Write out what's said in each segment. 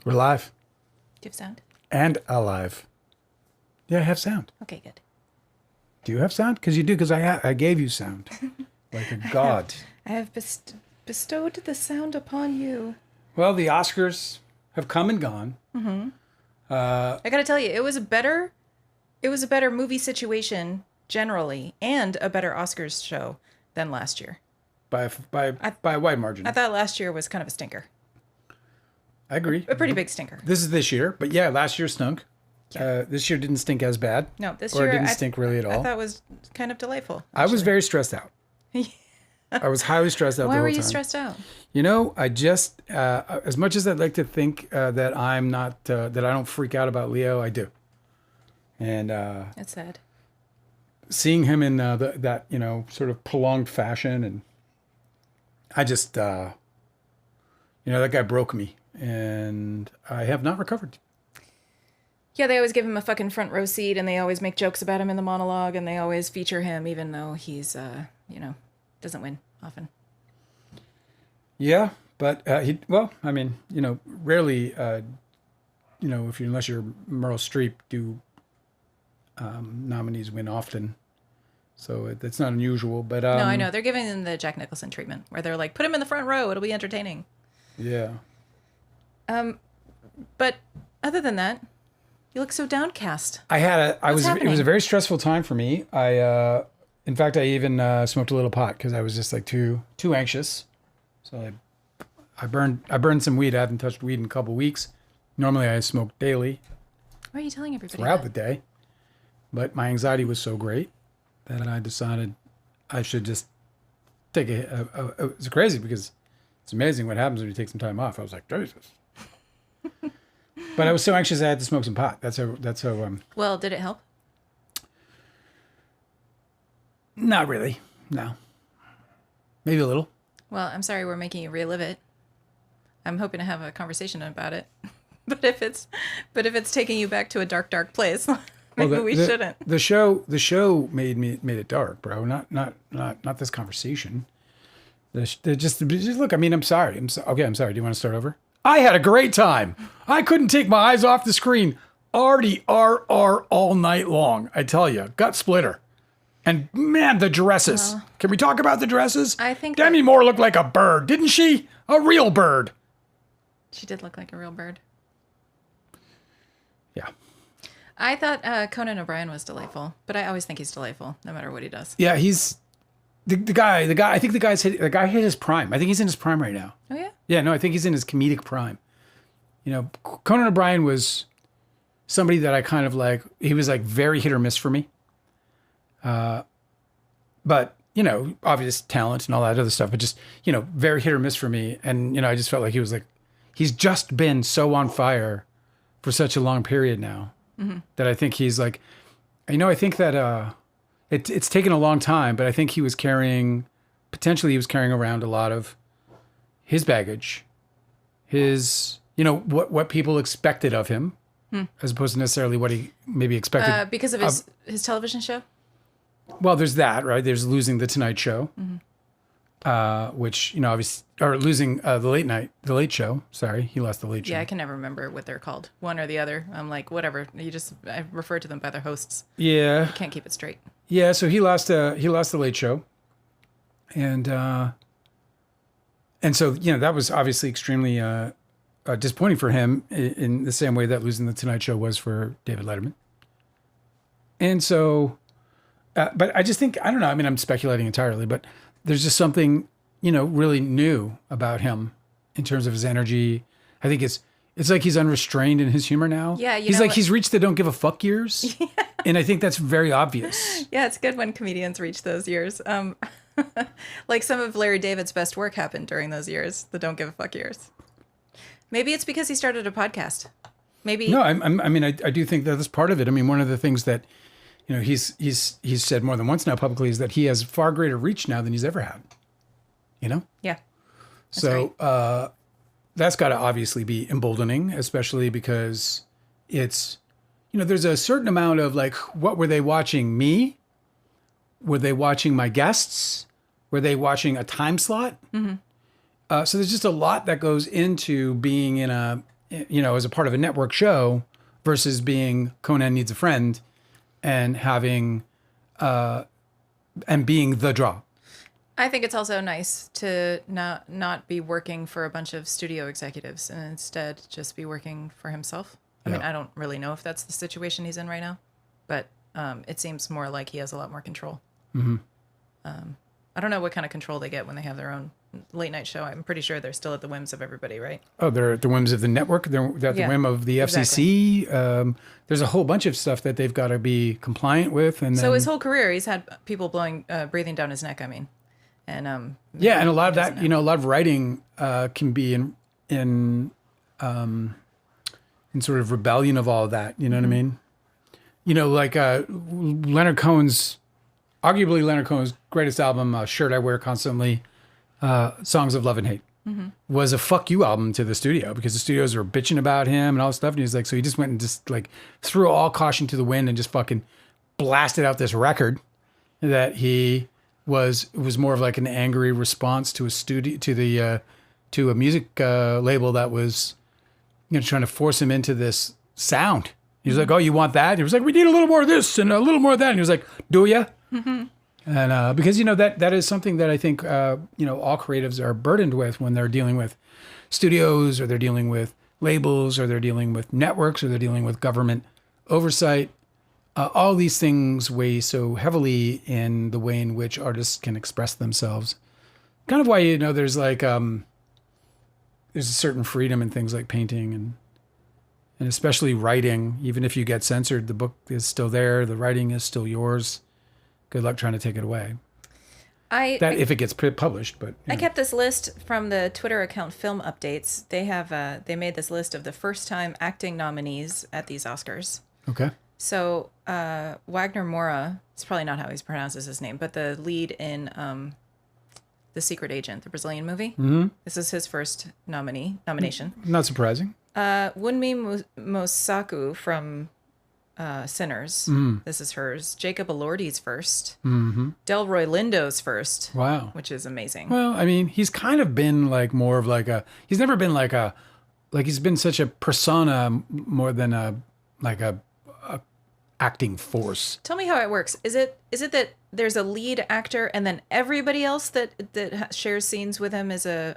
We're live. Do you have sound? And alive. Yeah, I have sound. Okay, good. Do you have sound? Because you do, because I gave you sound. Like a god. I have bestowed the sound upon you. Well, the Oscars have come and gone. Mm-hmm. I gotta tell you, it was a better movie situation generally, and a better Oscars show than last year. By a wide margin. I thought last year was kind of a stinker. I agree. A pretty big stinker. This is this year, but yeah, last year stunk. Yeah. This year didn't stink as bad. No, this year it didn't stink really at all. I thought it was kind of delightful. Actually. I was very stressed out. I was highly stressed out. Why the whole were you time. stressed out? You know, I just as much as I'd like to think that I'm not that I don't freak out about Leo, I do. And that's sad. Seeing him in that sort of prolonged fashion, and I just that guy broke me, and I have not recovered. Yeah, they always give him a fucking front row seat, and they always make jokes about him in the monologue, and they always feature him, even though he's doesn't win often. Yeah, but rarely, unless you're Meryl Streep, do nominees win often. So that's not unusual. But no, I know they're giving him the Jack Nicholson treatment, where they're like, put him in the front row; it'll be entertaining. Yeah. But other than that, you look so downcast. It was a very stressful time for me. In fact, I even smoked a little pot because I was just like too anxious. So I burned some weed. I haven't touched weed in a couple weeks. Normally I smoke daily. Why are you telling everybody throughout that? the day? But my anxiety was so great that I decided I should just take it's crazy because it's amazing what happens when you take some time off. I was like, Jesus. But I was so anxious I had to smoke some pot. That's how. Well, did it help? Not really. No. Maybe a little. Well, I'm sorry we're making you relive it. I'm hoping to have a conversation about it. But if it's taking you back to a dark, dark place, maybe we shouldn't. The show made it dark, bro. Not this conversation. Just look. I mean, I'm sorry. Okay. I'm sorry. Do you want to start over? I had a great time. I couldn't take my eyes off the screen. RDRR all night long. I tell you, gut splitter. And man, the dresses. Well, can we talk about the dresses? I think Demi Moore looked like a bird, didn't she? A real bird. She did look like a real bird. Yeah. I thought Conan O'Brien was delightful, but I always think he's delightful, no matter what he does. Yeah, he's the guy. I think the guy hit his prime. I think he's in his prime right now. Oh yeah. Yeah, no, I think he's in his comedic prime. Conan O'Brien was somebody that I kind of like. He was like very hit or miss for me. But obvious talent and all that other stuff, but just, very hit or miss for me. And, I just felt like he's just been so on fire for such a long period now that I think he's like, I think that, it's taken a long time, but I think he was carrying around a lot of his baggage, his, what people expected of him as opposed to necessarily what he maybe expected. Because of his television show? Well, there's that, right? There's losing the Tonight Show, which, obviously, or losing the Late Show. Sorry, he lost the Late Show. Yeah, I can never remember what they're called, one or the other. I'm like, whatever. I refer to them by their hosts. Yeah, I can't keep it straight. Yeah, so he lost the Late Show, and so that was obviously extremely disappointing for him in the same way that losing the Tonight Show was for David Letterman, and so. But I just think, I don't know, I mean, I'm speculating entirely, but there's just something, really new about him in terms of his energy. I think it's like he's unrestrained in his humor now. Yeah, he's reached the don't give a fuck years. Yeah. And I think that's very obvious. Yeah, it's good when comedians reach those years. Like some of Larry David's best work happened during those years, the don't give a fuck years. Maybe it's because he started a podcast. Maybe. No, I do think that that's part of it. I mean, one of the things that, he's said more than once now publicly is that he has far greater reach now than he's ever had. Yeah. So right. That's got to obviously be emboldening, especially because it's, there's a certain amount of like, what were they watching me? Were they watching my guests? Were they watching a time slot? Mm-hmm. So there's just a lot that goes into being in as a part of a network show versus being Conan Needs a Friend and having and being the draw. I think it's also nice to not be working for a bunch of studio executives and instead just be working for himself. I mean, I don't really know if that's the situation he's in right now, but it seems more like he has a lot more control. Mm-hmm. I don't know what kind of control they get when they have their own late night show. I'm pretty sure they're still at the whims of everybody, right? Oh, they're at the whims of the network. They're at the whim of the FCC. Exactly. There's a whole bunch of stuff that they've got to be compliant with. And so his whole career, he's had people breathing down his neck. I mean, and and a lot of that, a lot of writing can be in sort of rebellion of all of that. You know what I mean? Like arguably Leonard Cohen's greatest album, Shirt I Wear Constantly, Songs of Love and Hate, was a fuck you album to the studio because the studios were bitching about him and all this stuff. And he's like, so he just went and just like threw all caution to the wind and just fucking blasted out this record that he was more of like an angry response to to a music label that was, trying to force him into this sound. He was like, oh, you want that? He was like, we need a little more of this and a little more of that. And he was like, do ya? Mm-hmm. And because, that is something that I think, all creatives are burdened with when they're dealing with studios or they're dealing with labels or they're dealing with networks or they're dealing with government oversight. All these things weigh so heavily in the way in which artists can express themselves. Kind of why, there's like, there's a certain freedom in things like painting and especially writing. Even if you get censored, the book is still there. The writing is still yours. Good luck trying to take it away. If it gets published, but I kept this list from the Twitter account Film Updates. They made this list of the first time acting nominees at these Oscars. Okay. So Wagner Moura, it's probably not how he pronounces his name, but the lead in The Secret Agent, the Brazilian movie. Mm-hmm. This is his first nomination. Not surprising. Wunmi Mosaku from Sinners. This is hers. Jacob Elordi's first. Mm-hmm. Delroy Lindo's first. Wow. Which is amazing. Well, I mean, he's kind of been like more of like he's never been like he's been such a persona more than a acting force. Tell me how it works. Is it that there's a lead actor and then everybody else that shares scenes with him is a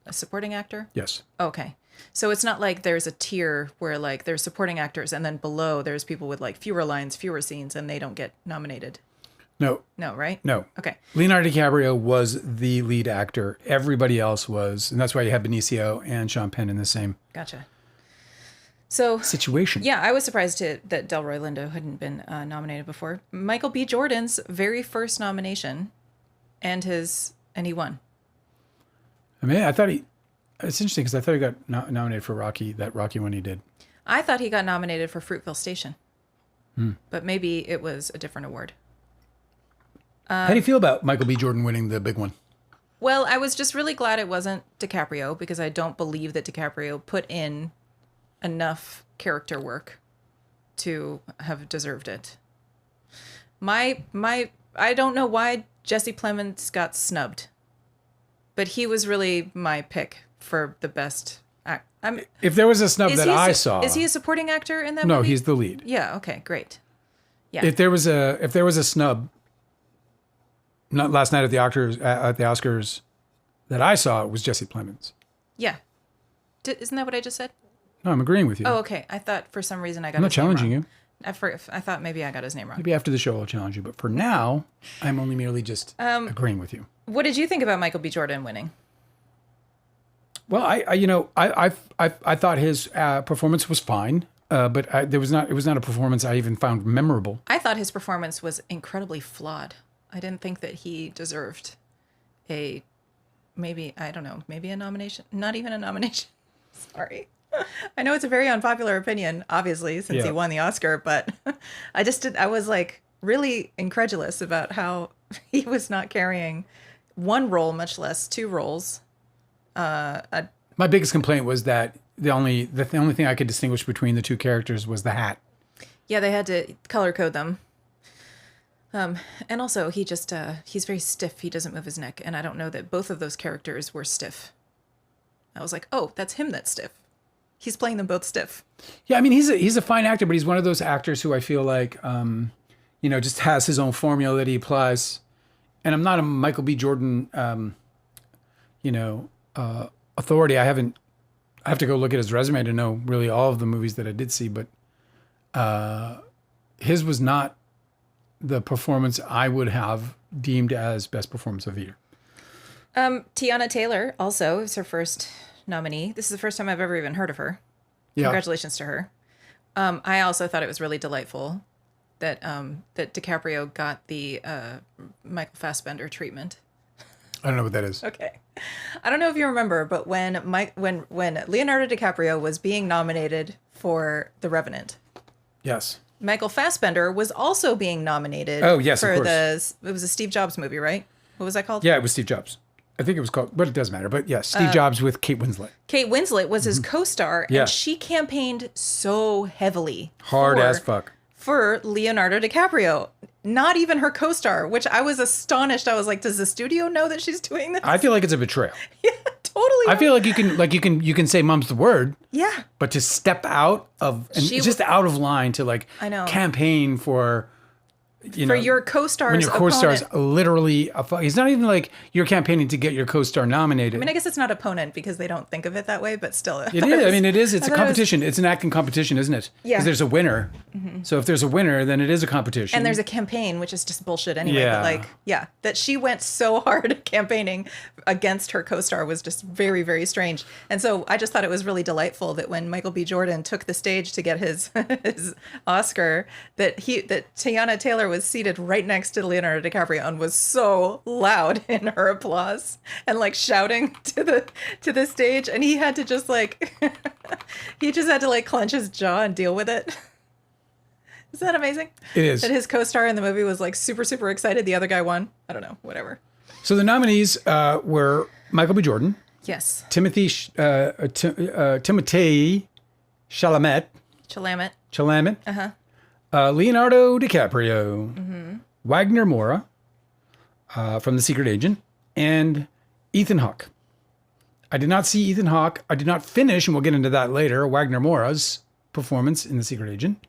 supporting actor? Yes. Okay. So it's not like there's a tier where like there's supporting actors and then below there's people with like fewer lines, fewer scenes, and they don't get nominated. No. No, right? No. Okay. Leonardo DiCaprio was the lead actor. Everybody else was, and that's why you had Benicio and Sean Penn in the same situation. Yeah, I was surprised that Delroy Lindo hadn't been nominated before. Michael B. Jordan's very first nomination, and he won. I mean, it's interesting because I thought he got nominated for that Rocky one he did. I thought he got nominated for Fruitvale Station, but maybe it was a different award. How do you feel about Michael B. Jordan winning the big one? Well, I was just really glad it wasn't DiCaprio because I don't believe that DiCaprio put in enough character work to have deserved it. I don't know why Jesse Plemons got snubbed, but he was really my pick for the best act. If there was a snub that I saw, is he a supporting actor in that movie? No, he's the lead. Yeah. Okay. Great. Yeah. If there was a snub, not last night at the Oscars that I saw, it was Jesse Plemons. Yeah. Isn't that what I just said? No, I'm agreeing with you. Oh, okay. I thought for some reason I got. I'm not challenging you. I thought maybe I got his name wrong. Maybe after the show I'll challenge you, but for now, I'm only merely just agreeing with you. What did you think about Michael B. Jordan winning? Well, I thought his performance was fine, but it was not a performance I even found memorable. I thought his performance was incredibly flawed. I didn't think that he deserved maybe a nomination. Not even a nomination. Sorry. I know it's a very unpopular opinion, obviously, since he won the Oscar, but I was like really incredulous about how he was not carrying one role, much less two roles. My biggest complaint was that the only thing I could distinguish between the two characters was the hat. Yeah, they had to color code them. And also he's very stiff. He doesn't move his neck. And I don't know that both of those characters were stiff. I was like, oh, that's him that's stiff. He's playing them both stiff. Yeah, I mean, he's a fine actor, but he's one of those actors who I feel like, just has his own formula that he applies. And I'm not a Michael B. Jordan, authority. I have to go look at his resume to know really all of the movies that I did see, but his was not the performance I would have deemed as best performance of the year. Tiana Taylor also is her first nominee. This is the first time I've ever even heard of her. Yeah. Congratulations to her. I also thought it was really delightful that that DiCaprio got the Michael Fassbender treatment. I don't know what that is. Okay. I don't know if you remember, but when Leonardo DiCaprio was being nominated for The Revenant. Yes. Michael Fassbender was also being nominated. Oh, yes, for of course. it was a Steve Jobs movie, right? What was that called? Yeah, it was Steve Jobs. I think it was called, but it doesn't matter. But yes, Steve Jobs with Kate Winslet. Kate Winslet was his co-star, Yeah. and she campaigned so heavily. Hard as fuck. For Leonardo DiCaprio. Not even her co-star, which I was astonished. I was like, does the studio know that she's doing this? I feel like it's a betrayal. Yeah, totally. I feel like you can say mum's the word. Yeah. But to step out of and it's just out of line to I know. campaign for your co-star's when your co-star's opponent. literally it's not even like you're campaigning to get your co-star nominated. I mean, I guess it's not opponent because they don't think of it that way, but still. It is. I mean, it is. It's a competition. It's an acting competition, isn't it? Yeah. Because there's a winner. Mm-hmm. So if there's a winner, then it is a competition. And there's a campaign, which is just bullshit anyway. Yeah. But that she went so hard campaigning against her co-star was just very, very strange. And so I just thought it was really delightful that when Michael B. Jordan took the stage to get his his Oscar, that Tiana Taylor was seated right next to Leonardo DiCaprio and was so loud in her applause and shouting to the stage, and he had to just clench his jaw and deal with it. Isn't that amazing? It is. That his co-star in the movie was super, super excited. The other guy won. I don't know. Whatever. So the nominees were Michael B. Jordan. Yes. Timothee Chalamet. Chalamet. Uh-huh. Leonardo DiCaprio. Wagner Moura from The Secret Agent. And Ethan Hawke. I did not see Ethan Hawke. I did not finish, and we'll get into that later, Wagner Moura's performance in The Secret Agent.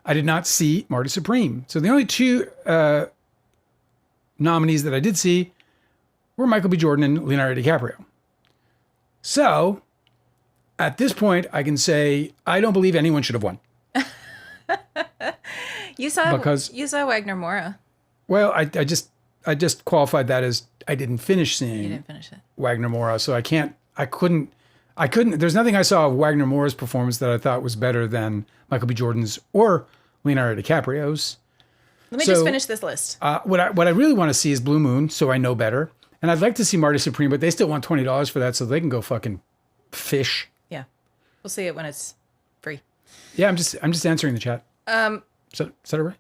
I did not see Marty Supreme. So the only two nominees that I did see were Michael B. Jordan and Leonardo DiCaprio. So at this point, I can say I don't believe anyone should have won. You saw Wagner Moura. Well, I just qualified that as I didn't finish seeing. You didn't finish it. Wagner Moura, so I couldn't. There's nothing I saw of Wagner Moura's performance that I thought was better than Michael B. Jordan's or Leonardo DiCaprio's. Let me just finish this list. What I really want to see is Blue Moon, so I know better. And I'd like to see Marty Supreme, but they still want $20 for that, so they can go fucking fish. Yeah, we'll see it when it's free. Yeah, I'm just answering the chat. Is that it right?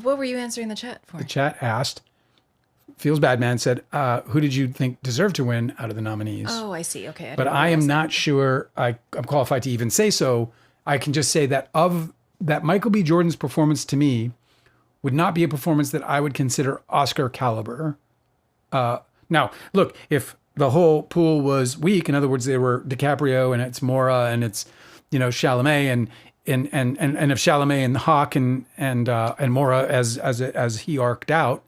What were you answering the chat for? The chat asked. Feels Bad Man said, who did you think deserved to win out of the nominees? Oh, I see. Okay. But I am not sure I'm qualified to even say so. I can just say that that Michael B. Jordan's performance to me would not be a performance that I would consider Oscar caliber. Now, look, if the whole pool was weak, in other words, they were DiCaprio and it's Moura and it's, Chalamet and if Chalamet and Hawke and Moura as he arced out,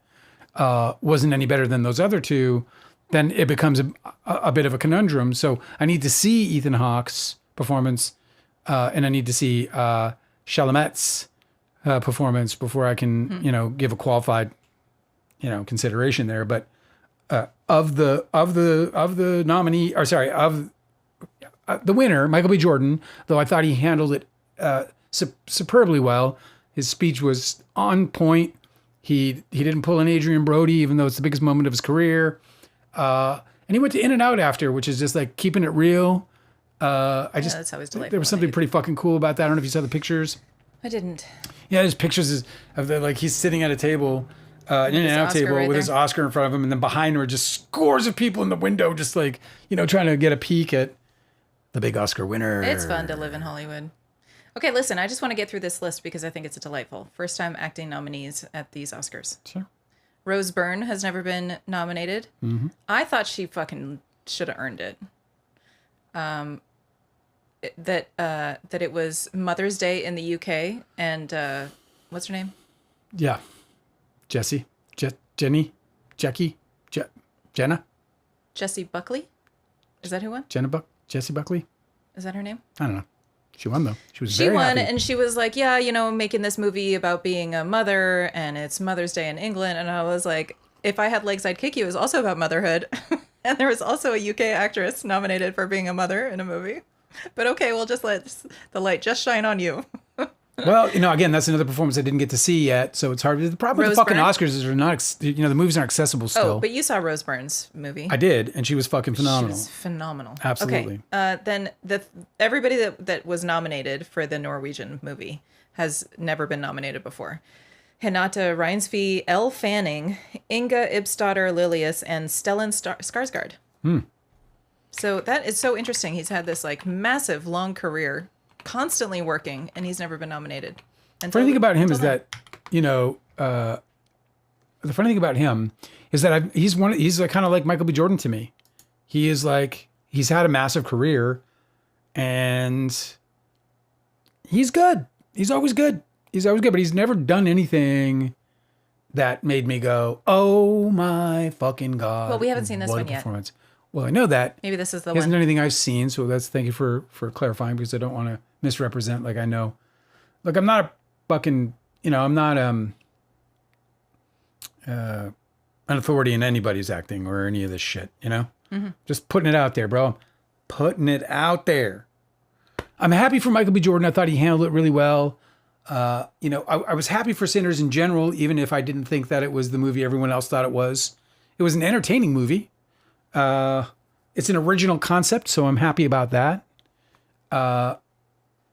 wasn't any better than those other two, then it becomes a bit of a conundrum. So I need to see Ethan Hawke's performance, and I need to see Chalamet's performance before I can, give a qualified, consideration there. But of the nominee, or sorry, of the winner, Michael B. Jordan, though I thought he handled it superbly well. His speech was on point. He didn't pull an Adrian Brody, even though it's the biggest moment of his career. And he went to In-N-Out after, which is just like keeping it real. That's always delightful. There was something pretty fucking cool about that. I don't know if you saw the pictures. I didn't. Yeah, there's pictures of he's sitting at a table, an In-N-Out table with his Oscar in front of him, and then behind him are just scores of people in the window, just trying to get a peek at the big Oscar winner. It's fun to live in Hollywood. Okay, listen, I just want to get through this list because I think it's delightful. First time acting nominees at these Oscars. Sure. Rose Byrne has never been nominated. Mm-hmm. I thought she fucking should have earned it. that it was Mother's Day in the UK, and what's her name? Yeah. Jessie, Jenny, Jackie, Jenna, Jessie Buckley. Is that who won? Jessie Buckley. Is that her name? I don't know. She won though. She She won, happy. and she was like, "Yeah, you know, making this movie about being a mother, and it's Mother's Day in England." And I was like, "If I Had Legs, I'd Kick You" is also about motherhood, and there was also a UK actress nominated for being a mother in a movie. But okay, we'll just let the light just shine on you. Well, again, that's another performance I didn't get to see yet, so it's hard. The problem with the fucking Oscars is they're not, the movies aren't accessible still. Oh, but you saw Rose Byrne's movie. I did, and she was fucking phenomenal. She was phenomenal. Absolutely. Okay. Then everybody that was nominated for the Norwegian movie has never been nominated before. Renate Reinsve, Elle Fanning, Inga Ibsdotter Lilius, and Stellan Skarsgård. So that is so interesting. He's had this like massive long career, constantly working, and he's never been nominated. The funny thing about him is that, the funny thing about him is that he's like, kind of like Michael B. Jordan to me. He is like, he's had a massive career, and he's good. He's always good. But he's never done anything that made me go, oh my fucking God. Well, we haven't seen this what one a yet. Performance. Well, I know that. Maybe this is the He hasn't one. done anything I've seen, so thank you for clarifying, because I don't want to misrepresent. Like, I know, look, I'm not a fucking, I'm not an authority in anybody's acting or any of this shit. Just putting it out there, bro. Putting it out there. I'm happy for Michael B. Jordan. I thought he handled it really well. I was happy for Sinners in general, even if I didn't think that it was the movie everyone else thought it was. It was an entertaining movie. It's an original concept, so I'm happy about that.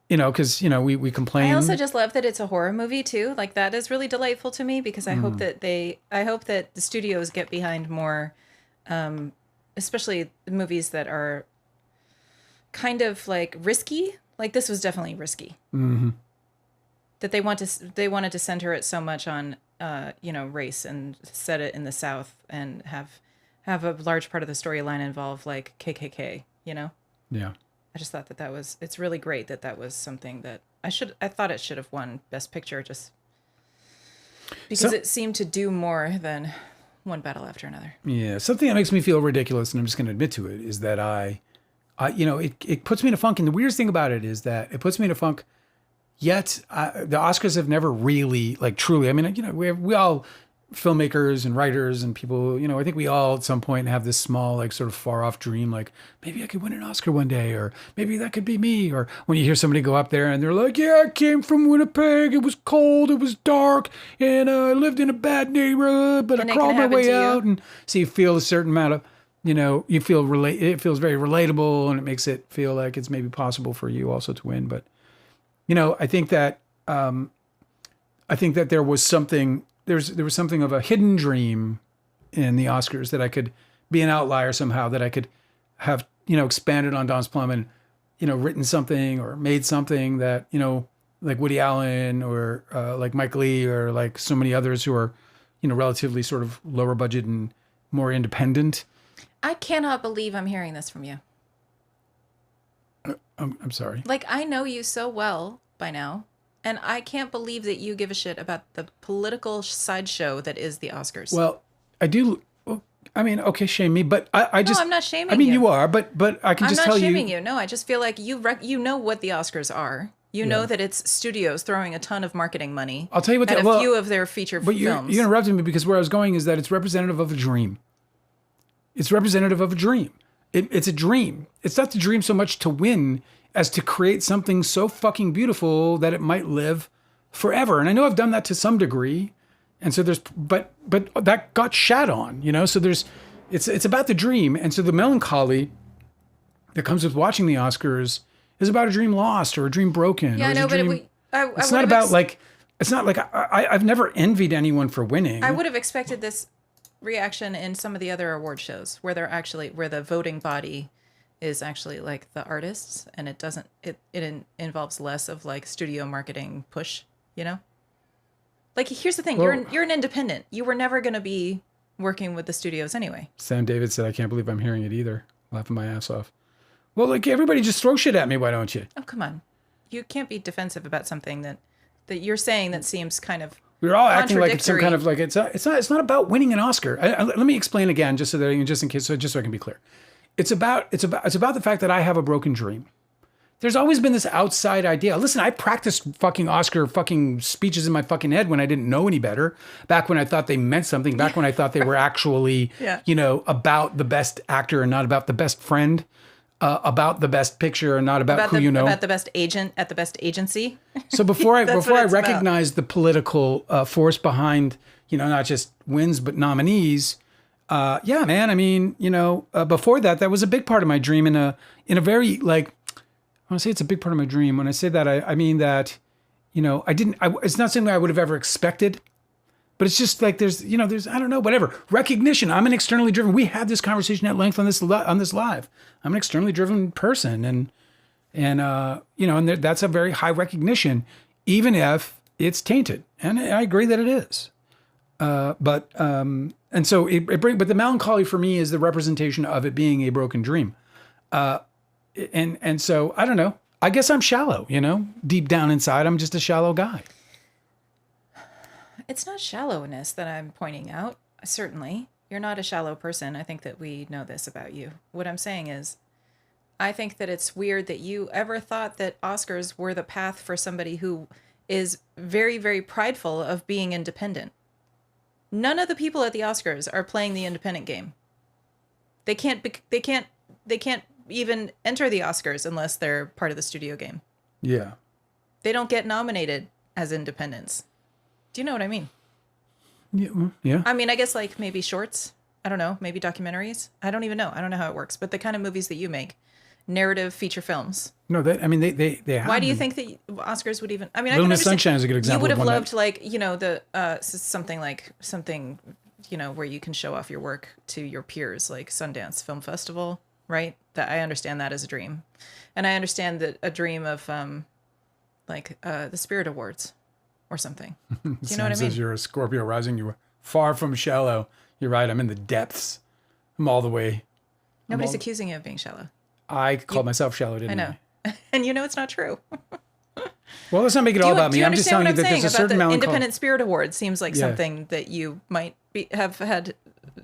Because we complain. I also just love that it's a horror movie too. Like that is really delightful to me, because I hope that the studios get behind more, especially the movies that are kind of like risky. Like this was definitely risky. Mm-hmm. That they wanted to center it so much on race and set it in the South and have a large part of the storyline involve like KKK. Yeah. I just thought it's really great that was something that I thought it should have won Best Picture, just because it seemed to do more than one battle after another. Yeah. Something that makes me feel ridiculous, and I'm just going to admit to it, is that it puts me in a funk. And the weirdest thing about it is that it puts me in a funk. Yet the Oscars have never really, like, truly. I mean, we all filmmakers and writers and people. I think we all at some point have this small, like, sort of far off dream, like maybe I could win an Oscar one day, or maybe that could be me. Or when you hear somebody go up there and they're like, "Yeah, I came from Winnipeg. It was cold. It was dark, and I lived in a bad neighborhood, but I crawled my way out." And so you feel a certain amount of, you feel it feels very relatable, and it makes it feel like it's maybe possible for you also to win, but. I think that there was something. There was something of a hidden dream in the Oscars, that I could be an outlier somehow. That I could have expanded on Don's Plum and written something or made something that like Woody Allen or like Mike Leigh or like so many others who are relatively sort of lower budget and more independent. I cannot believe I'm hearing this from you. I'm sorry. Like, I know you so well by now, and I can't believe that you give a shit about the political sideshow that is the Oscars. Well, I do. I mean, okay, shame me, but I just. No, I'm not shaming you. I mean, you are, but I can just tell you. I'm not shaming you. No, I just feel like you know what the Oscars are. You know that it's studios throwing a ton of marketing money. I'll tell you what. At a few of their feature films. You interrupted me, because where I was going is that it's representative of a dream. It's representative of a dream. It's a dream. It's not the dream so much to win as to create something so fucking beautiful that it might live forever. And I know I've done that to some degree. And so but that got shat on, so it's about the dream. And so the melancholy that comes with watching the Oscars is about a dream lost or a dream broken. Yeah, I know, but it's not about it's not like I've never envied anyone for winning. I would have expected this reaction in some of the other award shows where the voting body is actually like the artists, and it involves less of like studio marketing push, Like, here's the thing, Well, you're an independent. You were never going to be working with the studios anyway. Sam David said, "I can't believe I'm hearing it either." Laughing my ass off. Well, like everybody just throw shit at me. Why don't you? Oh, come on. You can't be defensive about something that you're saying that seems kind of We're all acting like it's some kind of contradictory. it's not about winning an Oscar. Let me explain again, just so that just in case, just so I can be clear. It's about the fact that I have a broken dream. There's always been this outside idea. Listen, I practiced fucking Oscar fucking speeches in my fucking head when I didn't know any better. Back when I thought they meant something. Back when I thought they were actually, about the best actor and not about the best friend. About the best picture and not about who you know. About the best agent at the best agency. So before I That's recognized the political force behind, not just wins but nominees. Man. I mean, before that was a big part of my dream in a very like. When I say it's a big part of my dream, when I say that, I mean that, it's not something I would have ever expected, but it's just like there's, I don't know, whatever. Recognition. I'm an externally driven. We had this conversation at length on this live. I'm an externally driven person. And that's a very high recognition, even if it's tainted. And I agree that it is. But the melancholy for me is the representation of it being a broken dream. And so I don't know. I guess I'm shallow, deep down inside, I'm just a shallow guy. It's not shallowness that I'm pointing out. Certainly, you're not a shallow person. I think that we know this about you. What I'm saying is, I think that it's weird that you ever thought that Oscars were the path for somebody who is very, very prideful of being independent. None of the people at the Oscars are playing the independent game. They can't even enter the Oscars unless they're part of the studio game. Yeah. They don't get nominated as independents. Do you know what I mean? Yeah. I mean, I guess like maybe shorts. I don't know. Maybe documentaries. I don't even know. I don't know how it works. But the kind of movies that you make, narrative feature films. No, they have. Why do you think that Oscars would even? I mean, Little I can Miss understand. Sunshine is a good example. You would have of one loved something where you can show off your work to your peers, like Sundance Film Festival, right? That I understand that as a dream, and I understand that a dream of the Spirit Awards or something. Do you know what I mean? Says you're a Scorpio rising. You were far from shallow. You're right. I'm in the depths. I'm all the way. Nobody's accusing you of being shallow. I called myself shallow, didn't I? I know. And it's not true. Well, let's not make it all about me. I'm just telling you that there's a certain melancholy. Independent Spirit Award seems like something that you might have had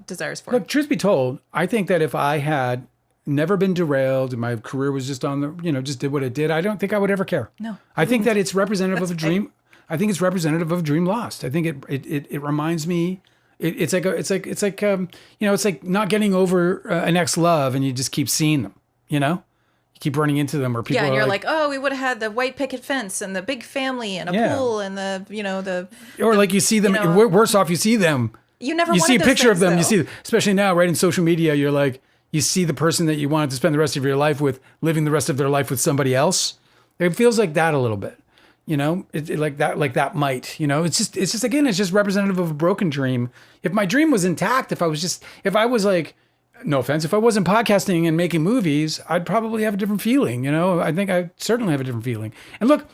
desires for. Look, truth be told, I think that if I had never been derailed and my career was just on the, just did what it did, I don't think I would ever care. No. I think that it's representative of a dream. I think it's representative of a dream lost. I think it reminds me. It's like not getting over an ex-love and you just keep seeing them. You keep running into them, or people. Yeah, and you're like, oh, we would have had the white picket fence and the big family and a pool and the. Or like you see them. Worse off, you see them. You never. You see a picture of them. Though. You see, especially now, right in social media, you're like, you see the person that you wanted to spend the rest of your life with, living the rest of their life with somebody else. It feels like that a little bit. Like that might. It's just representative of a broken dream. If my dream was intact, if I was like. No offense. If I wasn't podcasting and making movies, I'd probably have a different feeling. I think I certainly have a different feeling. And look,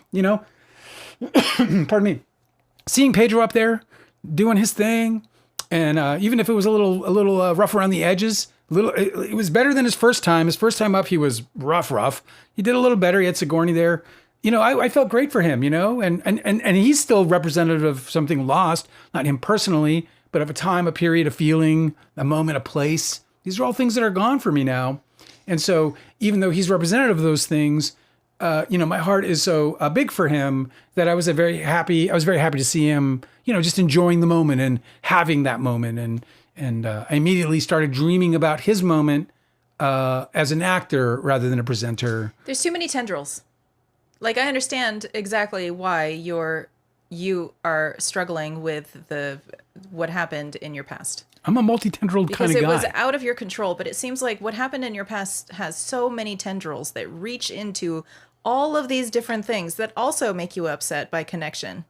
pardon me, seeing Pedro up there doing his thing, and even if it was a little rough around the edges, it was better than his first time. His first time up, he was rough. He did a little better. He had Sigourney there. I felt great for him. And he's still representative of something lost, not him personally, but of a time, a period, a feeling, a moment, a place. These are all things that are gone for me now. And so even though he's representative of those things, my heart is so big for him that I was very happy to see him, just enjoying the moment and having that moment. And I immediately started dreaming about his moment as an actor rather than a presenter. There's too many tendrils. Like, I understand exactly why you are struggling with what happened in your past. I'm a multi-tendril kind of guy. Because it was out of your control, but it seems like what happened in your past has so many tendrils that reach into all of these different things that also make you upset by connection.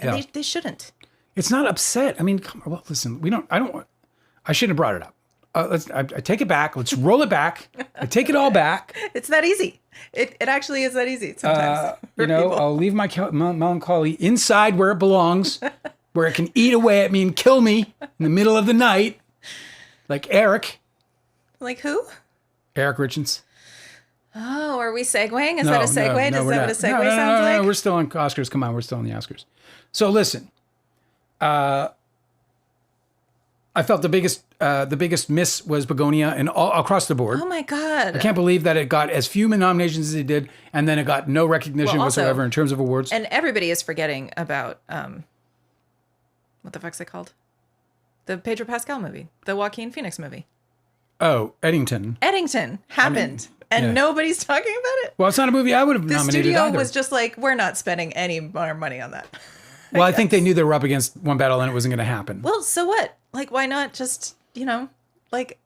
And they shouldn't. It's not upset. I mean, listen, I shouldn't have brought it up. I take it back. Let's roll it back. I take it all back. It's that easy. It actually is that easy sometimes. I'll leave my melancholy inside where it belongs. Where it can eat away at me and kill me in the middle of the night. Like Eric. Like who? Eric Richens. Oh, are we segueing? Is that a segue? Is that what a segue sounds like? No, we're still on Oscars. Come on, we're still on the Oscars. So listen, I felt the biggest miss was Begonia and all across the board. Oh my God. I can't believe that it got as few nominations as it did, and then it got no recognition whatsoever in terms of awards. And everybody is forgetting about, what the fuck's it called? The Pedro Pascal movie, the Joaquin Phoenix movie. Oh, Eddington. Eddington happened, and nobody's talking about it. Well, it's not a movie I would have nominated The studio either. was just like, we're not spending any more money on that. Well, I think they knew they were up against one battle and it wasn't going to happen. Well, so what? Like, why not just, like,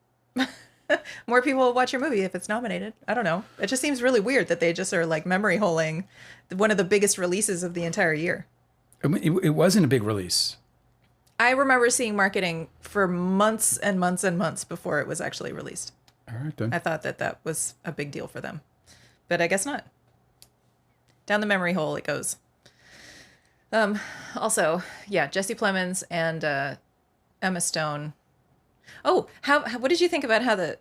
more people will watch your movie if it's nominated? I don't know. It just seems really weird that they just are, like, memory holing one of the biggest releases of the entire year. It wasn't a big release. I remember seeing marketing for months and months and months before it was actually released. All right, then. I thought that was a big deal for them. But I guess not. Down the memory hole it goes. Also, yeah, Jesse Plemons and Emma Stone. Oh, what did you think about how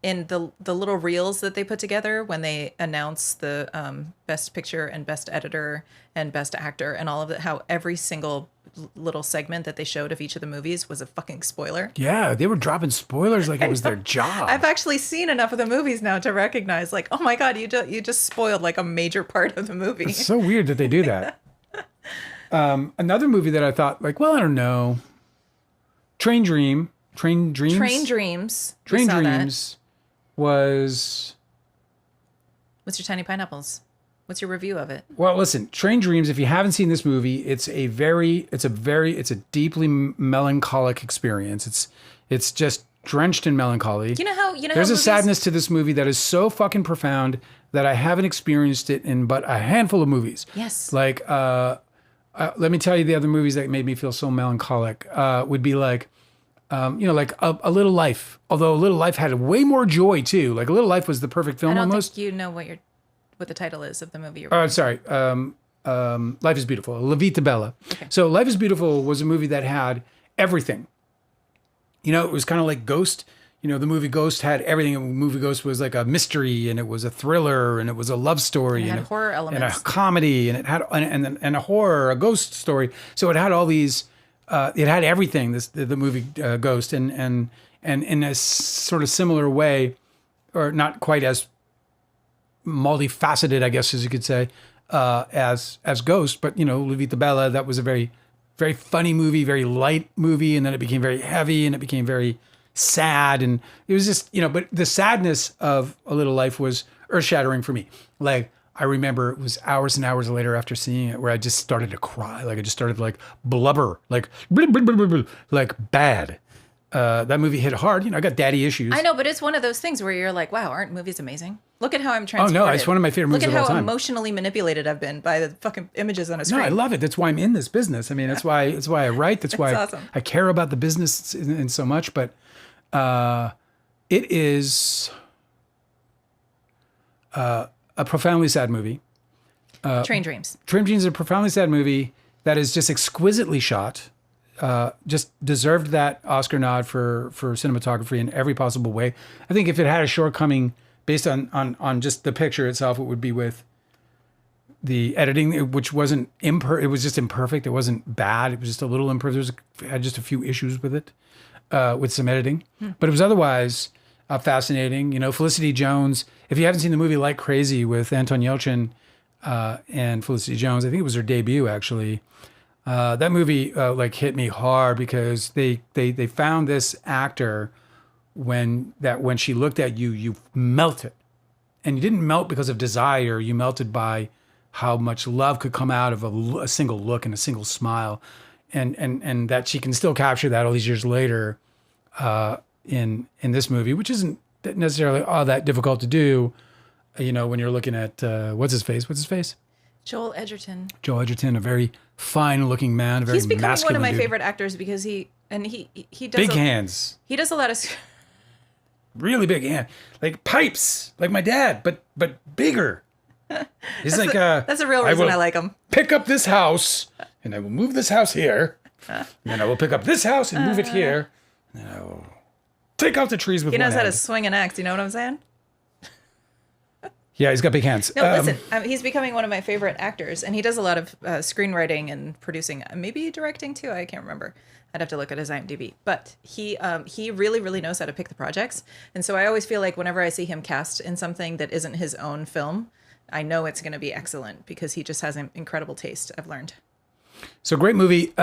in the little reels that they put together when they announced the best picture and best editor and best actor and all of it, how every single little segment that they showed of each of the movies was a fucking spoiler? Yeah, they were dropping spoilers like it was their job. I've actually seen enough of the movies now to recognize, like, oh my God, you just spoiled like a major part of the movie. It's so weird that they do that. Another movie that I thought, like, well, I don't know. Train Dreams was... What's your Tiny Pineapples? What's your review of it? Well, listen, Train Dreams, if you haven't seen this movie, it's a deeply melancholic experience. It's just drenched in melancholy. There's a sadness to this movie that is so fucking profound that I haven't experienced it in but a handful of movies. Yes. Like, let me tell you the other movies that made me feel so melancholic would be like, like A Little Life. Although A Little Life had way more joy too. Like A Little Life was the perfect film almost. I don't think you know what the title is of the movie you're sorry. Life is Beautiful. La Vita Bella. Okay. So Life is Beautiful was a movie that had everything. It was kind of like Ghost. The movie Ghost had everything. The movie Ghost was like a mystery, and it was a thriller, and it was a love story, and it had horror elements, and a comedy, and it had and a horror, a ghost story. So it had all these. It had everything. The movie Ghost, and in a sort of similar way, or not quite as multifaceted, I guess, as you could say, as Ghost. But La Vita Bella, that was a very, very funny movie, very light movie, and then it became very heavy, and it became very sad, and it was just but the sadness of A Little Life was earth-shattering for me. Like, I remember it was hours and hours later after seeing it where I just started to cry. Like, I just started to like blubber, like blah, blah, blah, blah, blah, like bad. That movie hit hard. I got daddy issues. I know, but it's one of those things where you're like, wow, aren't movies amazing? Look at how I'm transported. Oh no, it's one of my favorite movies of all time. Look at how emotionally manipulated I've been by the fucking images on a screen. No, I love it. That's why I'm in this business. I mean, that's why I write. That's why awesome. I care about the business in so much. But it is a profoundly sad movie. Train Dreams. Train Dreams is a profoundly sad movie that is just exquisitely shot. Just deserved that Oscar nod for cinematography in every possible way. I think if it had a shortcoming based on just the picture itself, it would be with the editing, which wasn't it was just imperfect. It wasn't bad. It was just a little imperfect. It had just a few issues with it, with some editing. But it was otherwise fascinating. Felicity Jones. If you haven't seen the movie Like Crazy with Anton Yelchin and Felicity Jones, I think it was her debut actually. That movie hit me hard because they found this actor when she looked at you, you melted. And you didn't melt because of desire. You melted by how much love could come out of a single look and a single smile. And that she can still capture that all these years later in this movie, which isn't necessarily all that difficult to do, when you're looking at, what's his face? Joel Edgerton. Joel Edgerton, a very fine-looking man, a very masculine dude. He's becoming one of my favorite actors because he does big hands. He does a lot of really big hand, like pipes, like my dad, but bigger. He's that's a real reason I like him. Pick up this house, and I will move this house here. And then I will pick up this house and move it here. And I will take out the trees with one hand. He knows how to swing an axe. You know what I'm saying? Yeah, he's got big hands. No, listen, he's becoming one of my favorite actors, and he does a lot of screenwriting and producing, maybe directing too. I can't remember. I'd have to look at his IMDb. But he really, really knows how to pick the projects. And so I always feel like whenever I see him cast in something that isn't his own film, I know it's going to be excellent because he just has an incredible taste, I've learned. So great movie.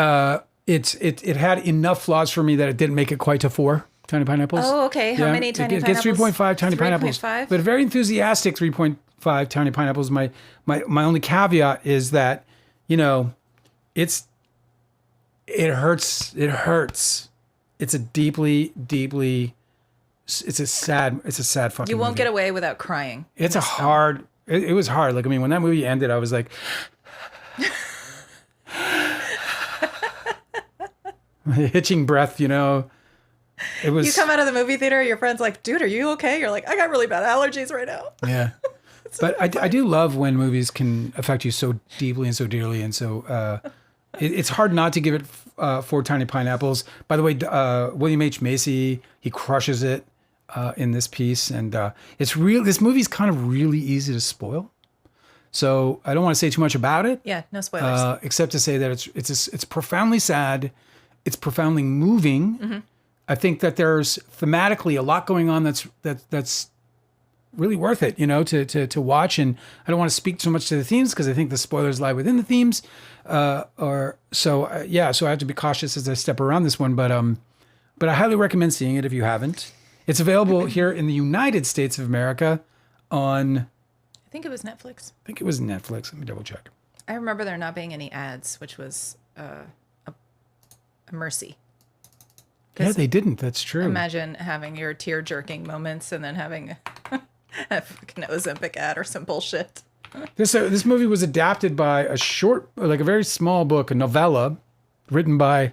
It had enough flaws for me that it didn't make it quite to 4 Tiny Pineapples. Oh, okay. How many Tiny Pineapples? It gets 3.5 Tiny Pineapples. 3.5? But a very enthusiastic 3.5 Tiny Pineapples. My only caveat is that, it hurts. It hurts. It's a sad fucking You won't movie. get away without crying. It was hard. Like, when that movie ended, I was like, hitching breath, It was. You come out of the movie theater, your friend's like, dude, are you okay? You're like, I got really bad allergies right now. Yeah. But I do love when movies can affect you so deeply and so dearly. And so it's hard not to give it 4 Tiny Pineapples. By the way, William H. Macy, he crushes it in this piece. And this movie's kind of really easy to spoil. So I don't want to say too much about it. Yeah, no spoilers. Except to say that it's profoundly sad. It's profoundly moving. Mm-hmm. I think that there's thematically a lot going on that's really worth it, to watch. And I don't want to speak so much to the themes because I think the spoilers lie within the themes. So I have to be cautious as I step around this one. But I highly recommend seeing it if you haven't. It's available here in the United States of America on. I think it was Netflix. Let me double check. I remember there not being any ads, which was a mercy. Yeah, they didn't. That's true. Imagine having your tear-jerking moments and then having a fucking Ozempic ad or some bullshit. This movie was adapted by a very small book, a novella, written by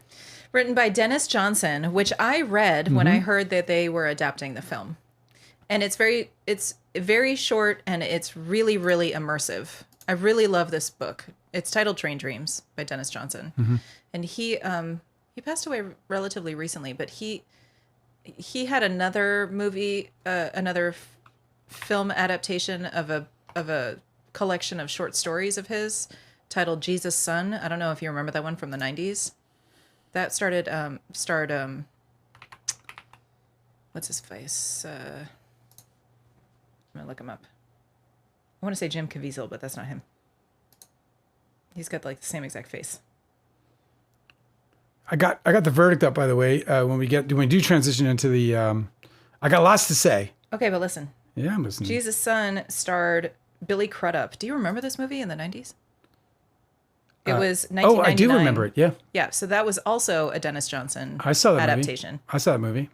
Dennis Johnson, which I read when I heard that they were adapting the film. And it's very short and it's really, really immersive. I really love this book. It's titled Train Dreams by Dennis Johnson. Mm-hmm. And he passed away relatively recently, but he had another movie, film adaptation of a collection of short stories of his titled Jesus' Son. I don't know if you remember that one from the 90s. That starred what's his face? I'm gonna look him up. I want to say Jim Caviezel, but that's not him. He's got like the same exact face. I got the verdict up, by the way. When we do transition into the, I got lots to say. Okay, but listen. Yeah, I'm listening. Jesus' Son starred Billy Crudup. Do you remember this movie in the 90s? It was 1999. Oh, I do remember it. Yeah. Yeah. So that was also a Dennis Johnson adaptation. I saw that movie.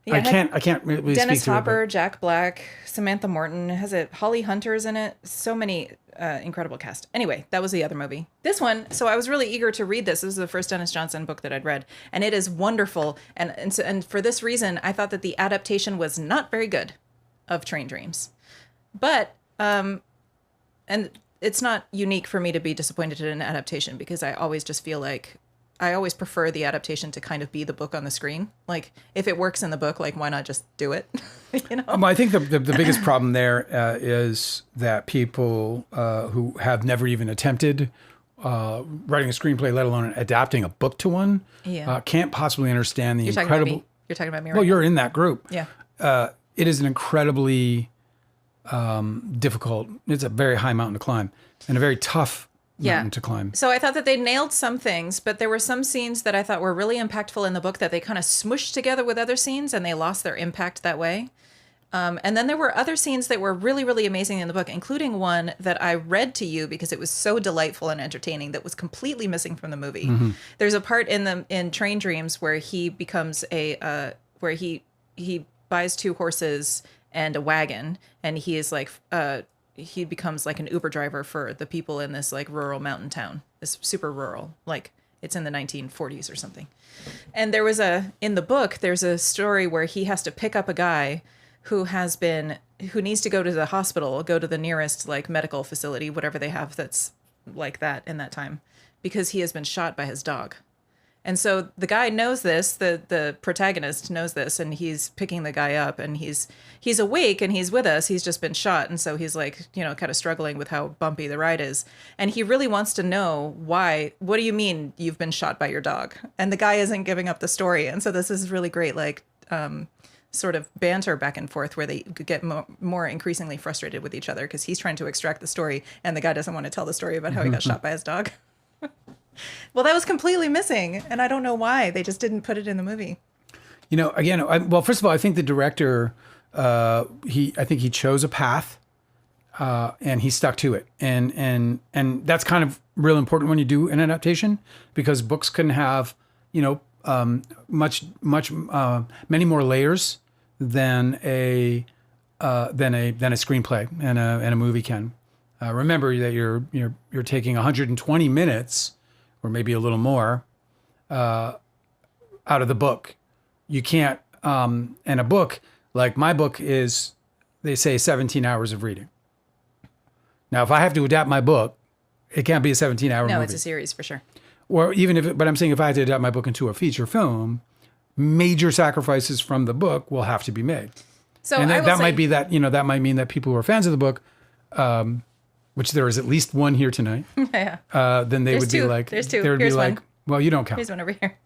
Yeah, I can't really Dennis speak to Hopper, it, Jack Black, Samantha Morton. Has it Holly Hunter's in it? So many incredible cast. Anyway, that was the other movie. This one, so I was really eager to read this. This is the first Dennis Johnson book that I'd read, and it is wonderful. And for this reason, I thought that the adaptation was not very good of Train Dreams, but and it's not unique for me to be disappointed in an adaptation because I always just feel like I always prefer the adaptation to kind of be the book on the screen. Like, if it works in the book, like, why not just do it? I think the biggest problem there is that people who have never even attempted writing a screenplay, let alone adapting a book to one, can't possibly understand the incredible. You're talking about me. Well, you're in that group. Yeah. It is an incredibly difficult. It's a very high mountain to climb and a very tough mountain to climb. So I thought that they nailed some things, but there were some scenes that I thought were really impactful in the book that they kind of smushed together with other scenes and they lost their impact that way. And then there were other scenes that were really, really amazing in the book, including one that I read to you because it was so delightful and entertaining that was completely missing from the movie. Mm-hmm. There's a part in Train Dreams where he becomes where he buys 2 horses and a wagon, and he is like he becomes like an Uber driver for the people in this like rural mountain town. It's super rural, like it's in the 1940s or something. And there was in the book, there's a story where he has to pick up a guy who needs to go to the hospital, go to the nearest like medical facility, whatever they have that's like that in that time, because he has been shot by his dog. And so the guy knows this, the protagonist knows this, and he's picking the guy up, and he's awake and he's with us. He's just been shot, and so he's like, kind of struggling with how bumpy the ride is. And he really wants to know why. What do you mean you've been shot by your dog? And the guy isn't giving up the story. And so this is really great, like sort of banter back and forth where they get more increasingly frustrated with each other because he's trying to extract the story, and the guy doesn't want to tell the story about how he got shot by his dog. Well, that was completely missing, and I don't know why. They just didn't put it in the movie. Again, well, first of all, I think the director, I think he chose a path, and he stuck to it, and that's kind of real important when you do an adaptation, because books can have, many more layers than a screenplay and a movie can. Remember that you're taking 120 minutes, or maybe a little more, out of the book. You can't, and a book, like my book is, they say 17 hours of reading. Now, if I have to adapt my book, it can't be a 17-hour movie. No, it's a series for sure. Or even but I'm saying if I had to adapt my book into a feature film, major sacrifices from the book will have to be made. So and that might be that, that might mean that people who are fans of the book, which there is at least one here tonight. Yeah. Then they would be like, there's two. They would Here's be like, one. well, you don't count. Here's one over here.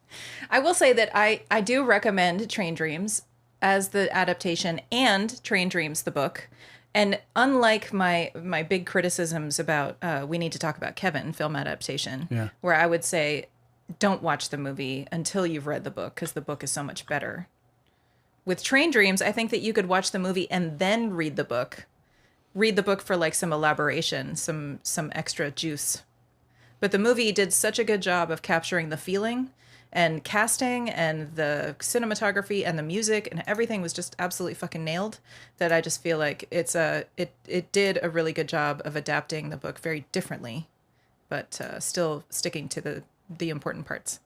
I will say that I do recommend Train Dreams as the adaptation and Train Dreams the book. And unlike my big criticisms about We Need to Talk About Kevin, film adaptation, where I would say don't watch the movie until you've read the book because the book is so much better. With Train Dreams, I think that you could watch the movie and then read the book. Read the book for like some elaboration, some extra juice. But the movie did such a good job of capturing the feeling and casting and the cinematography and the music and everything was just absolutely fucking nailed that I just feel like it did a really good job of adapting the book very differently, but still sticking to the important parts.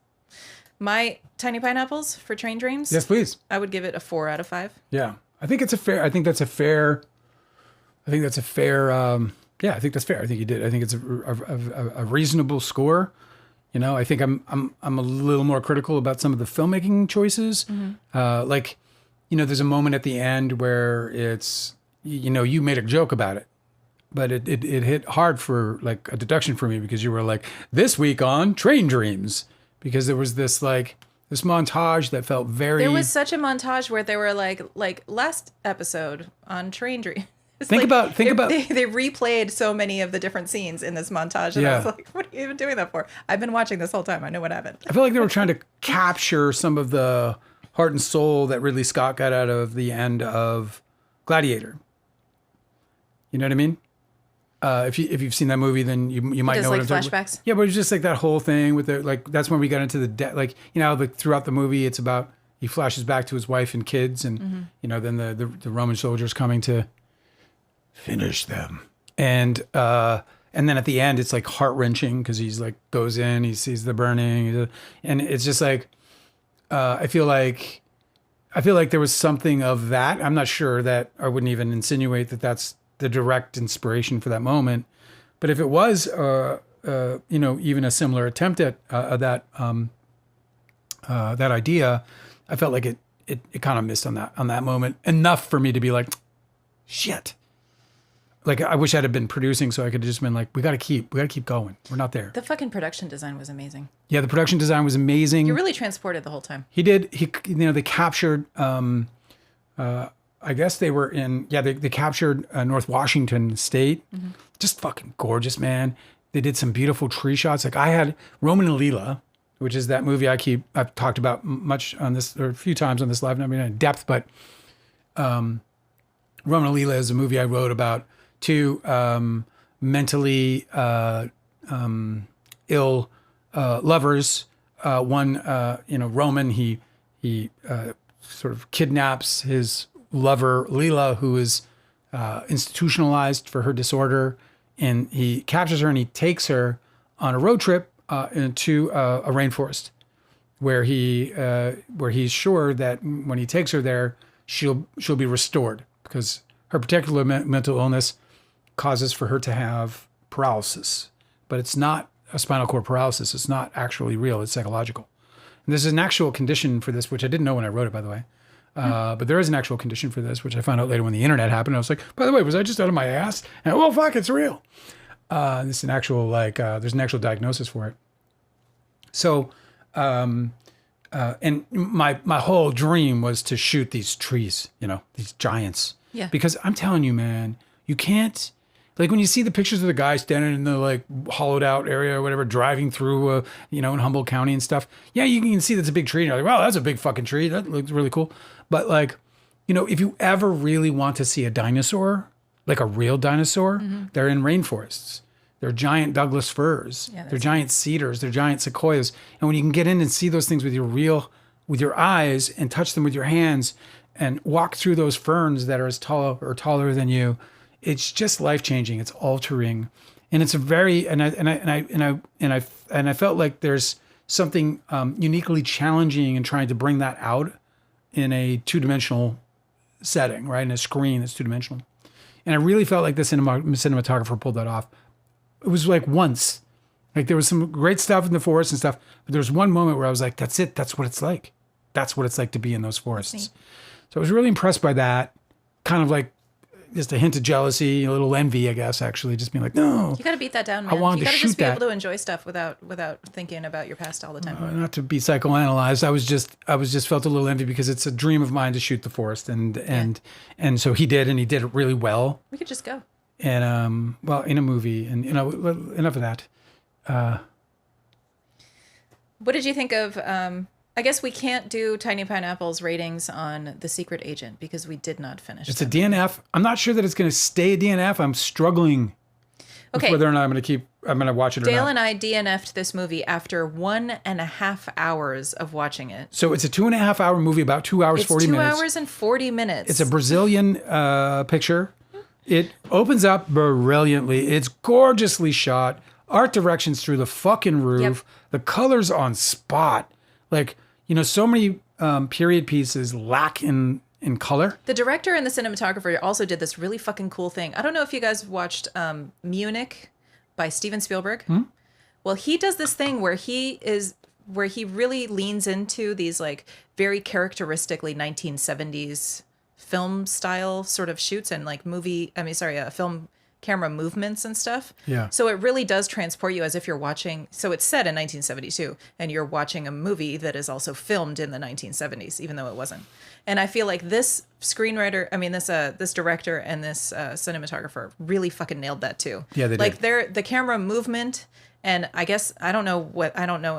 My Tiny Pineapples for Train Dreams. Yes, please. I would give it a 4 out of 5. Yeah, I think that's a fair. Yeah, I think that's fair. I think you did. I think it's a reasonable score. I think I'm a little more critical about some of the filmmaking choices. Mm-hmm. There's a moment at the end where it's, you made a joke about it, but it hit hard for like a deduction for me because you were like, this week on Train Dreams, because there was this montage that felt very. There was such a montage where they were like last episode on Train Dreams. Think about. They replayed so many of the different scenes in this montage, and I was like, "What are you even doing that for?" I've been watching this whole time. I know what happened. I feel like they were trying to capture some of the heart and soul that Ridley Scott got out of the end of Gladiator. You know what I mean? If you've seen that movie, then you might know what I'm talking about. Flashbacks. Yeah, but it's just like that whole thing with that's when we got into the throughout the movie, it's about he flashes back to his wife and kids, and then the Roman soldiers coming to finish them, and then at the end it's like heart-wrenching because he's like goes in, he sees the burning, and it's just like I feel like there was something of that. I'm not sure that I wouldn't even insinuate that that's the direct inspiration for that moment, but if it was even a similar attempt at that idea, I felt like it kind of missed on that moment enough for me to be like, shit. Like, I wish I'd have been producing so I could have just been like, we got to keep going. We're not there. The fucking production design was amazing. Yeah, the production design was amazing. You really transported the whole time. He did. They captured, I guess they were they captured North Washington State. Mm-hmm. Just fucking gorgeous, man. They did some beautiful tree shots. Like I had Roman and Leela, which is that movie I've talked about much on this, or a few times on this live, not in depth, but Roman and Leela is a movie I wrote about two mentally ill lovers. One, Roman, he sort of kidnaps his lover Leela, who is institutionalized for her disorder, and he captures her and he takes her on a road trip into a rainforest, where he's sure that when he takes her there, she'll be restored, because her particular mental illness causes for her to have paralysis, but it's not a spinal cord paralysis. It's not actually real. It's psychological. And there's an actual condition for this, which I didn't know when I wrote it, by the way. But there is an actual condition for this, which I found out later when the internet happened. I was like, by the way, was I just out of my ass? And well, fuck, it's real. This is an actual, there's an actual diagnosis for it. So, and my whole dream was to shoot these trees, these giants. Yeah. Because I'm telling you, man, you can't, like when you see the pictures of the guy standing in the like hollowed out area or whatever, driving through, in Humboldt County and stuff. Yeah, you can see that's a big tree. And you're like, wow, that's a big fucking tree. That looks really cool. But like, if you ever really want to see a dinosaur, like a real dinosaur, they're in rainforests. They're giant Douglas firs. Yeah, they're giant cedars. They're giant sequoias. And when you can get in and see those things with your eyes and touch them with your hands and walk through those ferns that are as tall or taller than you, it's just life changing. It's altering, and it's a very and I felt like there's something uniquely challenging in trying to bring that out in a 2-dimensional setting, right? In a screen that's 2-dimensional, and I really felt like the cinematographer pulled that off. It was like once, like there was some great stuff in the forest and stuff, but there was one moment where I was like, that's it. That's what it's like. That's what it's like to be in those forests. So I was really impressed by that. Kind of like just a hint of jealousy, a little envy, I guess, actually, just being like, no. You got to beat that down, man. I wanted you to got to shoot just be that. able to enjoy stuff without thinking about your past all the time. Not to be psychoanalyzed. I was just felt a little envy because it's a dream of mine to shoot the forest, and so he did, and he did it really well. We could just go. And in a movie, and enough of that. What did you think of? I guess we can't do Tiny Pineapple's ratings on The Secret Agent because we did not finish. It's a DNF. I'm not sure that it's going to stay a DNF. I'm struggling with whether or not I'm going to watch it or not. Dale and I DNF'd this movie after 1.5 hours of watching it. So it's a 2.5-hour movie, about 2 hours, 40 minutes. It's 2 hours and 40 minutes. It's a Brazilian picture. It opens up brilliantly. It's gorgeously shot. Art direction's through the fucking roof. Yep. The color's on spot. Like, so many period pieces lack in color. The director and the cinematographer also did this really fucking cool thing. I don't know if you guys watched Munich by Steven Spielberg. Well, he does this thing where he really leans into these like very characteristically 1970s film style sort of shoots and like film camera movements and stuff. Yeah. So it really does transport you as if you're watching. So it's set in 1972 and you're watching a movie that is also filmed in the 1970s, even though it wasn't. And I feel like this this director and this cinematographer really fucking nailed that too. Yeah, they did. Like the camera movement. And I guess I don't know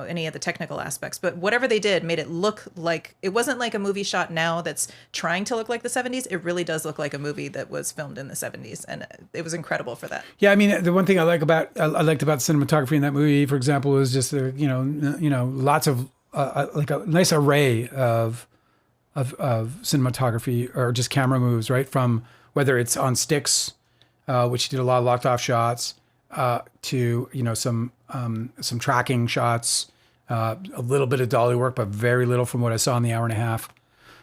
any of the technical aspects, but whatever they did made it look like it wasn't like a movie shot now that's trying to look like the 70s. It really does look like a movie that was filmed in the 70s, and it was incredible for that. Yeah, I mean, the one thing I liked about the cinematography in that movie, for example, is just lots of like a nice array of cinematography or just camera moves, right? From whether it's on sticks, which did a lot of locked off shots. To some tracking shots, a little bit of dolly work, but very little from what I saw in the hour and a half.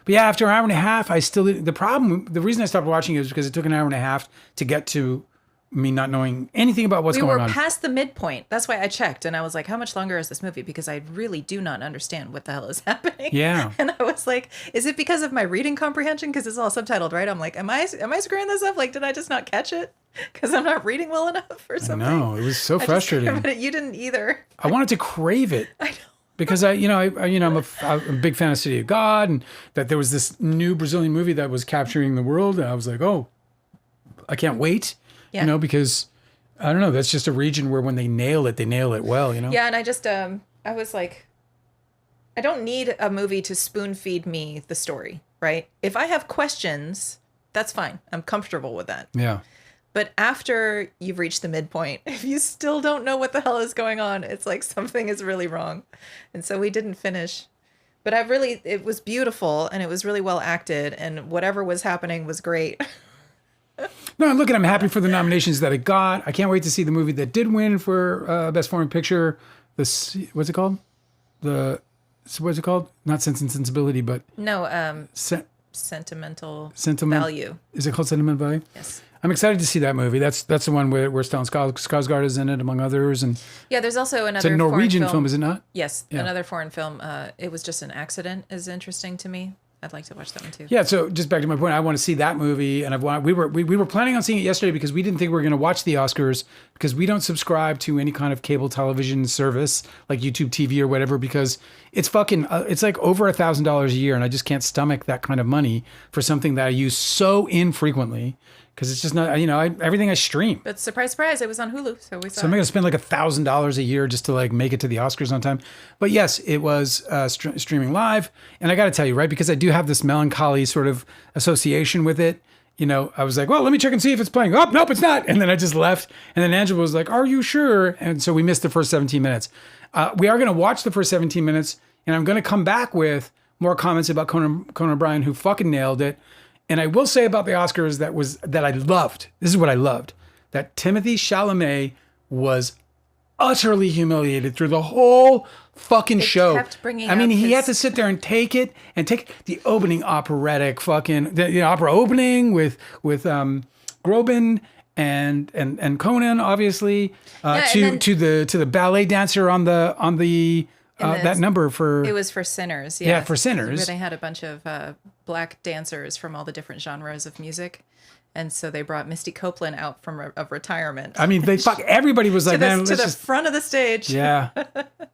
But yeah, after an hour and a half, the reason I stopped watching it is because it took an hour and a half to get to me not knowing anything about what's going on. We were past the midpoint. That's why I checked, and I was like, how much longer is this movie? Because I really do not understand what the hell is happening. Yeah. And I was like, is it because of my reading comprehension? Because it's all subtitled, right? I'm like, am I screwing this up? Like, did I just not catch it? Because I'm not reading well enough or something? No, it was so frustrating. But you didn't either. I wanted to crave it. I know. Because I'm a big fan of City of God, and that there was this new Brazilian movie that was capturing the world, and I was like, oh, I can't wait. Yeah. Because I don't know, that's just a region where when they nail it well, Yeah, and I just I was like, I don't need a movie to spoon feed me the story, right? If I have questions, that's fine. I'm comfortable with that. Yeah. But after you've reached the midpoint, if you still don't know what the hell is going on, it's like something is really wrong. And so we didn't finish. But it was beautiful and it was really well acted, and whatever was happening was great. No, I'm happy for the nominations that it got. I can't wait to see the movie that did win for Best Foreign Picture. What's it called? Not Sense and Sensibility, but no, sentimental Sentiment value. Is it called Sentimental Value? Yes. I'm excited to see that movie. That's the one where Stellan Skarsgård is in it, among others. And Yeah, there's also it's another a Norwegian foreign film, is it not? Yes, Yeah. another foreign film. It was just an accident is interesting to me. I'd like to watch that one too. Yeah, so just back to my point, I want to see that movie, and we were planning on seeing it yesterday because we didn't think we were going to watch the Oscars because we don't subscribe to any kind of cable television service like YouTube TV or whatever because it's fucking it's like over $1,000 a year, and I just can't stomach that kind of money for something that I use so infrequently because it's just not everything I stream. But surprise, surprise, it was on Hulu, so we saw. So I'm going to spend like $1,000 a year just to like make it to the Oscars on time. But yes, it was streaming live. And I got to tell you, right, because I do have this melancholy sort of association with it. I was like, well, let me check and see if it's playing. Oh, nope, it's not. And then I just left. And then Angela was like, are you sure? And so we missed the first 17 minutes. We are going to watch the first 17 minutes. And I'm going to come back with more comments about Conan O'Brien, who fucking nailed it. And I will say about the Oscars that I loved. This is what I loved. That Timothee Chalamet was utterly humiliated through the whole fucking show. Kept bringing he had to sit there and take the opening operatic fucking the opera opening with Groban and Conan obviously to the ballet dancer on the that number for it was for Sinners. Yeah, for Sinners. Where they had a bunch of black dancers from all the different genres of music. And so they brought Misty Copeland out of retirement. Everybody was like, to the front of the stage. Yeah.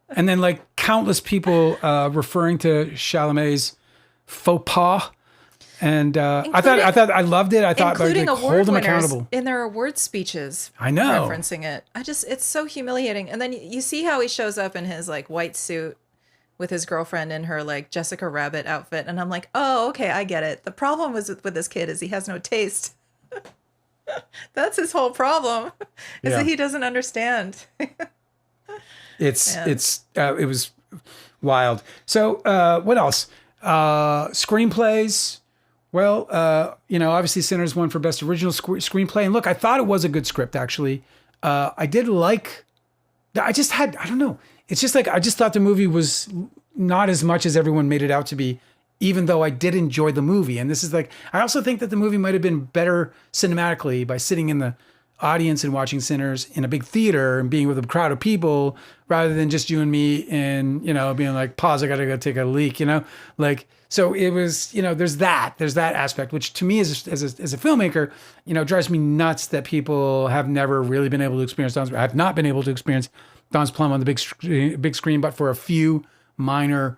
And then like countless people referring to Chalamet's faux pas. And I thought I loved it. I thought including like, award hold them winners accountable in their award speeches. I know. Referencing it. It's so humiliating. And then you see how he shows up in his like white suit with his girlfriend in her like Jessica Rabbit outfit. And I'm like, oh, okay, I get it. The problem with this kid is he has no taste. That's his whole problem is that he doesn't understand. It was wild. So what else? Screenplays. Well, obviously Sinners won for best original screenplay. And look, I thought it was a good script, actually. I did like, I don't know. It's just like, I just thought the movie was not as much as everyone made it out to be, even though I did enjoy the movie. And this is like, I also think that the movie might have been better cinematically by sitting in the audience and watching Sinners in a big theater and being with a crowd of people rather than just you and me and, being like, pause, I gotta go take a leak, like, so it was, there's that aspect, which to me as a filmmaker, drives me nuts that people have never really been able to experience have not been able to experience Don's Plum on the big screen, but for a few minor,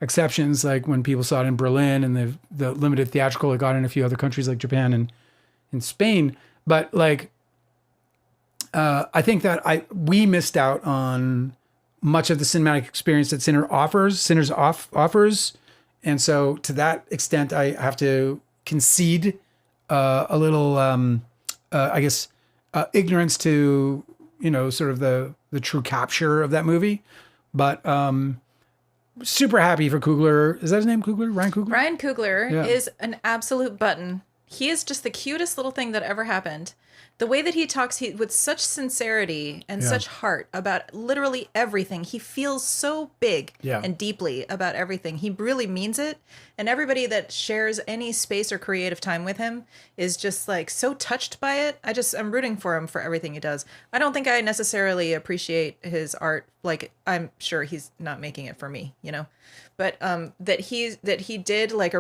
exceptions, like when people saw it in Berlin and the limited theatrical it got in a few other countries like Japan and in Spain. But like, I think that we missed out on much of the cinematic experience that Sinners offers. And so to that extent, I have to concede a little, I guess, ignorance to, sort of the true capture of that movie. But super happy for Coogler. Is that his name, Coogler? Ryan Coogler? Ryan Coogler is an absolute button. He is just the cutest little thing that ever happened. The way that he talks with such sincerity and such heart about literally everything. He feels so big and deeply about everything. He really means it. And everybody that shares any space or creative time with him is just like so touched by it. I'm rooting for him for everything he does. I don't think I necessarily appreciate his art. Like, I'm sure he's not making it for me, but that he did like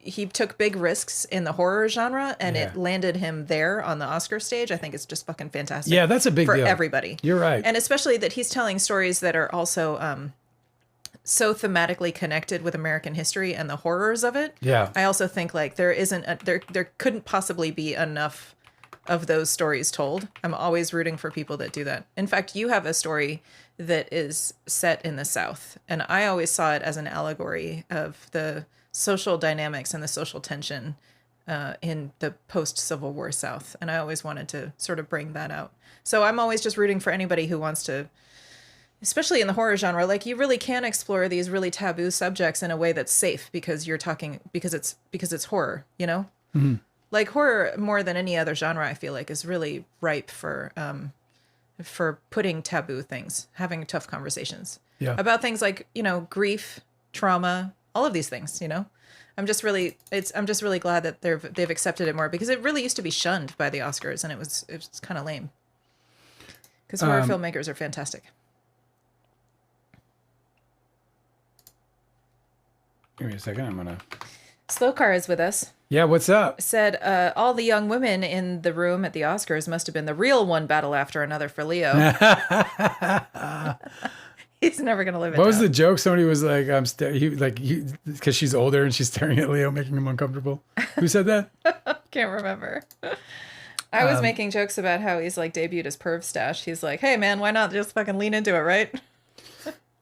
he took big risks in the horror genre and it landed him there on the Oscar stage. I think it's just fucking fantastic. Yeah, that's a big deal. For everybody. You're right. And especially that he's telling stories that are also so thematically connected with American history and the horrors of it. Yeah. I also think like there couldn't possibly be enough of those stories told. I'm always rooting for people that do that. In fact, you have a story that is set in the South, and I always saw it as an allegory of the social dynamics and the social tension in the post-Civil War South. And I always wanted to sort of bring that out. So I'm always just rooting for anybody who wants to, especially in the horror genre, like you really can explore these really taboo subjects in a way that's safe because it's horror, Mm-hmm. Like horror more than any other genre, I feel like is really ripe for putting taboo things, having tough conversations about things like, grief, trauma, all of these things, I'm just really glad that they've accepted it more, because it really used to be shunned by the Oscars, and it was kind of lame. Because horror filmmakers are fantastic. Give me a second. I'm gonna. Slowcar is with us. Yeah, what's up? Said all the young women in the room at the Oscars must have been the real one battle after another for Leo. He's never gonna live it. What was the joke? Somebody was like, because she's older and she's staring at Leo, making him uncomfortable. Who said that? Can't remember. I was making jokes about how he's like debuted as Perv Stash. He's like, hey man, why not just fucking lean into it, right?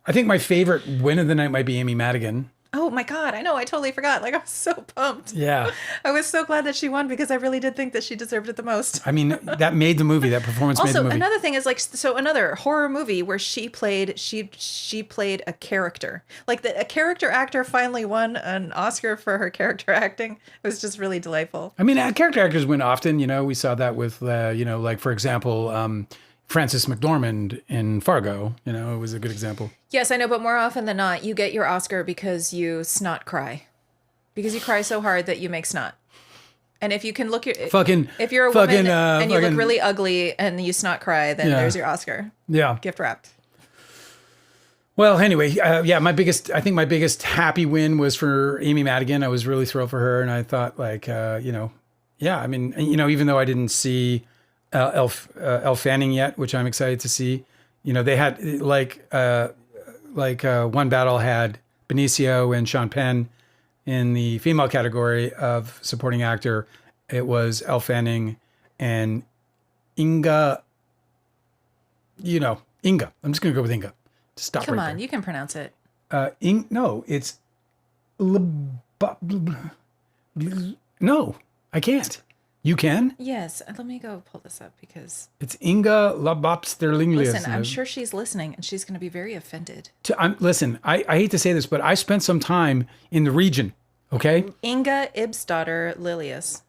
I think my favorite win of the night might be Amy Madigan. Oh my God, I know, I totally forgot. Like, I was so pumped. Yeah. I was so glad that she won, because I really did think that she deserved it the most. I mean, that made the movie. That performance made the movie. Also, another thing is, like, so another horror movie where she played a character. Like, a character actor finally won an Oscar for her character acting. It was just really delightful. I mean, character actors win often. You know, we saw that with, like, for example, Frances McDormand in Fargo. You know, it was a good example. Yes, I know, but more often than not, you get your Oscar because you snot cry. Because you cry so hard that you make snot. And if you can look at... If you're a woman and you look really ugly and you snot cry, then there's your Oscar. Yeah. Gift wrapped. Well, anyway, my biggest happy win was for Amy Madigan. I was really thrilled for her. And I thought, like, I mean, even though I didn't see Elle Fanning yet, which I'm excited to see, they had One Battle had Benicio and Sean Penn in the female category of supporting actor. It was Elle Fanning and Inga. Inga. I'm just going to go with Inga. Stop. Come right on, there. you can pronounce it. No, it's no, I can't. You can? Yes. Let me go pull this up, because It's Inga Labopsterlinglius. listen, I'm sure she's listening and she's going to be very offended. Listen, I hate to say this, but I spent some time in the region, okay? Inga Ibsdottir Lilius.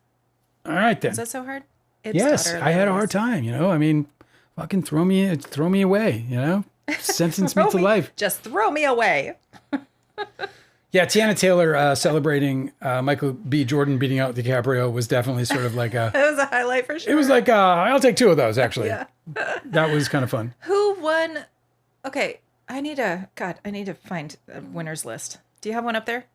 All right, then. Is that so hard? Yes, I had a hard time, I mean, fucking throw me away, Sentence me to life. Just throw me away. Yeah, Tiana Taylor celebrating Michael B. Jordan beating out DiCaprio was definitely sort of like a... It was a highlight for sure. It was like, I'll take two of those, actually. Yeah. That was kind of fun. Who won? Okay, I need to find a winner's list. Do you have one up there?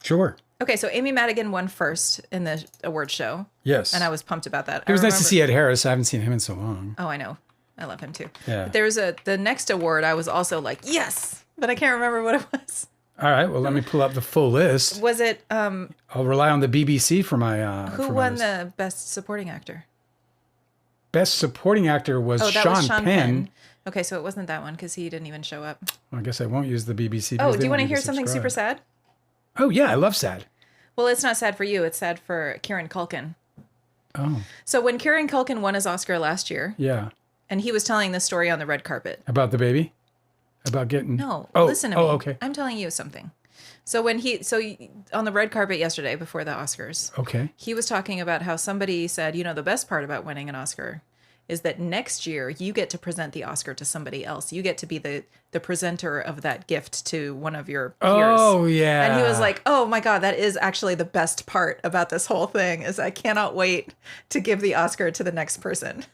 Sure. Okay, so Amy Madigan won first in the award show. Yes. And I was pumped about that. It was nice to see Ed Harris. I haven't seen him in so long. Oh, I know. I love him too. Yeah. But there was the next award I was also like, yes, but I can't remember what it was. All right. Well, let me pull up the full list. Was it I'll rely on the BBC for my who won the best supporting actor? Best supporting actor was Sean Penn. Okay, so it wasn't that one because he didn't even show up. Well, I guess I won't use the BBC. Oh, do you want to hear something super sad? Oh, yeah. I love sad. Well, it's not sad for you. It's sad for Kieran Culkin. Oh. So when Kieran Culkin won his Oscar last year, yeah, and he was telling this story on the red carpet. About the baby? About getting... No, listen to me. Oh, okay. I'm telling you something. So on the red carpet yesterday before the Oscars, okay, he was talking about how somebody said, the best part about winning an Oscar is that next year you get to present the Oscar to somebody else. You get to be the presenter of that gift to one of your peers. Oh, yeah. And he was like, oh my God, that is actually the best part about this whole thing is I cannot wait to give the Oscar to the next person.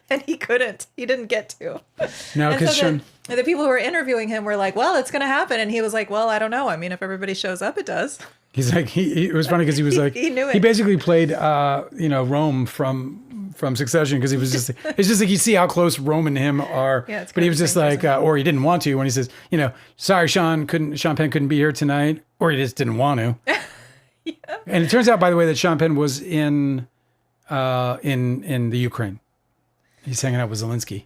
And he couldn't. He didn't get to. No, because the people who were interviewing him were like, well, it's going to happen. And he was like, well, I don't know. I mean, if everybody shows up, it does. He's like, it was funny because he was like, he knew it. He basically played, Rome from Succession because he was just, it's just like you see how close Rome and him are. Yeah, it's but he was just like, or he didn't want to when he says, sorry, Sean Penn couldn't be here tonight, or he just didn't want to. Yeah. And it turns out, by the way, that Sean Penn was in the Ukraine. He's hanging out with Zelensky,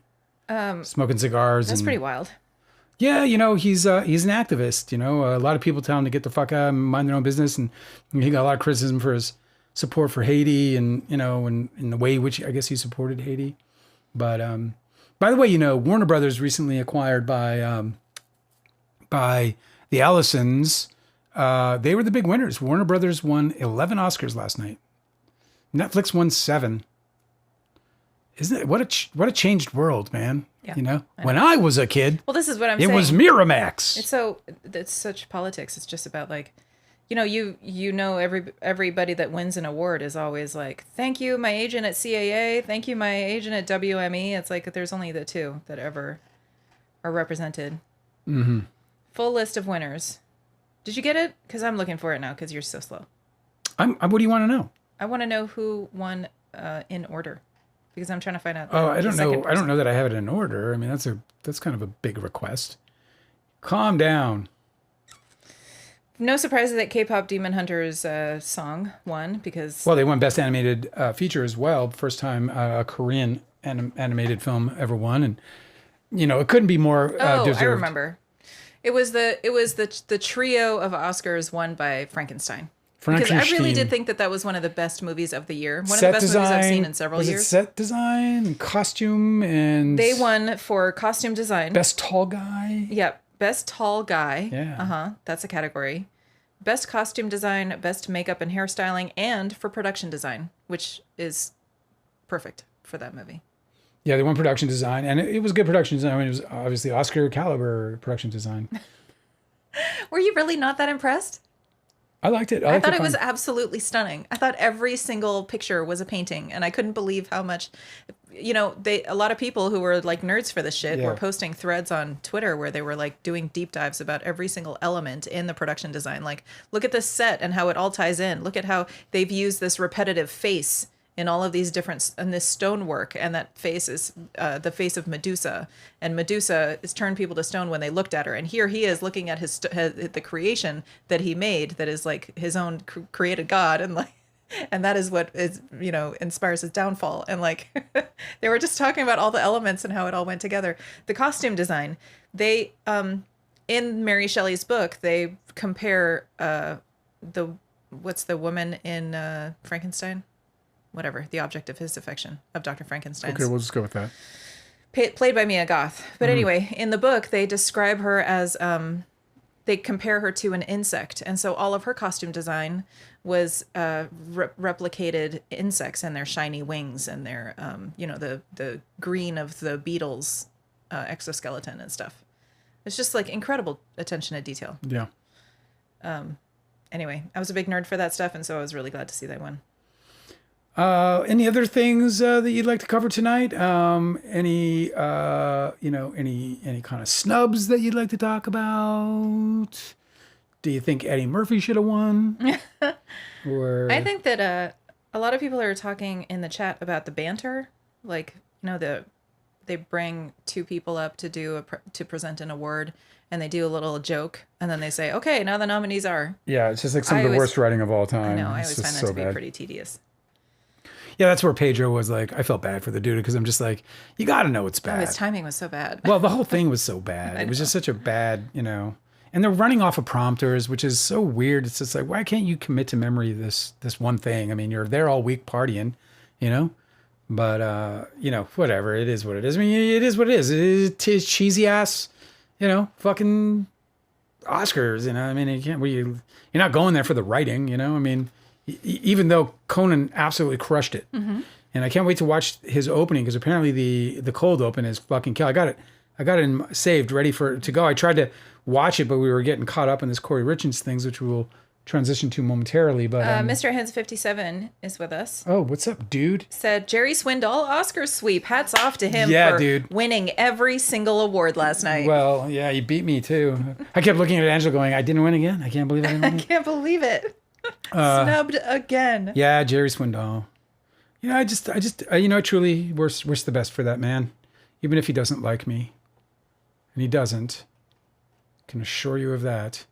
smoking cigars. That's pretty wild. Yeah, he's an activist. A lot of people tell him to get the fuck out and mind their own business, and he got a lot of criticism for his support for Haiti, and and in the way in which I guess he supported Haiti. But by the way, Warner Brothers recently acquired by the Allisons. They were the big winners. Warner Brothers won 11 Oscars last night. Netflix won 7. Isn't it what a changed world, man? Yeah, when I was a kid, well, this is what I'm saying. It was Miramax. It's such politics. It's just about like, everybody that wins an award is always like, thank you, my agent at CAA. Thank you, my agent at WME. It's like there's only the two that ever are represented. Mm-hmm. Full list of winners. Did you get it? Because I'm looking for it now because you're so slow. What do you want to know? I want to know who won in order because I'm trying to find out. I don't know. I don't know that I have it in order. I mean, that's kind of a big request. Calm down. No surprise that K-pop Demon Hunters song won because... Well, they won Best Animated Feature as well. First time a Korean animated film ever won. And, it couldn't be more deserved. I remember. It was the trio of Oscars won by Frankenstein. Because I really did think that was one of the best movies of the year. One of the best movies I've seen in several years. Was it set design and costume and... They won for costume design. Best tall guy? Yep. Best tall guy. Yeah. Uh-huh. That's a category. Best costume design, best makeup and hairstyling, and for production design, which is perfect for that movie. Yeah, they won production design, and it was good production design. I mean, it was obviously Oscar caliber production design. Were you really not that impressed? I liked it. I thought it was absolutely stunning. I thought every single picture was a painting, and I couldn't believe how much, a lot of people who were like nerds for this shit were posting threads on Twitter where they were like doing deep dives about every single element in the production design. Like, look at this set and how it all ties in. Look at how they've used this repetitive face in all of these different, and this stonework, and that face is the face of Medusa, and Medusa has turned people to stone when they looked at her, and here he is looking at the creation that he made, that is like his own created god, and like, and that is what is inspires his downfall, and like they were just talking about all the elements and how it all went together. The costume design, they in Mary Shelley's book, they compare what's the woman in Frankenstein? Whatever, the object of his affection, of Dr. Frankenstein's. Okay, we'll just go with that. Played by Mia Goth. But anyway, in the book, they describe her as, they compare her to an insect. And so all of her costume design was replicated insects and their shiny wings and their, the green of the beetle's exoskeleton and stuff. It's just like incredible attention to detail. Yeah. Anyway, I was a big nerd for that stuff, and so I was really glad to see that one. Any other things that you'd like to cover tonight? Any kind of snubs that you'd like to talk about? Do you think Eddie Murphy should have won? Or I think that a lot of people are talking in the chat about the banter, like they bring two people up to to present an award, and they do a little joke, and then they say, "Okay, now the nominees are." Yeah, it's just like some of the worst writing of all time. I know. I always find that to be pretty tedious. Yeah, that's where Pedro was like, I felt bad for the dude because I'm just like, you got to know it's bad. Oh, his timing was so bad. Well, the whole thing was so bad. It was just such a bad, and they're running off of prompters, which is so weird. It's just like, why can't you commit to memory this one thing? I mean, you're there all week partying, but whatever. It is what it is. I mean, it is what it is. It is cheesy ass, fucking Oscars. I mean, you're not going there for the writing. I mean. Even though Conan absolutely crushed it. Mm-hmm. And I can't wait to watch his opening because apparently the cold open is fucking kill. I got it saved, ready to go. I tried to watch it, but we were getting caught up in this Kouri Richens things, which we will transition to momentarily. But Mr. Hands 57 is with us. Oh, what's up, dude? Said Jerry Swindall Oscar sweep. Hats off to him for winning every single award last night. Well, yeah, he beat me too. I kept looking at Angela going, I didn't win again. I can't believe I didn't win. I can't believe it. Snubbed again. Yeah, Jerry Swindall. I truly wish the best for that man, even if he doesn't like me, and he doesn't. I can assure you of that.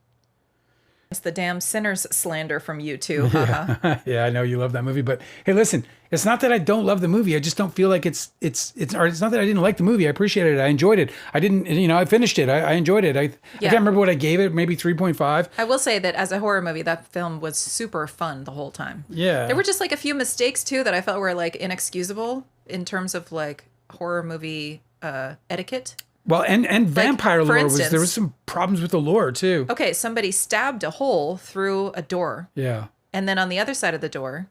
It's the damn sinners slander from you too. Yeah, I know you love that movie, but hey, listen, it's not that I don't love the movie. I just don't feel like it's not that I didn't like the movie. I appreciated it. I enjoyed it. I didn't, I finished it. I enjoyed it. I can't remember what I gave it, maybe 3.5. I will say that as a horror movie, that film was super fun the whole time. Yeah. There were just like a few mistakes too that I felt were like inexcusable in terms of like horror movie etiquette. Well, and vampire lore there was some problems with the lore too. Okay, somebody stabbed a hole through a door. Yeah. And then on the other side of the door,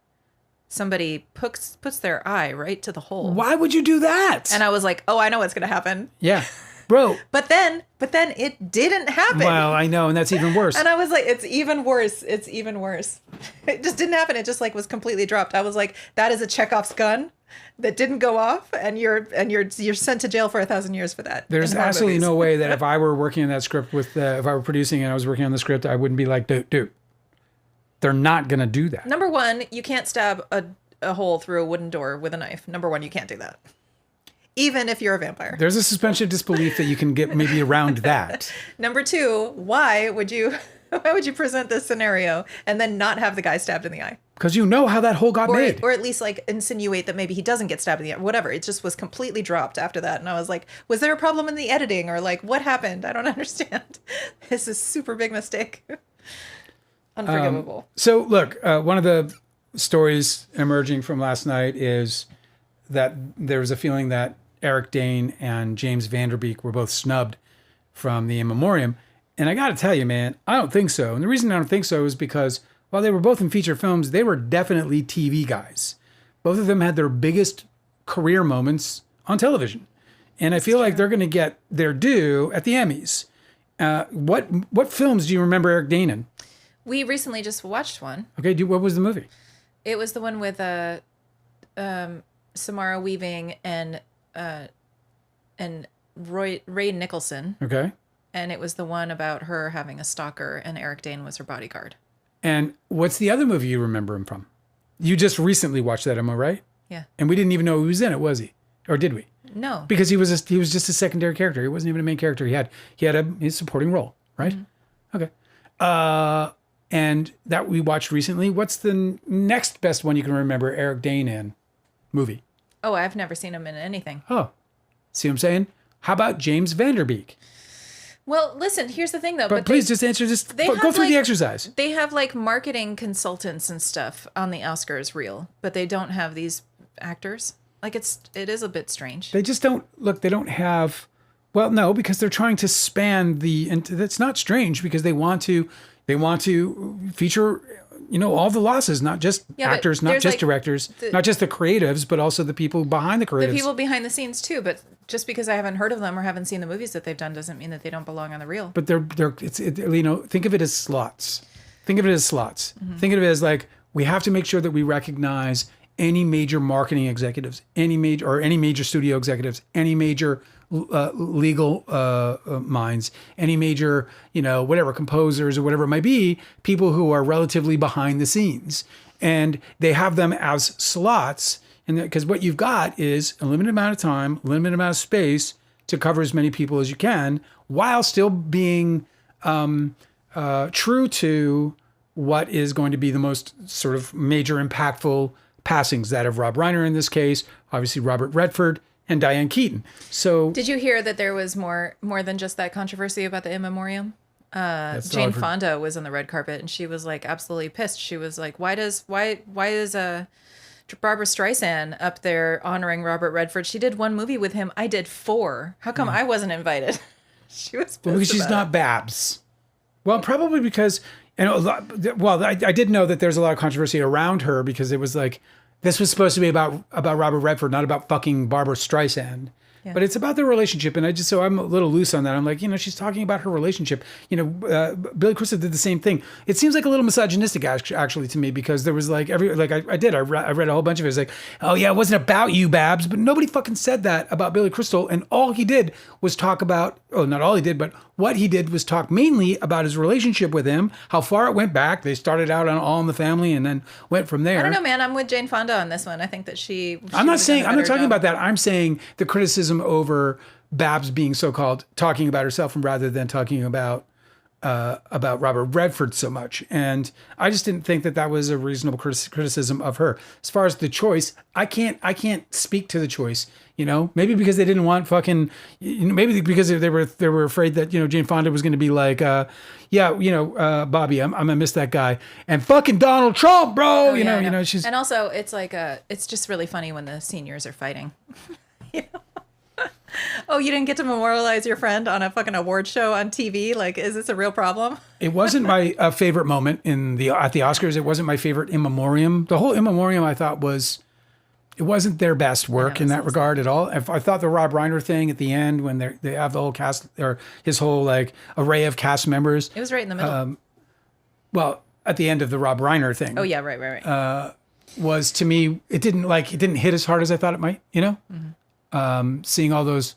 somebody puts their eye right to the hole. Why would you do that? And I was like, oh, I know what's going to happen. Yeah. Bro. But then it didn't happen. Well, I know, and that's even worse. And I was like, it's even worse. It's even worse. It just didn't happen. It just like was completely dropped. I was like, that is a Chekhov's gun that didn't go off, and you're sent to jail for 1,000 years for that. There's absolutely no way that if I were working on that script if I were producing and I was working on the script, I wouldn't be like, dude, they're not gonna do that. Number one, you can't stab a hole through a wooden door with a knife. Number one, you can't do that. Even if you're a vampire. There's a suspension of disbelief that you can get maybe around that. Number two, why would you present this scenario and then not have the guy stabbed in the eye? Because you know how that hole got made. Or at least like insinuate that maybe he doesn't get stabbed in the eye. Whatever. It just was completely dropped after that. And I was like, was there a problem in the editing? Or like, what happened? I don't understand. This is a super big mistake. Unforgivable. So look, one of the stories emerging from last night is that there was a feeling that Eric Dane and James Van Der Beek were both snubbed from the in memoriam. And I got to tell you, man, I don't think so. And the reason I don't think so is because while they were both in feature films, they were definitely TV guys. Both of them had their biggest career moments on television. And I feel like they're going to get their due at the Emmys. What films do you remember Eric Dane in? We recently just watched one. Okay, what was the movie? It was the one with Samara Weaving and Ray Nicholson. Okay. And it was the one about her having a stalker and Eric Dane was her bodyguard. And what's the other movie you remember him from? You just recently watched that, am I right? Yeah. And we didn't even know he was in it, was he? Or did we? No. Because he was just a secondary character. He wasn't even a main character. He had his supporting role, right? Mm-hmm. Okay. And that we watched recently. What's the next best one you can remember Eric Dane in movie? Oh, I've never seen him in anything. Oh, see what I'm saying? How about James Van Der Beek? Well, listen, here's the thing, though. But please just answer this. Go through the exercise. They have like marketing consultants and stuff on the Oscars reel, but they don't have these actors. Like it is a bit strange. They just don't look. They don't have. Well, no, because they're trying to span the. And that's not strange because they want to feature. All the losses, not just actors, not just directors, not just the creatives, but also the people behind the creatives. The people behind the scenes too, but just because I haven't heard of them or haven't seen the movies that they've done doesn't mean that they don't belong on the reel. But think of it as slots. Think of it as slots. Mm-hmm. Think of it as like we have to make sure that we recognize any major marketing executives, any major studio executives, any major legal minds, any major, whatever, composers or whatever it might be, people who are relatively behind the scenes. And they have them as slots. And because what you've got is a limited amount of time, limited amount of space to cover as many people as you can, while still being true to what is going to be the most sort of major impactful passings, that of Rob Reiner in this case, obviously Robert Redford, and Diane Keaton. So did you hear that there was more than just that controversy about the in memoriam? Jane Fonda was on the red carpet and she was like absolutely pissed. She was like, why is Barbara Streisand up there honoring Robert Redford? She did one movie with him. I did 4. How come I wasn't invited? She was pissed because she's not Babs. Well, probably because I did know that there's a lot of controversy around her because it was like this was supposed to be about Robert Redford, not about fucking Barbara Streisand. Yeah. But it's about their relationship, and so I'm a little loose on that. I'm like, she's talking about her relationship. Billy Crystal did the same thing. It seems like a little misogynistic actually to me because there was like I read a whole bunch of it. It's like, oh yeah, it wasn't about you, Babs, but nobody fucking said that about Billy Crystal, and all he did was talk about. Oh, not all he did, but what he did was talk mainly about his relationship with him, how far it went back. They started out on All in the Family and then went from there. I don't know, man. I'm with Jane Fonda on this one. I think that I'm not talking about that. I'm saying the criticism over Babs being so-called talking about herself rather than talking about Robert Redford so much. And I just didn't think that was a reasonable criticism of her. As far as the choice, I can't speak to the choice. Maybe because they didn't want fucking, maybe because they were afraid that, Jane Fonda was going to be like, Bobby, I'm gonna miss that guy and fucking Donald Trump, bro. She's. And also it's like, it's just really funny when the seniors are fighting. Oh, you didn't get to memorialize your friend on a fucking award show on TV? Like, is this a real problem? It wasn't my favorite moment at the Oscars. It wasn't my favorite in memoriam. The whole in memoriam I thought was it wasn't their best work in that regard at all. I thought the Rob Reiner thing at the end when they have the whole cast or his whole like array of cast members. It was right in the middle. Well, at the end of the Rob Reiner thing. Oh yeah, right. Was to me, it didn't hit as hard as I thought it might, you know? Seeing all those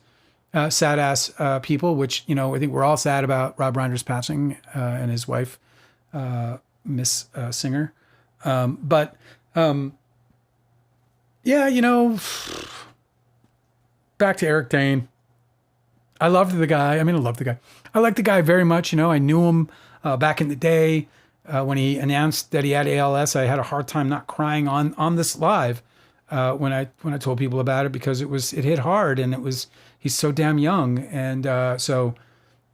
sad ass people, which, you know, I think we're all sad about Rob Reiner's passing and his wife, Miss Singer. Yeah, you know, back to Eric Dane. I loved the guy. I mean, I love the guy. I like the guy very much. You know, I knew him back in the day when he announced that he had ALS. I had a hard time not crying on this live when I told people about it because it hit hard and he's so damn young and so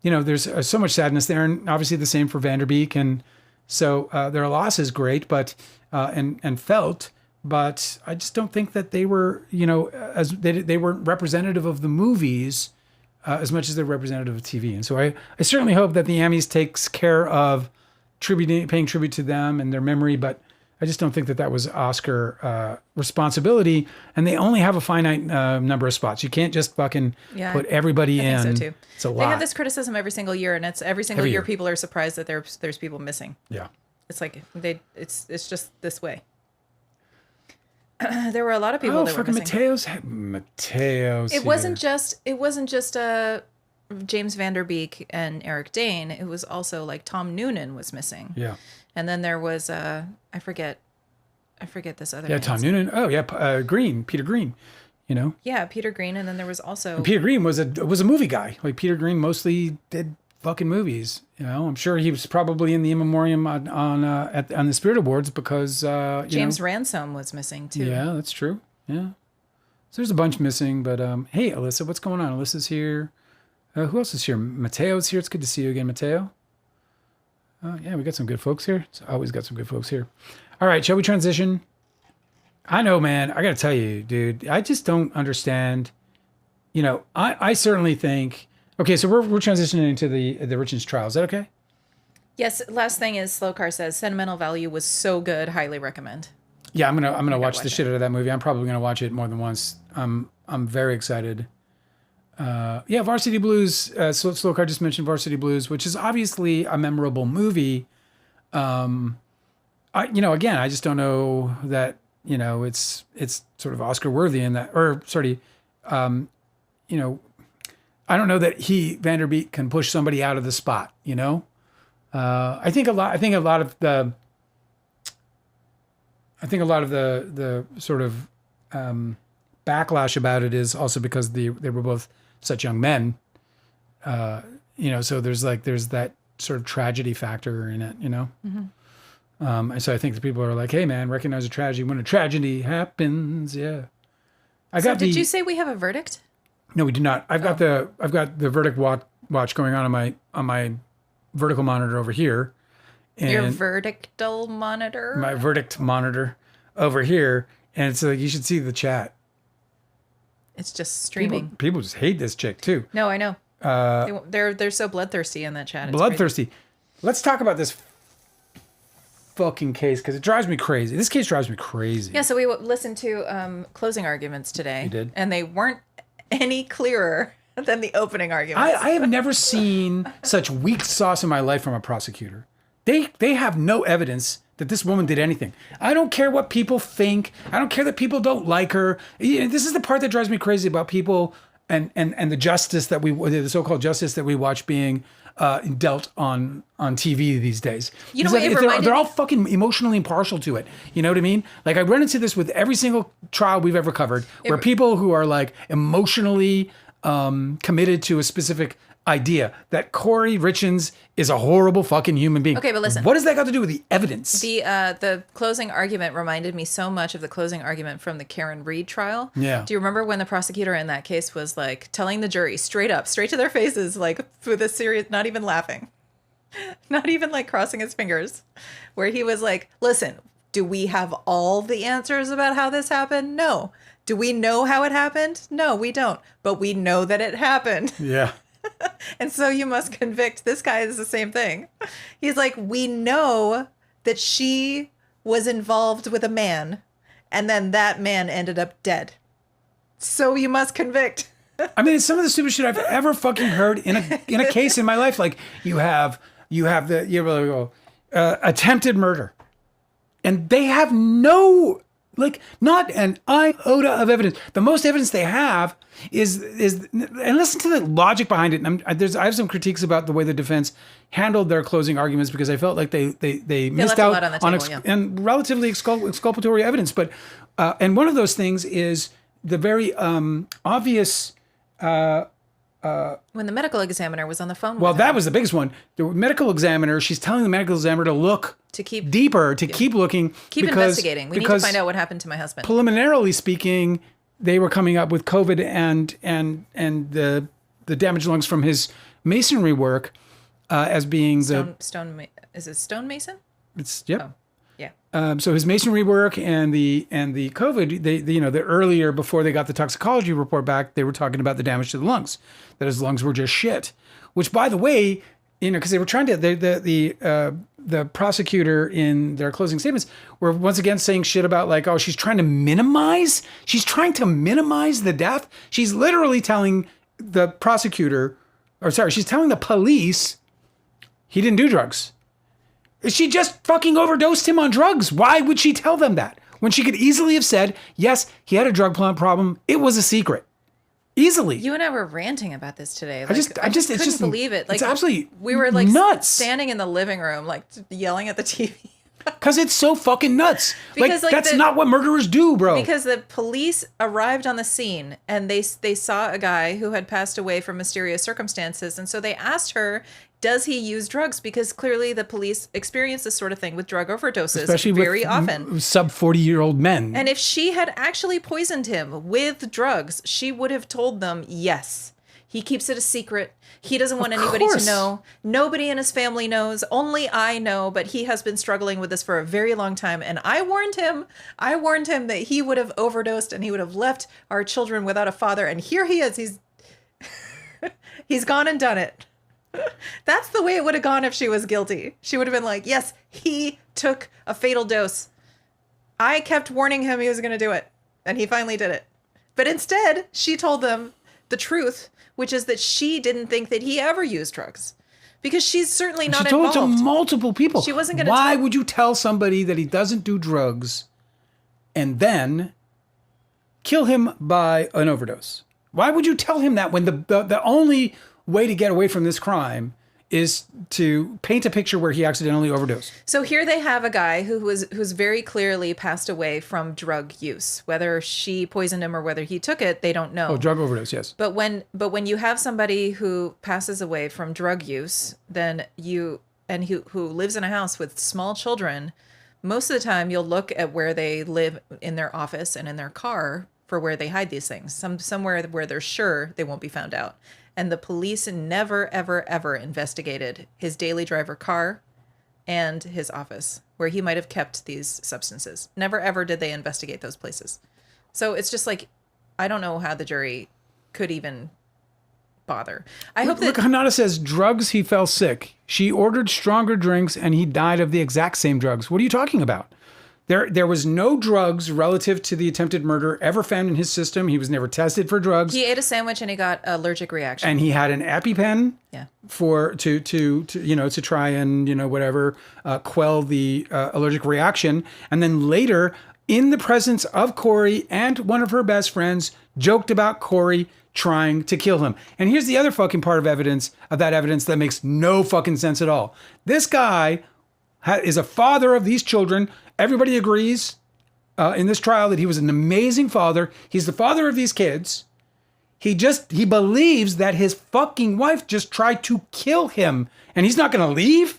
you know there's so much sadness there and obviously the same for Vanderbeek and so their loss is great but and felt. But I just don't think that they were, you know, as they weren't representative of the movies as much as they're representative of TV. And so I certainly hope that the Emmys takes care of paying tribute to them and their memory. But I just don't think that was Oscar responsibility. And they only have a finite number of spots. You can't just fucking put everybody in. I think so too. It's a lot. They have this criticism every single year, and it's every single year people are surprised that there's people missing. Yeah, it's like it's just this way. There were a lot of people that were missing. Mateo's. It wasn't just James Vanderbeek and Eric Dane. It was also like Tom Noonan was missing. Yeah. And then there was I forget this other. Yeah, Tom Noonan. Oh yeah, Peter Green. You know. Yeah, Peter Green, and then there was also. And Peter Green was a movie guy. Like Peter Green mostly did fucking movies. You know, I'm sure he was probably in the in memoriam on the Spirit Awards because James Ransom was missing too. Yeah, that's true. Yeah, so there's a bunch missing. But hey, Alyssa, what's going on? Alyssa's here. Who else is here? Mateo's here. It's good to see you again, Mateo. Yeah, we got some good folks here. It's always got some good folks here. All right, shall we transition? I know, man. I got to tell you, dude. I just don't understand. You know, I certainly think. Okay, so we're transitioning into the Richens trial. Is that okay? Yes. Last thing is, Slow Car says sentimental value was so good. Highly recommend. Yeah, I'm gonna watch the shit out of that movie. I'm probably gonna watch it more than once. I'm very excited. Yeah, Varsity Blues. Slow Car just mentioned Varsity Blues, which is obviously a memorable movie. Again, I just don't know that it's sort of Oscar worthy in that, or sorry, I don't know that Vanderbeek can push somebody out of the spot. You know, I think a lot of the sort of backlash about it is also because they were both such young men. So there's that sort of tragedy factor in it. You know, and so I think the people are like, hey man, recognize a tragedy when a tragedy happens. Yeah. Did you say we have a verdict? No, we do not. I've got the verdict watch going on my vertical monitor over here. And your vertical monitor? My verdict monitor over here. And it's like, you should see the chat. It's just streaming. People just hate this chick too. No, I know. They're so bloodthirsty in that chat. Bloodthirsty. Let's talk about this fucking case because it drives me crazy. This case drives me crazy. Yeah, so we listened to closing arguments today. You did? And they weren't any clearer than the opening arguments. I have never seen such weak sauce in my life from a prosecutor. They have no evidence that this woman did anything. I don't care what people think. I don't care that people don't like her. This is the part that drives me crazy about people and the justice the so-called justice that we watch being dealt on TV these days. They're all fucking emotionally impartial to it. You know what I mean? Like I run into this with every single trial we've ever covered, where people who are like emotionally committed to a specific idea that Kouri Richens is a horrible fucking human being. Okay, but listen. What has that got to do with the evidence? The closing argument reminded me so much of the closing argument from the Karen Reed trial. Yeah. Do you remember when the prosecutor in that case was like telling the jury straight to their faces, like with a serious, not even laughing, not even like crossing his fingers, where he was like, listen, do we have all the answers about how this happened? No. Do we know how it happened? No, we don't. But we know that it happened. Yeah. And so you must convict. This guy is the same thing. He's like, we know that she was involved with a man And then that man ended up dead. So you must convict. I mean, it's some of the stupidest shit I've ever fucking heard in a case in my life. Like you have attempted murder, and they have no, like, not an iota of evidence. The most evidence they have is and listen to the logic behind it. And I have some critiques about the way the defense handled their closing arguments, because I felt like they missed out on and relatively exculpatory evidence. But and one of those things is the very obvious. When the medical examiner was on the phone. Well, that was the biggest one. The medical examiner, she's telling the medical examiner to look deeper, to keep looking. Keep investigating. We need to find out what happened to my husband. Preliminarily speaking, they were coming up with COVID and the damaged lungs from his masonry work as being is it stonemason? It's, yep. Oh. Yeah. So his masonry work and the COVID, the earlier, before they got the toxicology report back, they were talking about the damage to the lungs, that his lungs were just shit. Which, by the way, because they were trying to, the prosecutor in their closing statements were once again saying shit about like, oh, she's trying to minimize the death. She's literally telling the she's telling the police he didn't do drugs. She just fucking overdosed him on drugs. Why would she tell them that? When she could easily have said, yes, he had a drug problem. It was a secret. Easily. You and I were ranting about this today. Like, I just couldn't believe it. Like, it's absolutely we were like nuts. Standing in the living room, like yelling at the TV. Because it's so fucking nuts. Because that's not what murderers do, bro. Because the police arrived on the scene and they saw a guy who had passed away from mysterious circumstances. And so they asked her, does he use drugs? Because clearly the police experience this sort of thing with drug overdoses, especially very often. Sub 40-year-old men. And if she had actually poisoned him with drugs, she would have told them, yes. He keeps it a secret. He doesn't want anybody to know. Nobody in his family knows. Only I know, but he has been struggling with this for a very long time. And I warned him that he would have overdosed and he would have left our children without a father. And here he is. He's gone and done it. That's the way it would have gone if she was guilty. She would have been like, yes, he took a fatal dose. I kept warning him he was going to do it. And he finally did it. But instead, she told them the truth, which is that she didn't think that he ever used drugs. Because she's certainly not involved. She told it to multiple people. She wasn't going to Why would you tell somebody that he doesn't do drugs and then kill him by an overdose? Why would you tell him that when the only way to get away from this crime is to paint a picture where he accidentally overdosed? So here they have a guy who's very clearly passed away from drug use. Whether she poisoned him or whether he took it, they don't know. Oh, drug overdose, yes. But when you have somebody who passes away from drug use, then who lives in a house with small children, most of the time you'll look at where they live in their office and in their car for where they hide these things. Somewhere where they're sure they won't be found out. And the police never, ever, ever investigated his daily driver car and his office, where he might have kept these substances. Never, ever did they investigate those places. So it's just like, I don't know how the jury could even bother. Look, Hanada says, drugs, he fell sick. She ordered stronger drinks and he died of the exact same drugs. What are you talking about? There was no drugs relative to the attempted murder ever found in his system. He was never tested for drugs. He ate a sandwich and he got allergic reaction. And he had an EpiPen to try and quell the allergic reaction. And then later, in the presence of Kouri and one of her best friends, joked about Kouri trying to kill him. And here's the other fucking part of that evidence that makes no fucking sense at all. This guy is a father of these children. Everybody agrees in this trial that he was an amazing father. He's the father of these kids. He believes that his fucking wife just tried to kill him and he's not going to leave.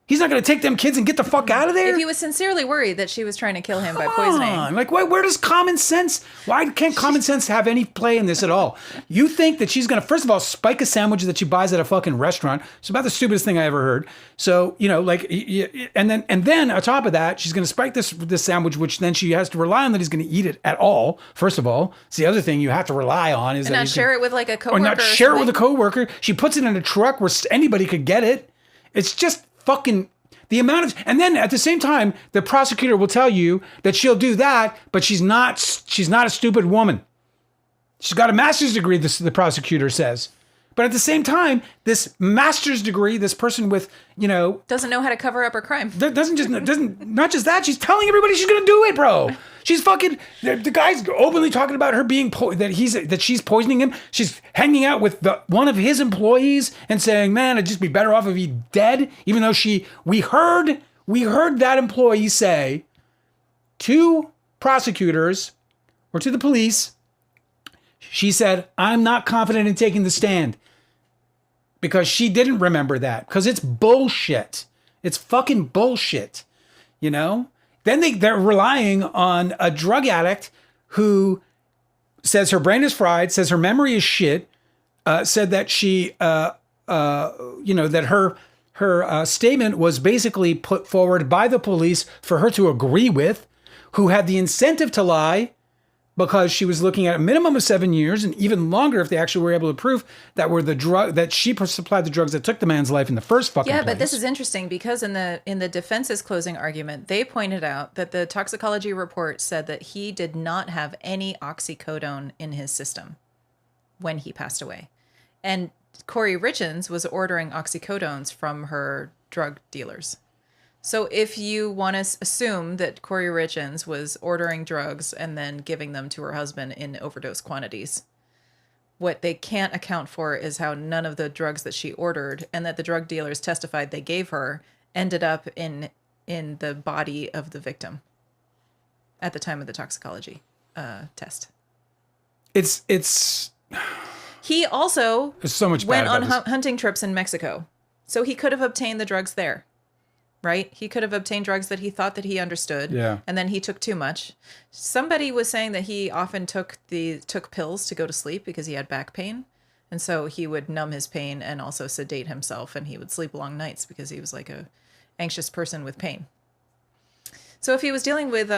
He's not going to take them kids and get the fuck out of there? If he was sincerely worried that she was trying to kill him by poisoning. Like, where does common sense... Why can't common sense have any play in this at all? You think that she's going to, first of all, spike a sandwich that she buys at a fucking restaurant. It's about the stupidest thing I ever heard. So, and then on top of that, she's going to spike this sandwich, which then she has to rely on that he's going to eat it at all. First of all, it's the other thing you have to rely on is and that not share it with like a coworker. Or not share it with a coworker. She puts it in a truck where anybody could get it. It's just fucking... The amount of, and then at the same time, the prosecutor will tell you that she'll do that, but she's not a stupid woman. She's got a master's degree, the prosecutor says. But at the same time, this master's degree, this person with, doesn't know how to cover up her crime. Doesn't not just that, she's telling everybody she's gonna do it, bro. She's fucking, the guy's openly talking about her being, that she's poisoning him. She's hanging out with one of his employees and saying, man, it'd just be better off if he's dead. Even though we heard that employee say to prosecutors or to the police, she said, I'm not confident in taking the stand, because she didn't remember that, because it's bullshit. It's fucking bullshit, Then they're relying on a drug addict who says her brain is fried, says her memory is shit, said that she, that her statement was basically put forward by the police for her to agree with, who had the incentive to lie, because she was looking at a minimum of 7 years, and even longer if they actually were able to prove that she supplied the drugs that took the man's life in the first fucking place. Yeah, but this is interesting, because in the defense's closing argument, they pointed out that the toxicology report said that he did not have any oxycodone in his system when he passed away. And Kouri Richens was ordering oxycodones from her drug dealers. So if you want to assume that Kouri Richens was ordering drugs and then giving them to her husband in overdose quantities, what they can't account for is how none of the drugs that she ordered and that the drug dealers testified they gave her ended up in the body of the victim at the time of the toxicology test. He also so much went on hunting trips in Mexico, so he could have obtained the drugs there. Right? He could have obtained drugs that he thought that he understood. Yeah. And then he took too much. Somebody was saying that he often took pills to go to sleep because he had back pain. And so he would numb his pain and also sedate himself, and he would sleep long nights because he was like a anxious person with pain. So if he was dealing with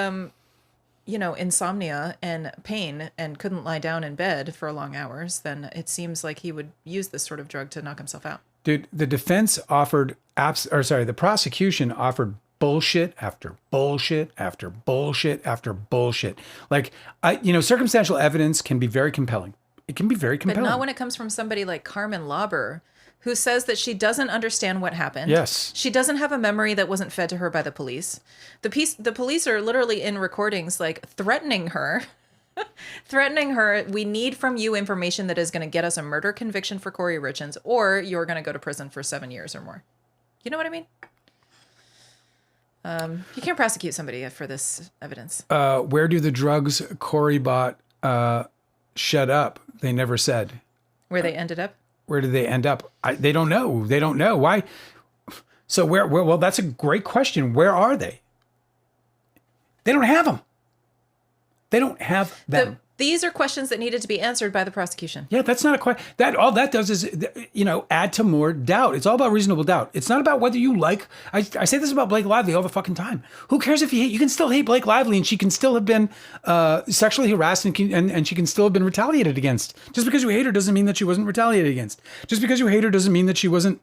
insomnia and pain and couldn't lie down in bed for long hours, then it seems like he would use this sort of drug to knock himself out. Dude, the defense offered, the prosecution offered bullshit after bullshit after bullshit after bullshit. Like, circumstantial evidence can be very compelling. It can be very compelling. But not when it comes from somebody like Carmen Lauber, who says that she doesn't understand what happened. Yes. She doesn't have a memory that wasn't fed to her by the police. The police are literally in recordings, like, threatening her. We need from you information that is going to get us a murder conviction for Kouri Richens, or you're going to go to prison for 7 years or more. You know what I mean? You can't prosecute somebody for this evidence. Where do the drugs Kouri bought shed up? They never said. Where they ended up? Where did they end up? They don't know. They don't know. Why? So where? Well, that's a great question. Where are they? They don't have them. They don't have them. These are questions that needed to be answered by the prosecution. Yeah, that's not a question. All that does is, add to more doubt. It's all about reasonable doubt. It's not about whether you like. I say this about Blake Lively all the fucking time. Who cares if you hate? You can still hate Blake Lively, and she can still have been sexually harassed, and she can still have been retaliated against. Just because you hate her doesn't mean that she wasn't retaliated against. Just because you hate her doesn't mean that she wasn't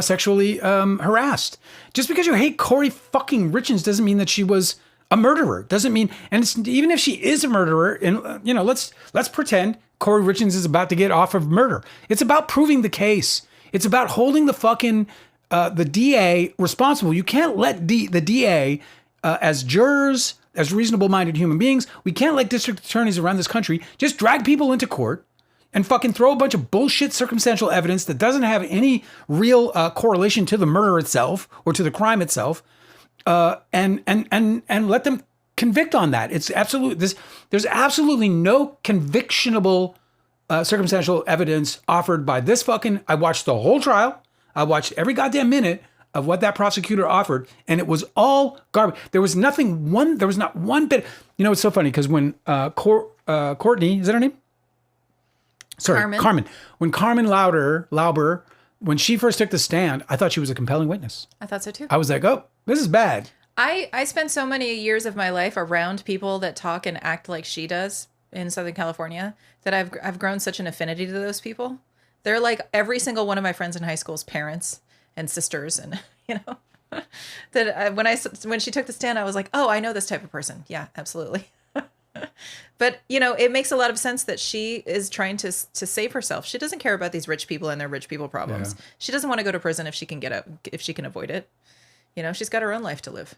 sexually harassed. Just because you hate Kouri fucking Richens doesn't mean that she was a murderer. Doesn't mean, and even if she is a murderer, and let's pretend Kouri Richens is about to get off of murder. It's about proving the case. It's about holding the fucking the DA responsible. You can't let the DA as jurors, as reasonable-minded human beings, we can't let district attorneys around this country just drag people into court and fucking throw a bunch of bullshit circumstantial evidence that doesn't have any real correlation to the murder itself or to the crime itself. And let them convict on that. It's there's absolutely no convictionable circumstantial evidence offered by this fucking. I watched the whole trial. I watched every goddamn minute of what that prosecutor offered, and it was all garbage. There was not one bit. It's so funny because when Courtney, is that her name? Sorry, Carmen. When Carmen Lauber, when she first took the stand, I thought she was a compelling witness. I thought so too. I was like, oh, this is bad. I spent so many years of my life around people that talk and act like she does in Southern California that I've grown such an affinity to those people. They're like every single one of my friends in high school's parents. and sisters, and you know, that when she took the stand, I was like, oh, I know this type of person. Yeah, absolutely. But you know, it makes a lot of sense that she is trying to save herself. She doesn't care about these rich people and their rich people problems. Yeah. She doesn't want to go to prison if she can get out, if she can avoid it. You know, she's got her own life to live.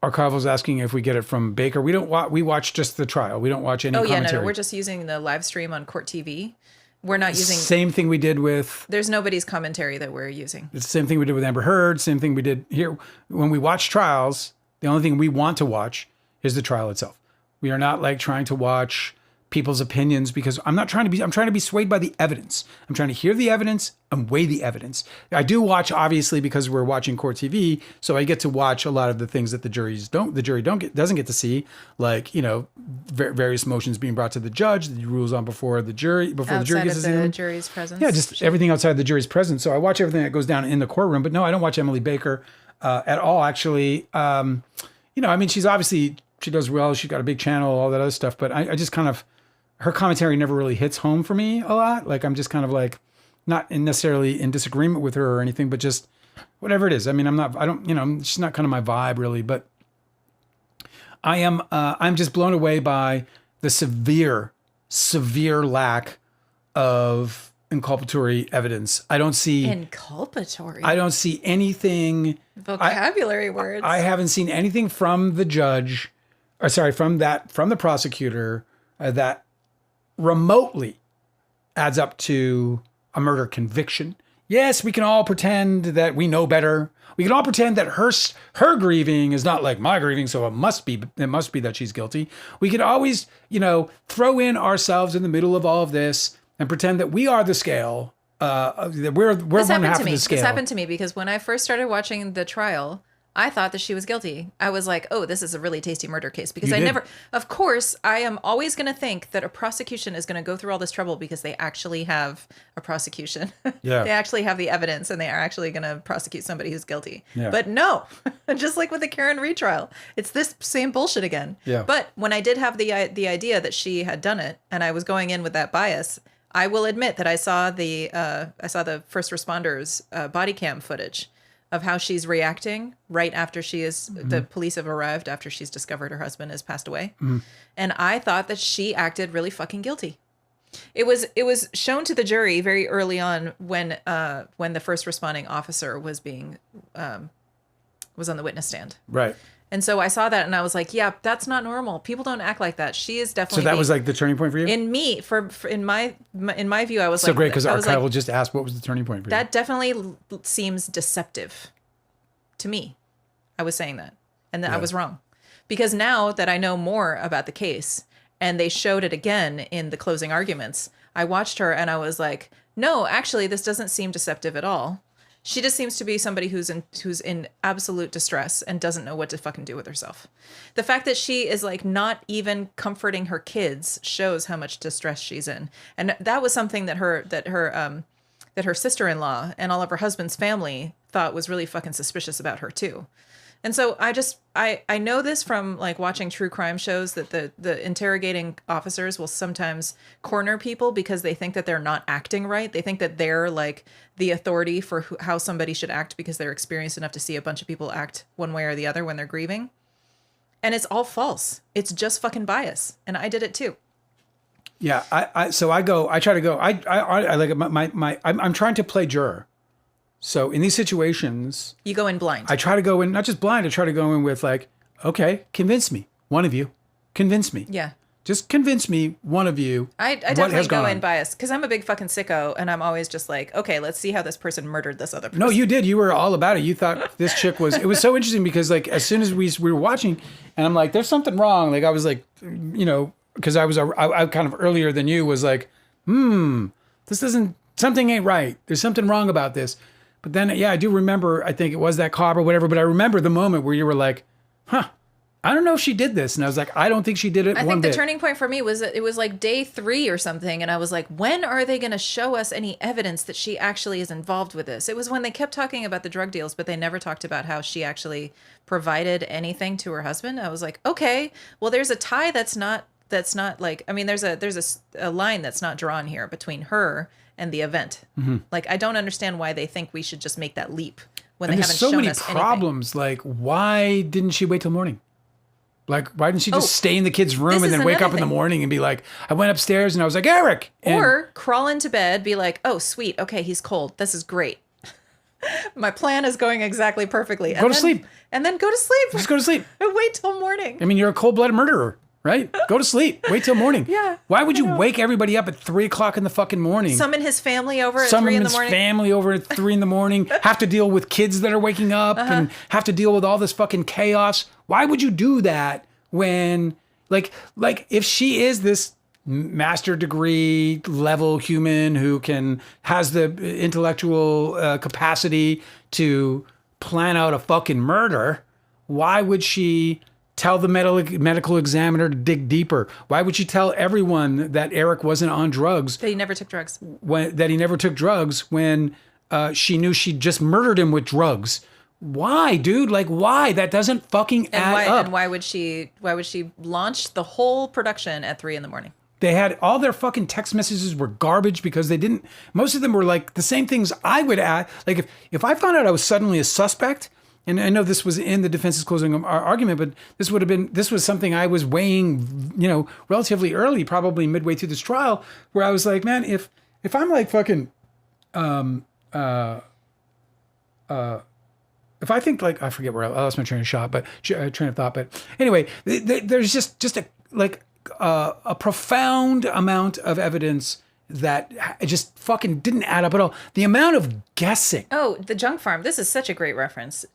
Archival's asking if we get it from Baker. We don't we watch just the trial. We don't watch any commentary. No, we're just using the live stream on Court TV. We're not using... Same thing we did with... There's nobody's commentary that we're using. It's the same thing we did with Amber Heard, same thing we did here. When we watch trials, the only thing we want to watch is the trial itself. We are not like trying to watch people's opinions because I'm trying to be swayed by the evidence. I'm trying to hear the evidence and weigh the evidence. I do watch, obviously, because we're watching Court TV, so I get to watch a lot of the things that the jury doesn't get to see, like, you know, various motions being brought to the judge that he rules on before the jury gets to see them. Jury's presence. Yeah, just everything outside the jury's presence. So I watch everything that goes down in the courtroom, but no, I don't watch Emily Baker at all, actually. You know, I mean, she does well. She's got a big channel, all that other stuff, but I just kind of, her commentary never really hits home for me a lot. Like, I'm just kind of like, not necessarily in disagreement with her or anything, but just whatever it is. I mean, she's not kind of my vibe really, but I'm just blown away by the severe lack of inculpatory evidence. I don't see anything. Vocabulary words. I haven't seen anything from the judge, from the prosecutor that remotely adds up to a murder conviction. Yes, we can all pretend that we know better. We can all pretend that her grieving is not like my grieving, so it must be that she's guilty. We can always, you know, throw in ourselves in the middle of all of this and pretend that we are the scale. That we're one half of the scale. This happened to me because when I first started watching the trial, I thought that she was guilty. I was like, oh, this is a really tasty murder case. Because of course, I am always going to think that a prosecution is going to go through all this trouble because they actually have a prosecution. Yeah. They actually have the evidence and they are actually going to prosecute somebody who's guilty. Yeah. But no, just like with the Karen retrial, it's this same bullshit again. Yeah. But when I did have the idea that she had done it and I was going in with that bias, I will admit that I saw the first responders body cam footage of how she's reacting right after the police have arrived after she's discovered her husband has passed away. Mm-hmm. And I thought that she acted really fucking guilty. It was shown to the jury very early on when the first responding officer was on the witness stand. Right. And so I saw that and I was like, yeah, that's not normal. People don't act like that. She is definitely. So that was like the turning point for you? In me, in my view, I was so great because Archival just asked what was the turning point for you? That definitely seems deceptive to me. I was saying that. And I was wrong. Because now that I know more about the case and they showed it again in the closing arguments, I watched her and I was like, no, actually, this doesn't seem deceptive at all. She just seems to be somebody who's in absolute distress and doesn't know what to fucking do with herself. The fact that she is like not even comforting her kids shows how much distress she's in. And that was something that her sister-in-law and all of her husband's family thought was really fucking suspicious about her too. And so I know this from like watching true crime shows that the interrogating officers will sometimes corner people because they think that they're not acting right. They think that they're like the authority for how somebody should act because they're experienced enough to see a bunch of people act one way or the other when they're grieving. And it's all false. It's just fucking bias. And I did it too. Yeah. I'm trying to play juror. So in these situations, you go in blind. I try to go in, not just blind, I try to go in with like, okay, convince me. One of you, convince me. Yeah. Just convince me, one of you. I definitely go in biased because I'm a big fucking sicko and I'm always just like, okay, let's see how this person murdered this other person. No, you did. You were all about it. You thought this chick it was so interesting because like as soon as we were watching and I'm like, there's something wrong. Like I was like, you know, because I kind of earlier than you was like, something ain't right. There's something wrong about this. But then, yeah, I do remember, I think it was that cop or whatever, but I remember the moment where you were like, I don't know if she did this. And I was like, I don't think she did it I think the turning point for me was that it was like day 3 or something. And I was like, when are they going to show us any evidence that she actually is involved with this? It was when they kept talking about the drug deals, but they never talked about how she actually provided anything to her husband. I was like, okay, well, there's a tie that's not that's not like, I mean, there's a line that's not drawn here between her and the event. Like, I don't understand why they think we should just make that leap when And they there's haven't so shown many us problems. Like, why didn't she wait till morning? Like, why didn't she just stay in the kid's room this and then is wake up another in the thing. morning and be like, I went upstairs and I was like, Eric. And Or crawl into bed, be like, oh, sweet. Okay, he's cold. This is great. My plan is going exactly perfectly. Go to sleep. And then go to sleep. Just go to sleep. And wait till morning. I mean, you're a cold-blooded murderer, right? Go to sleep. Wait till morning. Yeah, Why would you wake everybody up at 3 o'clock in the fucking morning? Summon his family over at Summon 3 in the his morning. family over at 3 in the morning, have to deal with kids that are waking up and have to deal with all this fucking chaos. Why would you do that when, like if she is this master degree level human who has the intellectual capacity to plan out a fucking murder, why would she tell the medical examiner to dig deeper? Why would she tell everyone that Eric wasn't on drugs? That he never took drugs. That he never took drugs when she knew she just murdered him with drugs? Why, dude? Like, why? That doesn't fucking add up. And why would she launch the whole production at 3 in the morning? They had all their fucking text messages were garbage because they didn't. Most of them were like the same things I would add. Like if I found out I was suddenly a suspect, and I know this was in the defense's closing argument, but this was something I was weighing, relatively early, probably midway through this trial, where I was like, man, if I'm like fucking, if I think like I forget where I lost my train of thought, but anyway, there's just a profound amount of evidence that just fucking didn't add up at all. The amount of guessing. Oh, the junk farm. This is such a great reference.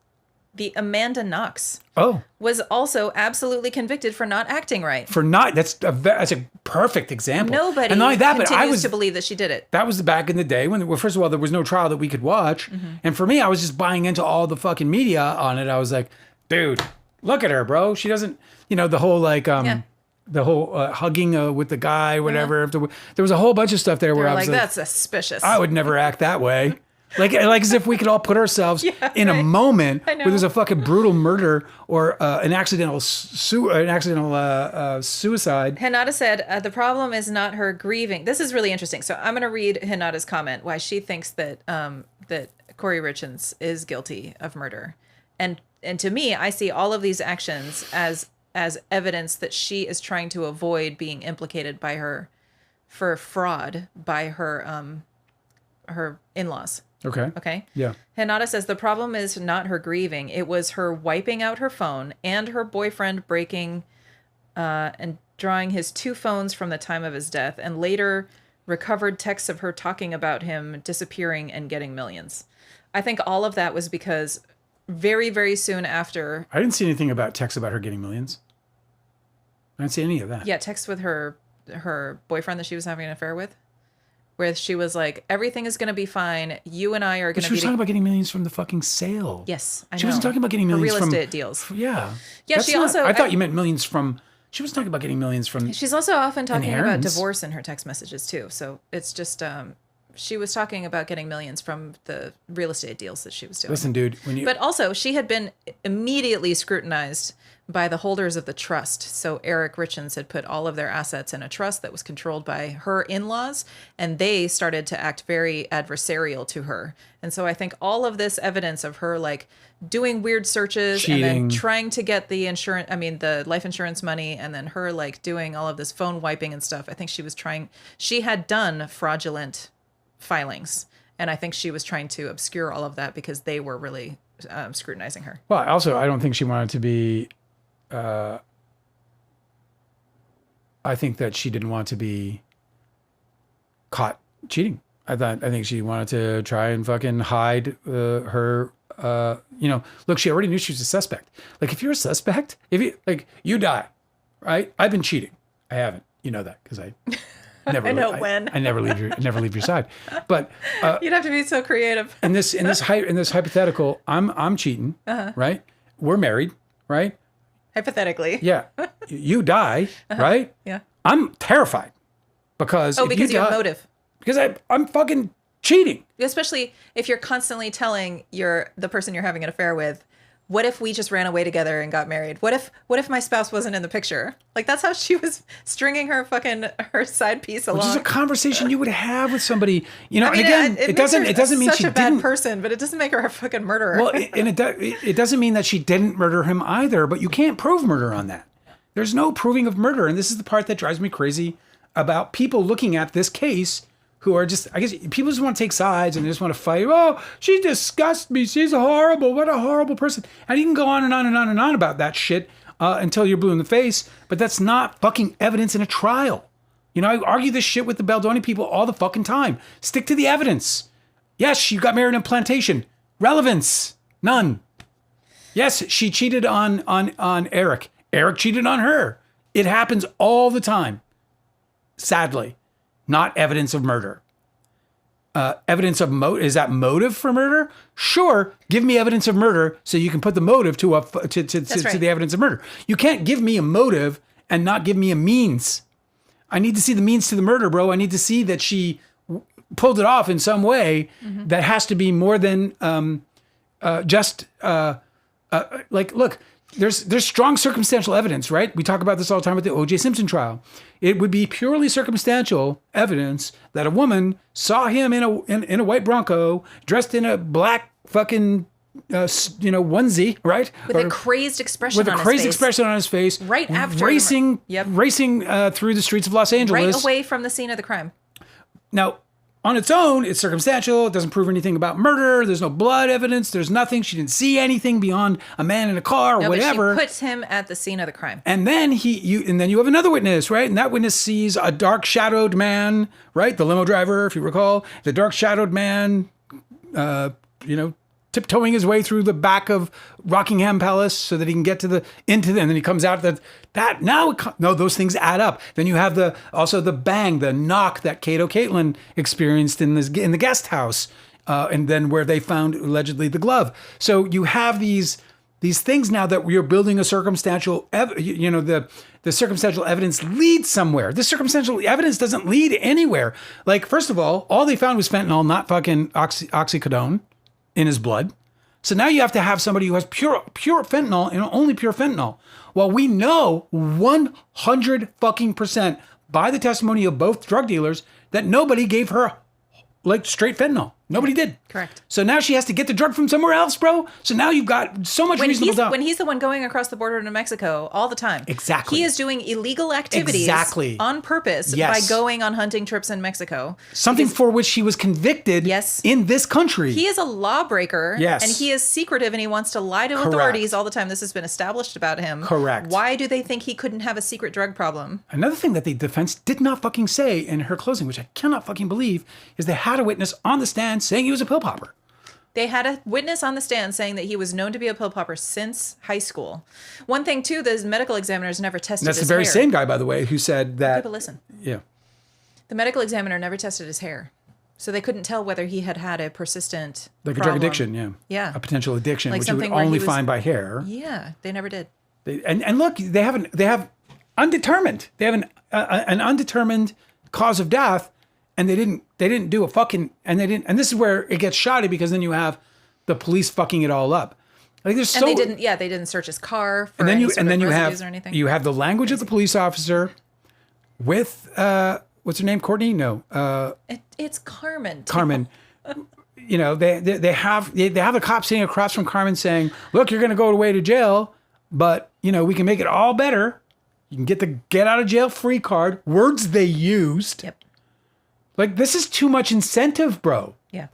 The Amanda Knox Oh, was also absolutely convicted for not acting right. that's a perfect example. Nobody and not only that, but continues to believe that she did it. That was back in the day when, well, first of all, there was no trial that we could watch. And for me, I was just buying into all the fucking media on it. I was like, dude, look at her, bro. She doesn't, the whole like, the whole hugging with the guy, whatever. There was a whole bunch of stuff there where They're I was like, like, that's suspicious. I would never act that way. Like as if we could all put ourselves in a moment where there's a fucking brutal murder or an accidental suicide. Hinata said, the problem is not her grieving. This is really interesting. So I'm going to read Hinata's comment, why she thinks that that Kouri Richens is guilty of murder. And to me, I see all of these actions as evidence that she is trying to avoid being implicated by her for fraud by her in-laws. Okay. Yeah. Hinata says the problem is not her grieving. It was her wiping out her phone and her boyfriend breaking and drawing his 2 phones from the time of his death and later recovered texts of her talking about him disappearing and getting millions. I think all of that was because very, very soon after. I didn't see anything about texts about her getting millions. I didn't see any of that. Yeah, text with her boyfriend that she was having an affair with. Where she was like, everything is going to be fine. You and I are going to be... She was talking about getting millions from the fucking sale. Yes, I know. She wasn't talking about getting millions real from... estate deals. Yeah. Yeah, she also... I thought you meant millions from... She was talking about getting millions from... She's also often talking about inheritance. divorce in her text messages, too. So it's just... she was talking about getting millions from the real estate deals that she was doing. Listen, dude, But also, she had been immediately scrutinized by the holders of the trust. So Eric Richens had put all of their assets in a trust that was controlled by her in-laws, and they started to act very adversarial to her. And so I think all of this evidence of her like doing weird searches cheating, and then trying to get the the life insurance money, and then her like doing all of this phone wiping and stuff. I think she had done fraudulent filings. And I think she was trying to obscure all of that because they were really scrutinizing her. Well, also, I don't think she wanted to be... I think that she didn't want to be caught cheating. I think she wanted to try and fucking hide her. Look, she already knew she was a suspect. Like, if you're a suspect, you die, right? I've been cheating. I haven't. You know that because I never. I know when. I never leave your side. But you'd have to be so creative. in this hypothetical, I'm cheating, right? We're married, right? Hypothetically. Yeah. You die, right? Yeah. I'm terrified because because you have motive. Because I'm fucking cheating. Especially if you're constantly telling the person you're having an affair with, what if we just ran away together and got married? What if my spouse wasn't in the picture? Like, that's how she was stringing her side piece along. Which is a conversation you would have with somebody, you know. I mean, and again, it doesn't mean such she a bad didn't. person, but it doesn't make her a fucking murderer. Well, and it doesn't mean that she didn't murder him either. But you can't prove murder on that. There's no proving of murder, and this is the part that drives me crazy about people looking at this case. Who are just, I guess, people just want to take sides and they just want to fight. Oh, she disgusts me. She's horrible. What a horrible person. And you can go on and on and on and on about that shit until you're blue in the face. But that's not fucking evidence in a trial. You know, I argue this shit with the Baldoni people all the fucking time. Stick to the evidence. Yes, she got married in a plantation. Relevance. None. Yes, she cheated on Eric. Eric cheated on her. It happens all the time. Sadly. Not evidence of murder. Evidence of is that motive for murder? Sure, give me evidence of murder so you can put the motive to the evidence of murder. You can't give me a motive and not give me a means. I need to see the means to the murder, bro. I need to see that she pulled it off in some way that has to be more than look. There's strong circumstantial evidence, right? We talk about this all the time with the O.J. Simpson trial. It would be purely circumstantial evidence that a woman saw him in a white Bronco, dressed in a black fucking onesie, right? With a crazy expression on his face. Right after racing through the streets of Los Angeles. Right away from the scene of the crime. Now, on its own, it's circumstantial. It doesn't prove anything about murder. There's no blood evidence. There's nothing. She didn't see anything beyond a man in a car or whatever. But she puts him at the scene of the crime. And then you have another witness, right? And that witness sees a dark shadowed man, right? The limo driver, if you recall, the dark shadowed man, tiptoeing his way through the back of Rockingham Palace so that he can get and then he comes out those things add up. Then you have the bang, the knock that Caitlin experienced in the guest house, and then where they found allegedly the glove. So you have these things now that we are building a circumstantial, the circumstantial evidence leads somewhere. The circumstantial evidence doesn't lead anywhere. Like, first of all they found was fentanyl, not fucking oxycodone in his blood. So now you have to have somebody who has pure fentanyl and only pure fentanyl. Well, we know 100% by the testimony of both drug dealers that nobody gave her like straight fentanyl. Nobody did. Correct. So now she has to get the drug from somewhere else, bro. So now you've got so much reasonable doubt. When he's the one going across the border to Mexico all the time. Exactly. He is doing illegal activities on purpose by going on hunting trips in Mexico. Something for which he was convicted in this country. He is a lawbreaker. Yes. And he is secretive and he wants to lie to authorities all the time. This has been established about him. Correct. Why do they think he couldn't have a secret drug problem? Another thing that the defense did not fucking say in her closing, which I cannot fucking believe, is they had a witness on the stand saying he was a pill popper. They had a witness on the stand saying that he was known to be a pill popper since high school. One thing, too, the medical examiners never tested his hair. That's the very same guy, by the way, who said that... Okay, but listen. Yeah. The medical examiner never tested his hair. So they couldn't tell whether he had a persistent Like problem. a drug addiction, yeah. Yeah. A potential addiction, like which you would only find by hair. Yeah, they never did. And look, they have undetermined. They have an undetermined cause of death, and they didn't do a fucking... And this is where it gets shoddy, because then you have the police fucking it all up. Like there's they didn't search his car for any sort of residues or anything. You have the language of the police officer with what's her name? Courtney? No. It's Carmen. Carmen. You know, they have the cop sitting across from Carmen saying, "Look, you're going to go away to jail, but you know, we can make it all better. You can get the get out of jail free card." Words they used. Yep. Like, this is too much incentive, bro. Yeah.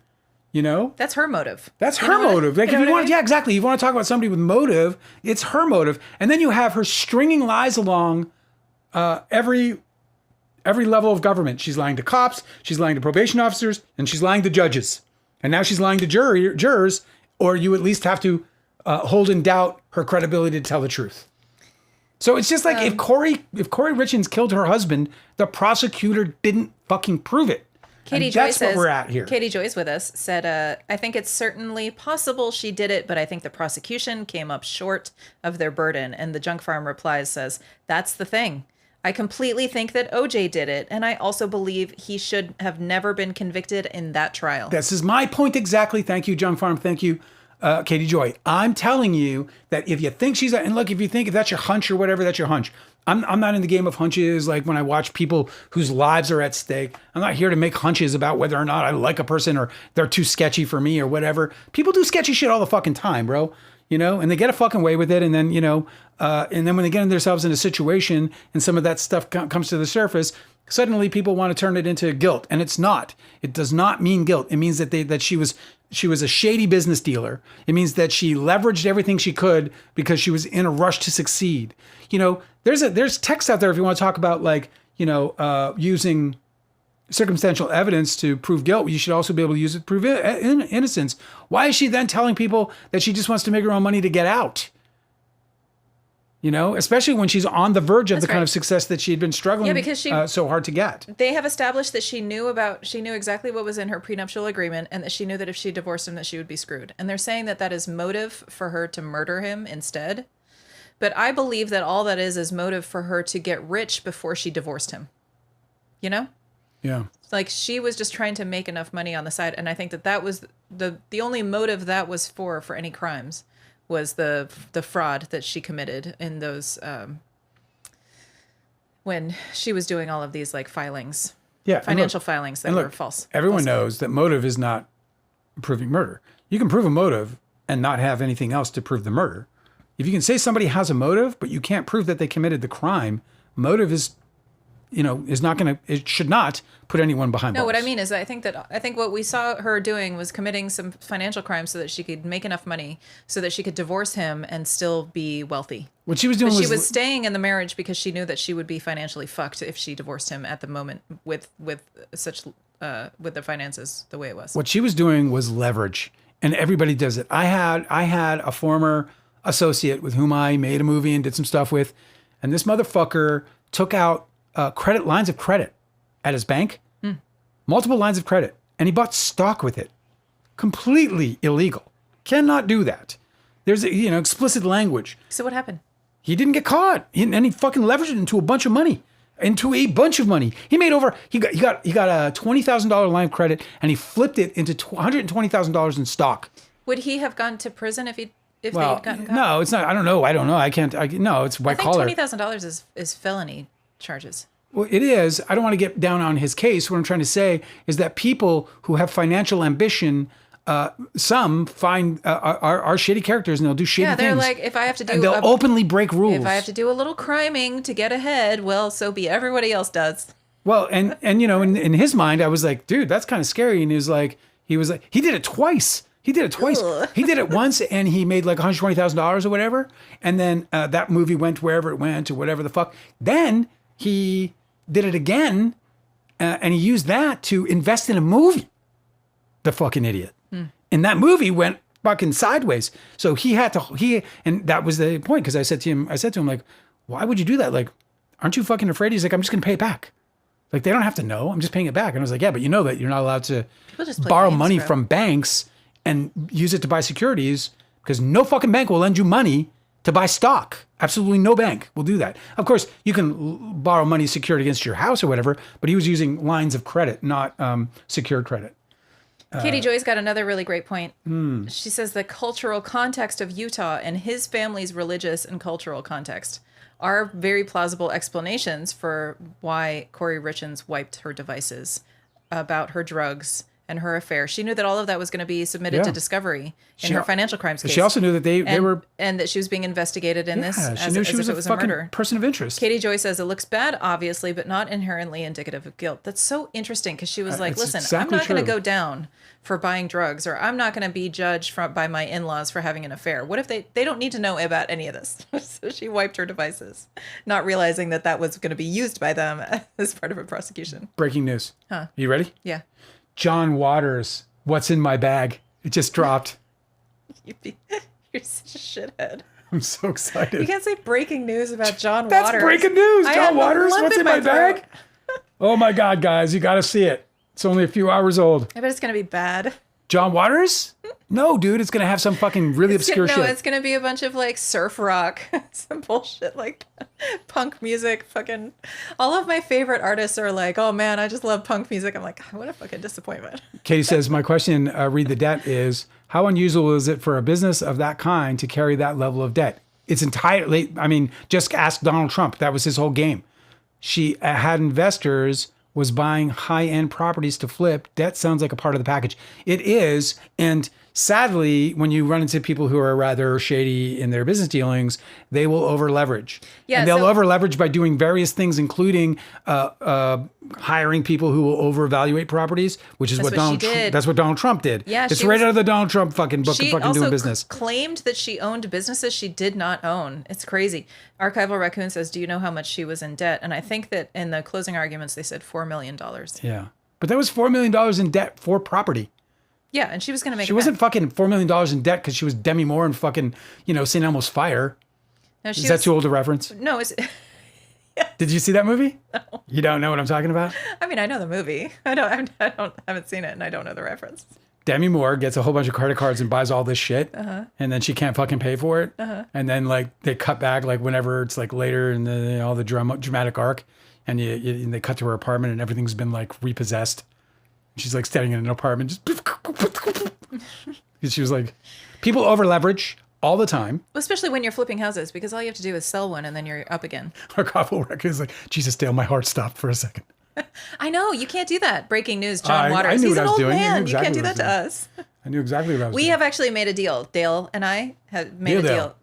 You know? That's her motive. That's her motive. Like, if you want, yeah, exactly. You want to talk about somebody with motive, it's her motive. And then you have her stringing lies along every level of government. She's lying to cops, she's lying to probation officers, and she's lying to judges. And now she's lying to jurors, or you at least have to hold in doubt her credibility to tell the truth. So it's just like if Kouri Richens killed her husband, the prosecutor didn't fucking prove it. Katie and Joy that's says, what we're at here. Katie Joy's with us, said, I think it's certainly possible she did it, but I think the prosecution came up short of their burden. And the Junk Farm replies, says, that's the thing. I completely think that OJ did it, and I also believe he should have never been convicted in that trial. This is my point exactly. Thank you, Junk Farm. Thank you. Katie Joy, I'm telling you that if you think she's, and look, if that's your hunch or whatever, that's your hunch. I'm not in the game of hunches. Like when I watch people whose lives are at stake, I'm not here to make hunches about whether or not I like a person or they're too sketchy for me or whatever. People do sketchy shit all the fucking time, bro. And they get a fucking way with it. And then, and then when they get themselves in a situation and some of that stuff comes to the surface, suddenly people want to turn it into guilt. And it's not. It does not mean guilt. It means that she was a shady business dealer. It means that she leveraged everything she could because she was in a rush to succeed. There's text out there if you want to talk about using circumstantial evidence to prove guilt. You should also be able to use it to prove innocence. Why is she then telling people that she just wants to make her own money to get out? Especially when she's on the verge of the kind of success that she had been struggling so hard to get. They have established that she knew exactly what was in her prenuptial agreement and that she knew that if she divorced him that she would be screwed. And they're saying that is motive for her to murder him instead. But I believe that all that is motive for her to get rich before she divorced him. Yeah. Like she was just trying to make enough money on the side. And I think that was the only motive that was for any crimes was the fraud that she committed in those when she was doing all of these filings, financial filings that were false. Everyone knows that motive is not proving murder. You can prove a motive and not have anything else to prove the murder. If you can say somebody has a motive, but you can't prove that they committed the crime, motive is not going to, it should not put anyone behind bars. No, what I mean is I think what we saw her doing was committing some financial crimes so that she could make enough money so that she could divorce him and still be wealthy. What she was doing she was staying in the marriage because she knew that she would be financially fucked if she divorced him at the moment with the finances the way it was. What she was doing was leverage, and everybody does it. I had a former associate with whom I made a movie and did some stuff with, and this motherfucker took out lines of credit at his bank, multiple lines of credit, and he bought stock with it. Completely illegal. Cannot do that. There's explicit language. So what happened? He didn't get caught, and he fucking leveraged it into a bunch of money. He made over. He got a $20,000 line of credit, and he flipped it into $120,000 in stock. Would he have gone to prison if they'd gotten caught? No, it's not. I don't know. I can't. No, it's white collar. $20,000 is felony charges. Well, it is. I don't want to get down on his case. What I'm trying to say is that people who have financial ambition, some find are shitty characters and they'll do shitty things. Yeah, they're like, if I have to do, and they'll openly break rules. If I have to do a little criming to get ahead, well, so be. Everybody else does. Well, and in his mind, I was like, dude, that's kind of scary. And he was like, he did it twice. Ugh. He did it once and he made like $120,000 or whatever. And then that movie went wherever it went or whatever the fuck. Then he did it again and he used that to invest in a movie. The fucking idiot. And that movie went fucking sideways. So and that was the point. Cause I said to him, like, why would you do that? Like, aren't you fucking afraid? He's like, I'm just going to pay it back. Like, they don't have to know. I'm just paying it back. And I was like, yeah, but you know that you're not allowed to borrow money from banks and use it to buy securities because no fucking bank will lend you money to buy stock. Absolutely no bank will do that. Of course, you can borrow money secured against your house or whatever, but he was using lines of credit, not secured credit. Katie Joy's got another really great point. She says the cultural context of Utah and his family's religious and cultural context are very plausible explanations for why Kouri Richens wiped her devices about her drugs and her affair. She knew that all of that was going to be submitted to discovery in her financial crimes case. She also knew that they were... And that she was being investigated in this she knew she was if it was a a fucking murder. Person of interest. Katie Joy says it looks bad, obviously, but not inherently indicative of guilt. That's so interesting because she was like, listen, exactly, I'm not going to go down for buying drugs, or I'm not going to be judged by my in-laws for having an affair. What if they don't need to know about any of this? So she wiped her devices, not realizing that was going to be used by them as part of a prosecution. Breaking news. Huh. You ready? Yeah. John Waters, What's in My Bag? It just dropped. You're such a shithead. I'm so excited. You can't say breaking news about John That's Waters. That's breaking news. John Waters, What's in My Bag? Oh my God, guys, you got to see it. It's only a few hours old. I bet it's going to be bad. John Waters? No, dude, it's going to have some fucking really obscure shit. No, it's going to be a bunch of like surf rock, some bullshit like punk music. Fucking all of my favorite artists are like, oh man, I just love punk music. I'm like, what a fucking disappointment. Katie says, my question, read the debt is, How unusual is it for a business of that kind to carry that level of debt? It's entirely, I mean, just ask Donald Trump. That was his whole game. She had investors, was buying high-end properties to flip. Debt sounds like a part of the package. It is. And sadly, when you run into people who are rather shady in their business dealings, they will over-leverage. Yeah, and they'll over-leverage by doing various things, including hiring people who will over-evaluate properties, which is that's what Donald Trump did. Yeah, it's right out of the Donald Trump fucking book of she fucking also doing business. claimed that she owned businesses she did not own. It's crazy. Archival Raccoon says, do you know how much she was in debt? And I think that in the closing arguments, they said $4 million. Yeah. But that was $4 million in debt for property. Yeah, and she was going to make She wasn't fucking $4 million in debt because she was Demi Moore and fucking, St. Elmo's Fire. No, Is that too old a reference? No, it's... Did you see that movie? No. You don't know what I'm talking about? I mean, I know the movie. I haven't seen it, and I don't know the reference. Demi Moore gets a whole bunch of credit cards and buys all this shit, and then she can't fucking pay for it. And then they cut back whenever it's later in all the dramatic arc, and they cut to her apartment and everything's been repossessed. She's standing in an apartment, just she was people over leverage all the time. Especially when you're flipping houses, because all you have to do is sell one and then you're up again. Our couple record is Jesus, Dale, my heart stopped for a second. I know, you can't do that. Breaking news, John Waters. I knew He's what an I was old doing. man. Exactly, you can't do that to us. I knew exactly what I was doing. We have actually made a deal. Dale and I have made a deal.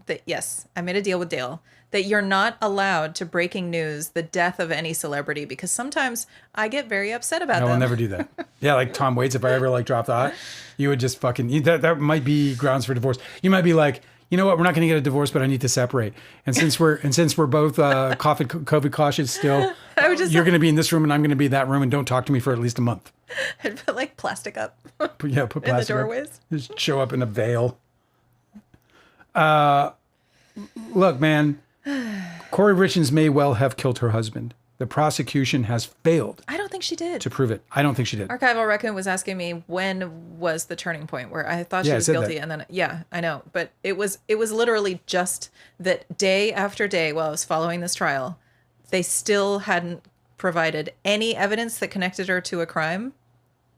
I made a deal with Dale that you're not allowed to breaking news the death of any celebrity, because sometimes I get very upset about them. I'll never do that. Yeah, Tom Waits, if I ever drop that, you would just fucking, that might be grounds for divorce. You might be you know what, we're not going to get a divorce, but I need to separate. And since we're both COVID cautious still, you're going to be in this room and I'm going to be in that room, and don't talk to me for at least a month. I'd put plastic up. Put plastic in the doorways. Up. Just show up in a veil. Look, man, Kouri Richens may well have killed her husband. The prosecution has failed. I don't think she did. To prove it. I don't think she did. Archival Raccoon was asking me when was the turning point where I thought she was guilty, and then I know, but it was literally just that day after day while I was following this trial, they still hadn't provided any evidence that connected her to a crime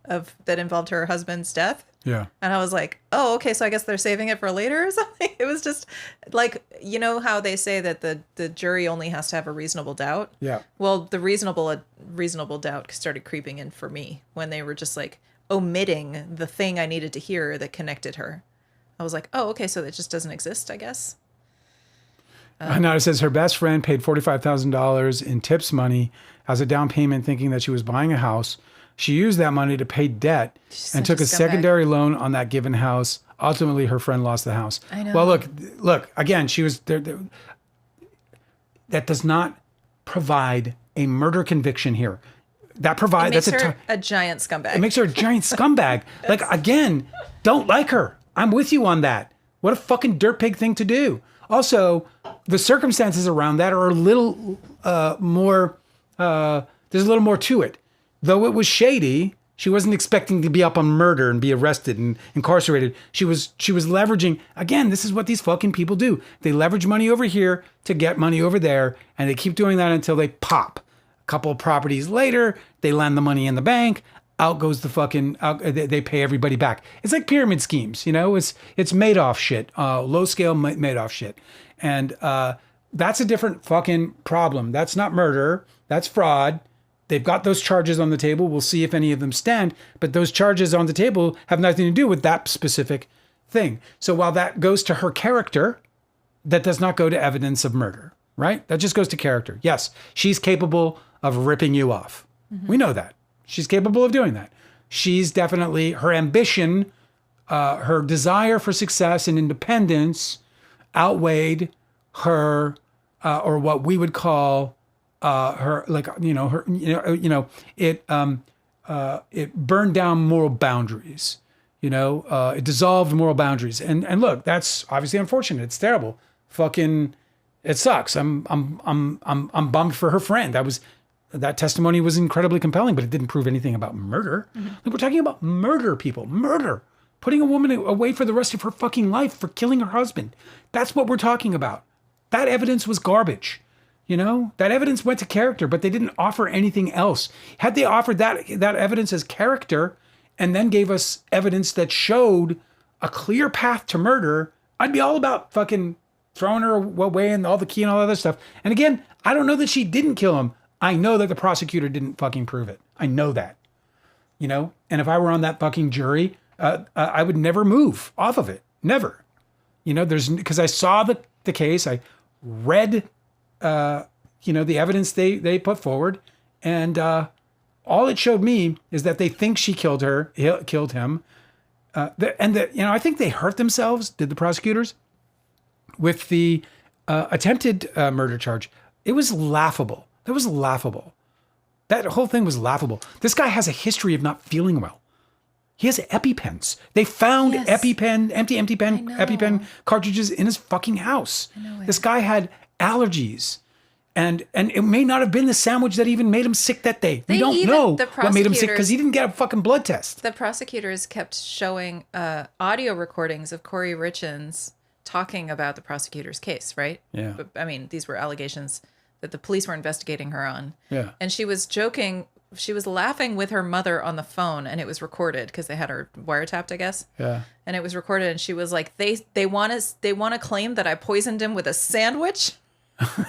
that involved her husband's death. Yeah. And I was like, oh, okay, so I guess they're saving it for later or something. It was just how they say that the jury only has to have a reasonable doubt. Yeah. Well, the reasonable doubt started creeping in for me when they were just omitting the thing I needed to hear that connected her. I was like, oh, okay, so it just doesn't exist, I guess. Now it says her best friend paid $45,000 in tips money as a down payment, thinking that she was buying a house. She used that money to pay debt and took a secondary loan on that given house. Ultimately, her friend lost the house. I know. Well, look, again, she was there. That does not provide a murder conviction here. That provides... It makes her a giant scumbag. It makes her a giant scumbag. Again, don't like her. I'm with you on that. What a fucking dirt pig thing to do. Also, the circumstances around that are a little more... there's a little more to it. Though it was shady, she wasn't expecting to be up on murder and be arrested and incarcerated. She was leveraging. Again, this is what these fucking people do. They leverage money over here to get money over there, and they keep doing that until they pop. A couple of properties later, they land the money in the bank. Out goes the fucking. They pay everybody back. It's like pyramid schemes, It's Madoff shit, low scale Madoff shit, and that's a different fucking problem. That's not murder. That's fraud. They've got those charges on the table. We'll see if any of them stand. But those charges on the table have nothing to do with that specific thing. So while that goes to her character, that does not go to evidence of murder, right? That just goes to character. Yes, she's capable of ripping you off. Mm-hmm. We know that. She's capable of doing that. She's definitely, her ambition, her desire for success and independence outweighed her, or what we would call her, it burned down moral boundaries, it dissolved moral boundaries. And look, that's obviously unfortunate. It's terrible. Fucking, it sucks. I'm bummed for her friend. That testimony was incredibly compelling, but it didn't prove anything about murder. Mm-hmm. Like, we're talking about murder, people. Murder. Putting a woman away for the rest of her fucking life for killing her husband. That's what we're talking about. That evidence was garbage. That evidence went to character, but they didn't offer anything else. Had they offered that evidence as character and then gave us evidence that showed a clear path to murder, I'd be all about fucking throwing her away and all the key and all that other stuff. And again, I don't know that she didn't kill him. I know that the prosecutor didn't fucking prove it. I know that, you know? And if I were on that fucking jury, I would never move off of it. Never. You know, because I saw the case, I read, you know, the evidence they put forward, and all it showed me is that they think she killed him. You know, I think they hurt themselves, did the prosecutors, with the attempted murder charge. It was laughable. It was laughable. That whole thing was laughable. This guy has a history of not feeling well. He has EpiPens. They found empty EpiPen cartridges in his fucking house. This guy had allergies. And it may not have been the sandwich that even made him sick that day. We don't know what made him sick because he didn't get a fucking blood test. The prosecutors kept showing audio recordings of Kouri Richens talking about the prosecutor's case, right? Yeah. But, I mean, these were allegations that the police were investigating her on. Yeah. And she was joking. She was laughing with her mother on the phone, and it was recorded because they had her wiretapped, I guess. Yeah. And it was recorded, and she was like, "They want to claim that I poisoned him with a sandwich." Do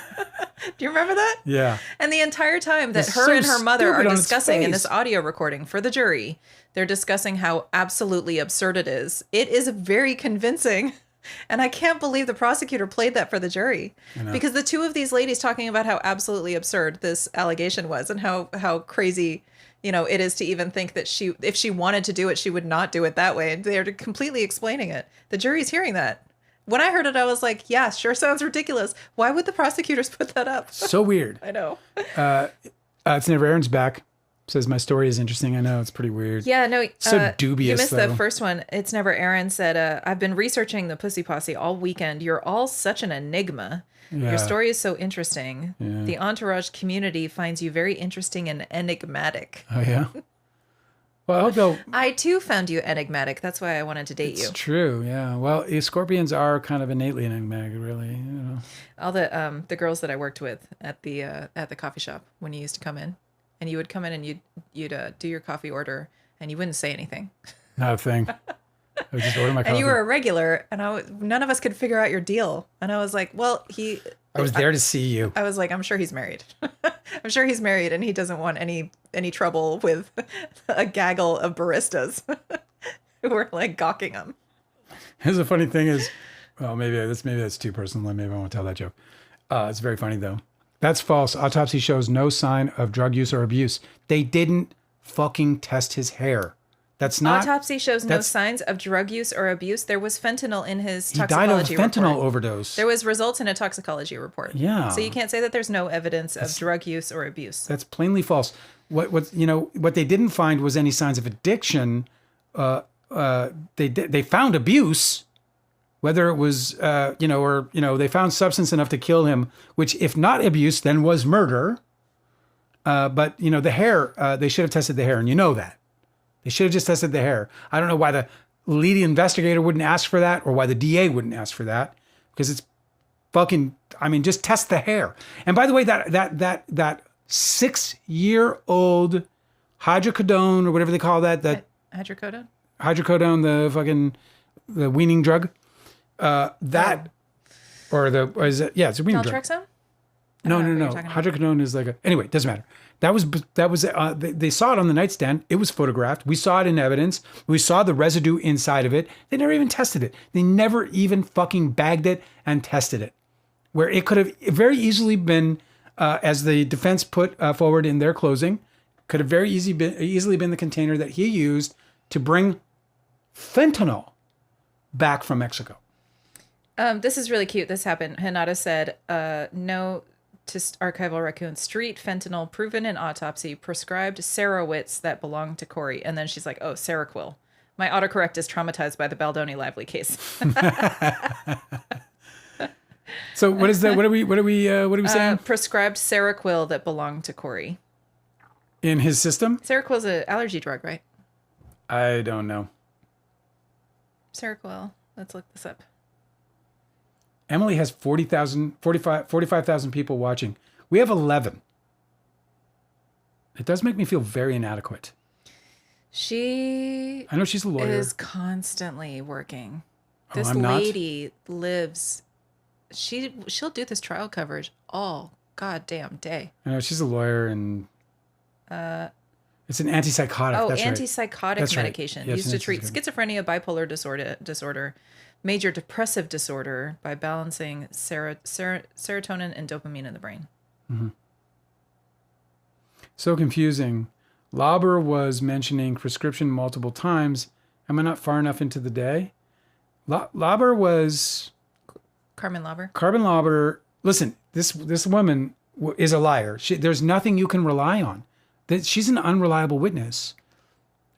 you remember that? Yeah. And the entire time that It's her so and her mother are stupid on its discussing in face. this audio recording for the jury, they're discussing how absolutely absurd it is. It is very convincing. And I can't believe the prosecutor played that for the jury. Because the two of these ladies talking about how absolutely absurd this allegation was and how crazy, you know, it is to even think that if she wanted to do it, she would not do it that way. And they're completely explaining it. The jury's hearing that. When I heard it, I was like, yeah, sure sounds ridiculous. Why would the prosecutors put that up? So weird. I know. It's Never Aaron's back. Says my story is interesting. I know it's pretty weird. Yeah, no. So dubious. You missed though. the first one. It's Never Aaron said, I've been researching the Pussy Posse all weekend. You're all such an enigma. Yeah. Your story is so interesting. Yeah. The entourage community finds you very interesting and enigmatic. Oh yeah. Well, I hope they'll. I too found you enigmatic. That's why I wanted to date you. It's true. Yeah. Well, scorpions are kind of innately enigmatic, really. You know. All the girls that I worked with at the coffee shop when you used to come in, and you would come in and you'd do your coffee order and you wouldn't say anything. Not a thing. I would just order my coffee. And you were a regular, and none of us could figure out your deal. And I was like, well, I was there to see you. I was like, I'm sure he's married. I'm sure he's married, and he doesn't want any trouble with a gaggle of baristas who were like gawking him. Here's the funny thing is, well, maybe that's too personal. Maybe I won't tell that joke. It's very funny though. That's false. Autopsy shows no sign of drug use or abuse. They didn't fucking test his hair. That's not. Autopsy shows no signs of drug use or abuse. There was fentanyl in his He toxicology died of fentanyl report. overdose. There was results in a toxicology report. Yeah. So you can't say that there's no evidence of drug use or abuse. That's plainly false. What they didn't find was any signs of addiction. They found abuse, whether it was they found substance enough to kill him, which if not abuse then was murder. But the hair, they should have tested the hair, and you know that. They should have just tested the hair. I don't know why the lead investigator wouldn't ask for that, or why the DA wouldn't ask for that, because it's fucking. I mean, just test the hair. And by the way, that 6-year-old hydrocodone or whatever they call that Hydrocodone, the weaning drug, it's a weaning drug. naltrexone. No. Hydrocodone is anyway, it doesn't matter. That was they saw it on the nightstand. It was photographed. We saw it in evidence. We saw the residue inside of it. They never even tested it. They never even fucking bagged it and tested it. Where it could have very easily been, as the defense put forward in their closing, could have very easily been the container that he used to bring fentanyl back from Mexico. This is really cute. This happened. Hinata said, no to archival raccoon. Street fentanyl proven in autopsy. Prescribed Serawitz that belonged to Kouri. And then she's like, oh, Seroquel. My autocorrect is traumatized by the Baldoni Lively case. So what is that? What are we saying? Prescribed Seroquel that belonged to Kouri. In his system? Seroquel is an allergy drug, right? I don't know. Seroquel. Let's look this up. Emily has 45,000 people watching. We have 11. It does make me feel very inadequate. She I know she's a lawyer. is constantly working. This I'm not? lady lives. She'll do this trial coverage all goddamn day. I know she's a lawyer, and it's an antipsychotic. Oh, That's right. antipsychotic That's right. medication Yeah, it's used an to treat antipsychotic. schizophrenia, bipolar disorder, major depressive disorder by balancing serotonin and dopamine in the brain. So confusing. Lauber was mentioning prescription multiple times. Am I not far enough into the day? Lauber was Carmen Lauber. Carbon Lauber. Listen, this woman is a liar. There's nothing you can rely on. She's an unreliable witness.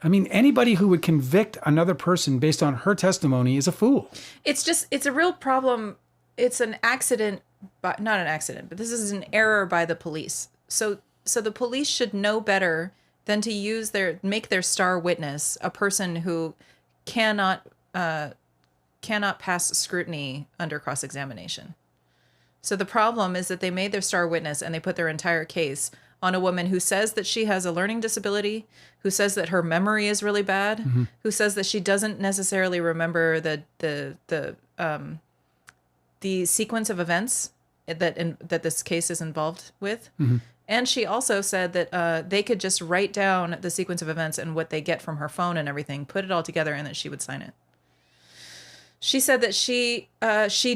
I mean, anybody who would convict another person based on her testimony is a fool. It's a real problem. It's an accident, but not an accident, but this is an error by the police. So the police should know better than to make their star witness a person who cannot pass scrutiny under cross-examination. So the problem is that they made their star witness and they put their entire case on a woman who says that she has a learning disability, who says that her memory is really bad, who says that she doesn't necessarily remember the sequence of events that this case is involved with. And she also said that they could just write down the sequence of events and what they get from her phone and everything, put it all together, and that she would sign it. She said that she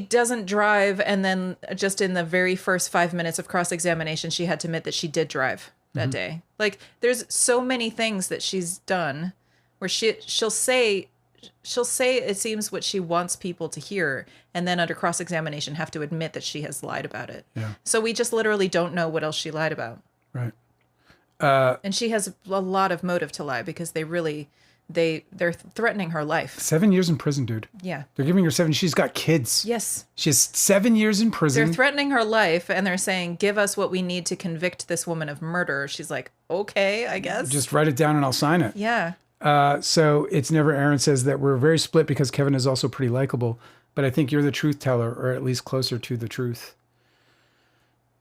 doesn't drive, and then just in the very first 5 minutes of cross-examination, she had to admit that she did drive that day. Like, there's so many things that she's done where she'll say it seems what she wants people to hear, and then under cross-examination have to admit that she has lied about it. Yeah. So we just literally don't know what else she lied about. Right. And she has a lot of motive to lie because they're threatening her life. 7 years in prison, dude. Yeah. They're giving her 7. She's got kids. Yes. She has 7 years in prison. They're threatening her life, and they're saying, give us what we need to convict this woman of murder. She's like, okay, I guess. Just write it down and I'll sign it. Yeah. So it's never Aaron says that we're very split because Kevin is also pretty likable, but I think you're the truth teller, or at least closer to the truth.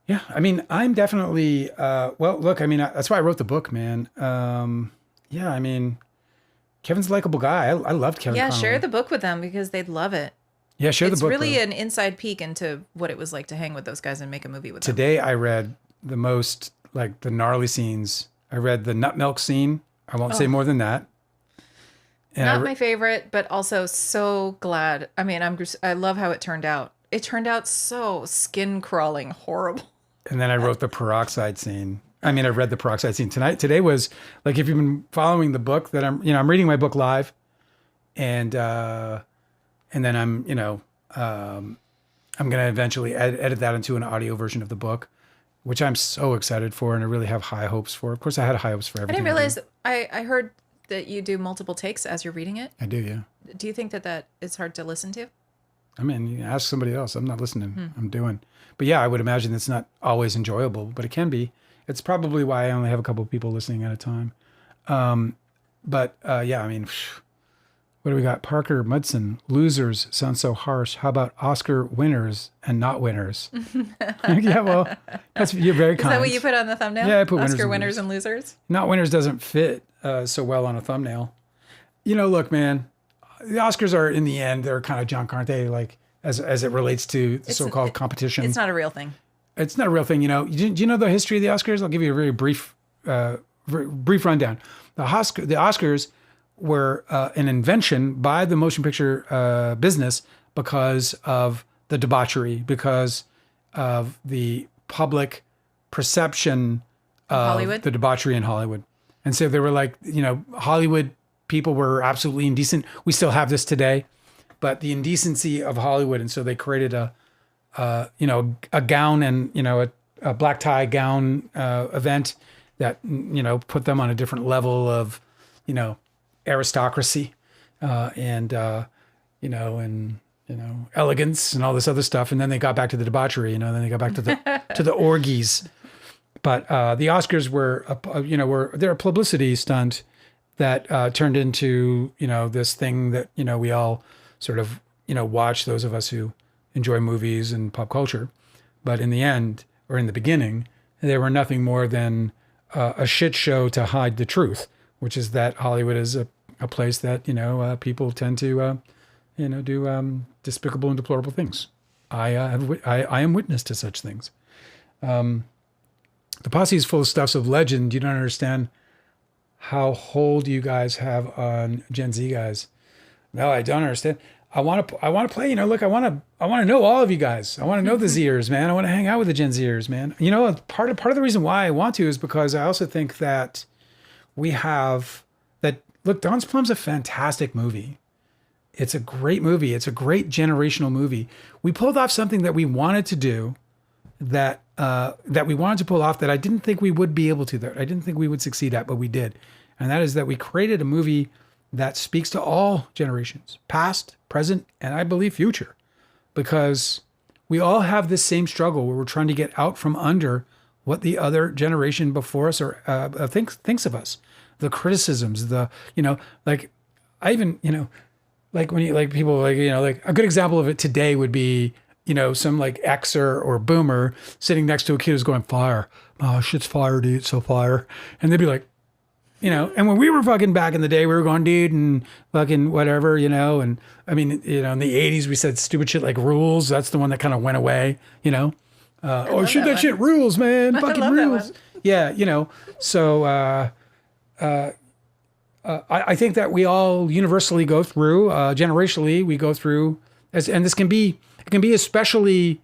Yeah. I mean, I'm definitely, well, look, I mean, that's why I wrote the book, man. Yeah. I mean, Kevin's a likable guy. I loved Kevin. Yeah. Connolly. Share the book with them because they'd love it. Yeah. Share the book. It's really though. an inside peek into what it was like to hang with those guys and make a movie with them. Today I read the most, like, the gnarly scenes. I read the nut milk scene. I won't say more than that. And Not my favorite, but also so glad. I mean, I love how it turned out. It turned out so skin crawling horrible. And then I wrote the peroxide scene. I mean, I read the peroxide scene today was like, if you've been following the book that I'm reading my book live, and then I'm going to eventually edit that into an audio version of the book, which I'm so excited for. And I really have high hopes for. Of course I had high hopes for I everything. didn't realize, I heard that you do multiple takes as you're reading it. I do. Yeah. Do you think that is hard to listen to? I mean, you ask somebody else. I'm not listening. I'm doing. But yeah, I would imagine it's not always enjoyable, but it can be. It's probably why I only have a couple of people listening at a time. Yeah, I mean, what do we got? Parker Mudson, losers sound so harsh. How about Oscar winners and not winners? Yeah, well, you're very kind. Is that what you put on the thumbnail? Yeah, I put Oscar winners and winners and losers. Not winners doesn't fit so well on a thumbnail. Look, man, the Oscars are, in the end, they're kind of junk, aren't they? Like, as it relates to the so-called competition. It's not a real thing. It's not a real thing. Do you know the history of the Oscars? I'll give you a very brief rundown. The Oscars were an invention by the motion picture business because of the debauchery, because of the public perception of Hollywood? the debauchery in Hollywood. And so they were like, Hollywood people were absolutely indecent. We still have this today, but the indecency of Hollywood. And so they created a gown and, a black tie gown event that, put them on a different level of, aristocracy and elegance and all this other stuff. And then they got back to the debauchery, then they got back to the orgies. But the Oscars were they're a publicity stunt that turned into, this thing that, we all sort of, watch, those of us who enjoy movies and pop culture. But in the end, or in the beginning, they were nothing more than a shit show to hide the truth, which is that Hollywood is a place that, people tend to, do despicable and deplorable things. I am witness to such things. The posse is full of stuffs of legend. You don't understand how hold you guys have on Gen Z guys. No, I don't understand. I want to play, look, I want to know all of you guys. I want to know the Zers, man. I want to hang out with the Gen Zers, man. Part of the reason why I want to is because I also think that we have that. Look, Don's Plum's a fantastic movie. It's a great movie. It's a great generational movie. We pulled off something that we wanted to do, that we wanted to pull off, that I didn't think we would be able to, that I didn't think we would succeed at, but we did. And that is that we created a movie that speaks to all generations, past, present, and I believe future, because we all have this same struggle where we're trying to get out from under what the other generation before us thinks of us, the criticisms, like I even, like when you, like people like, like a good example of it today would be, some like Xer or boomer sitting next to a kid who's going, fire. Oh, shit's fire, dude. So fire. And they'd be like, and when we were fucking back in the day, we were going, dude, and fucking whatever, and I mean, in the 80s, we said stupid shit like rules. That's the one that kind of went away, oh, shit, that shit rules, man. Fucking rules. Yeah, so I think that we all universally go through, generationally, we go through, and this can be, it can be especially,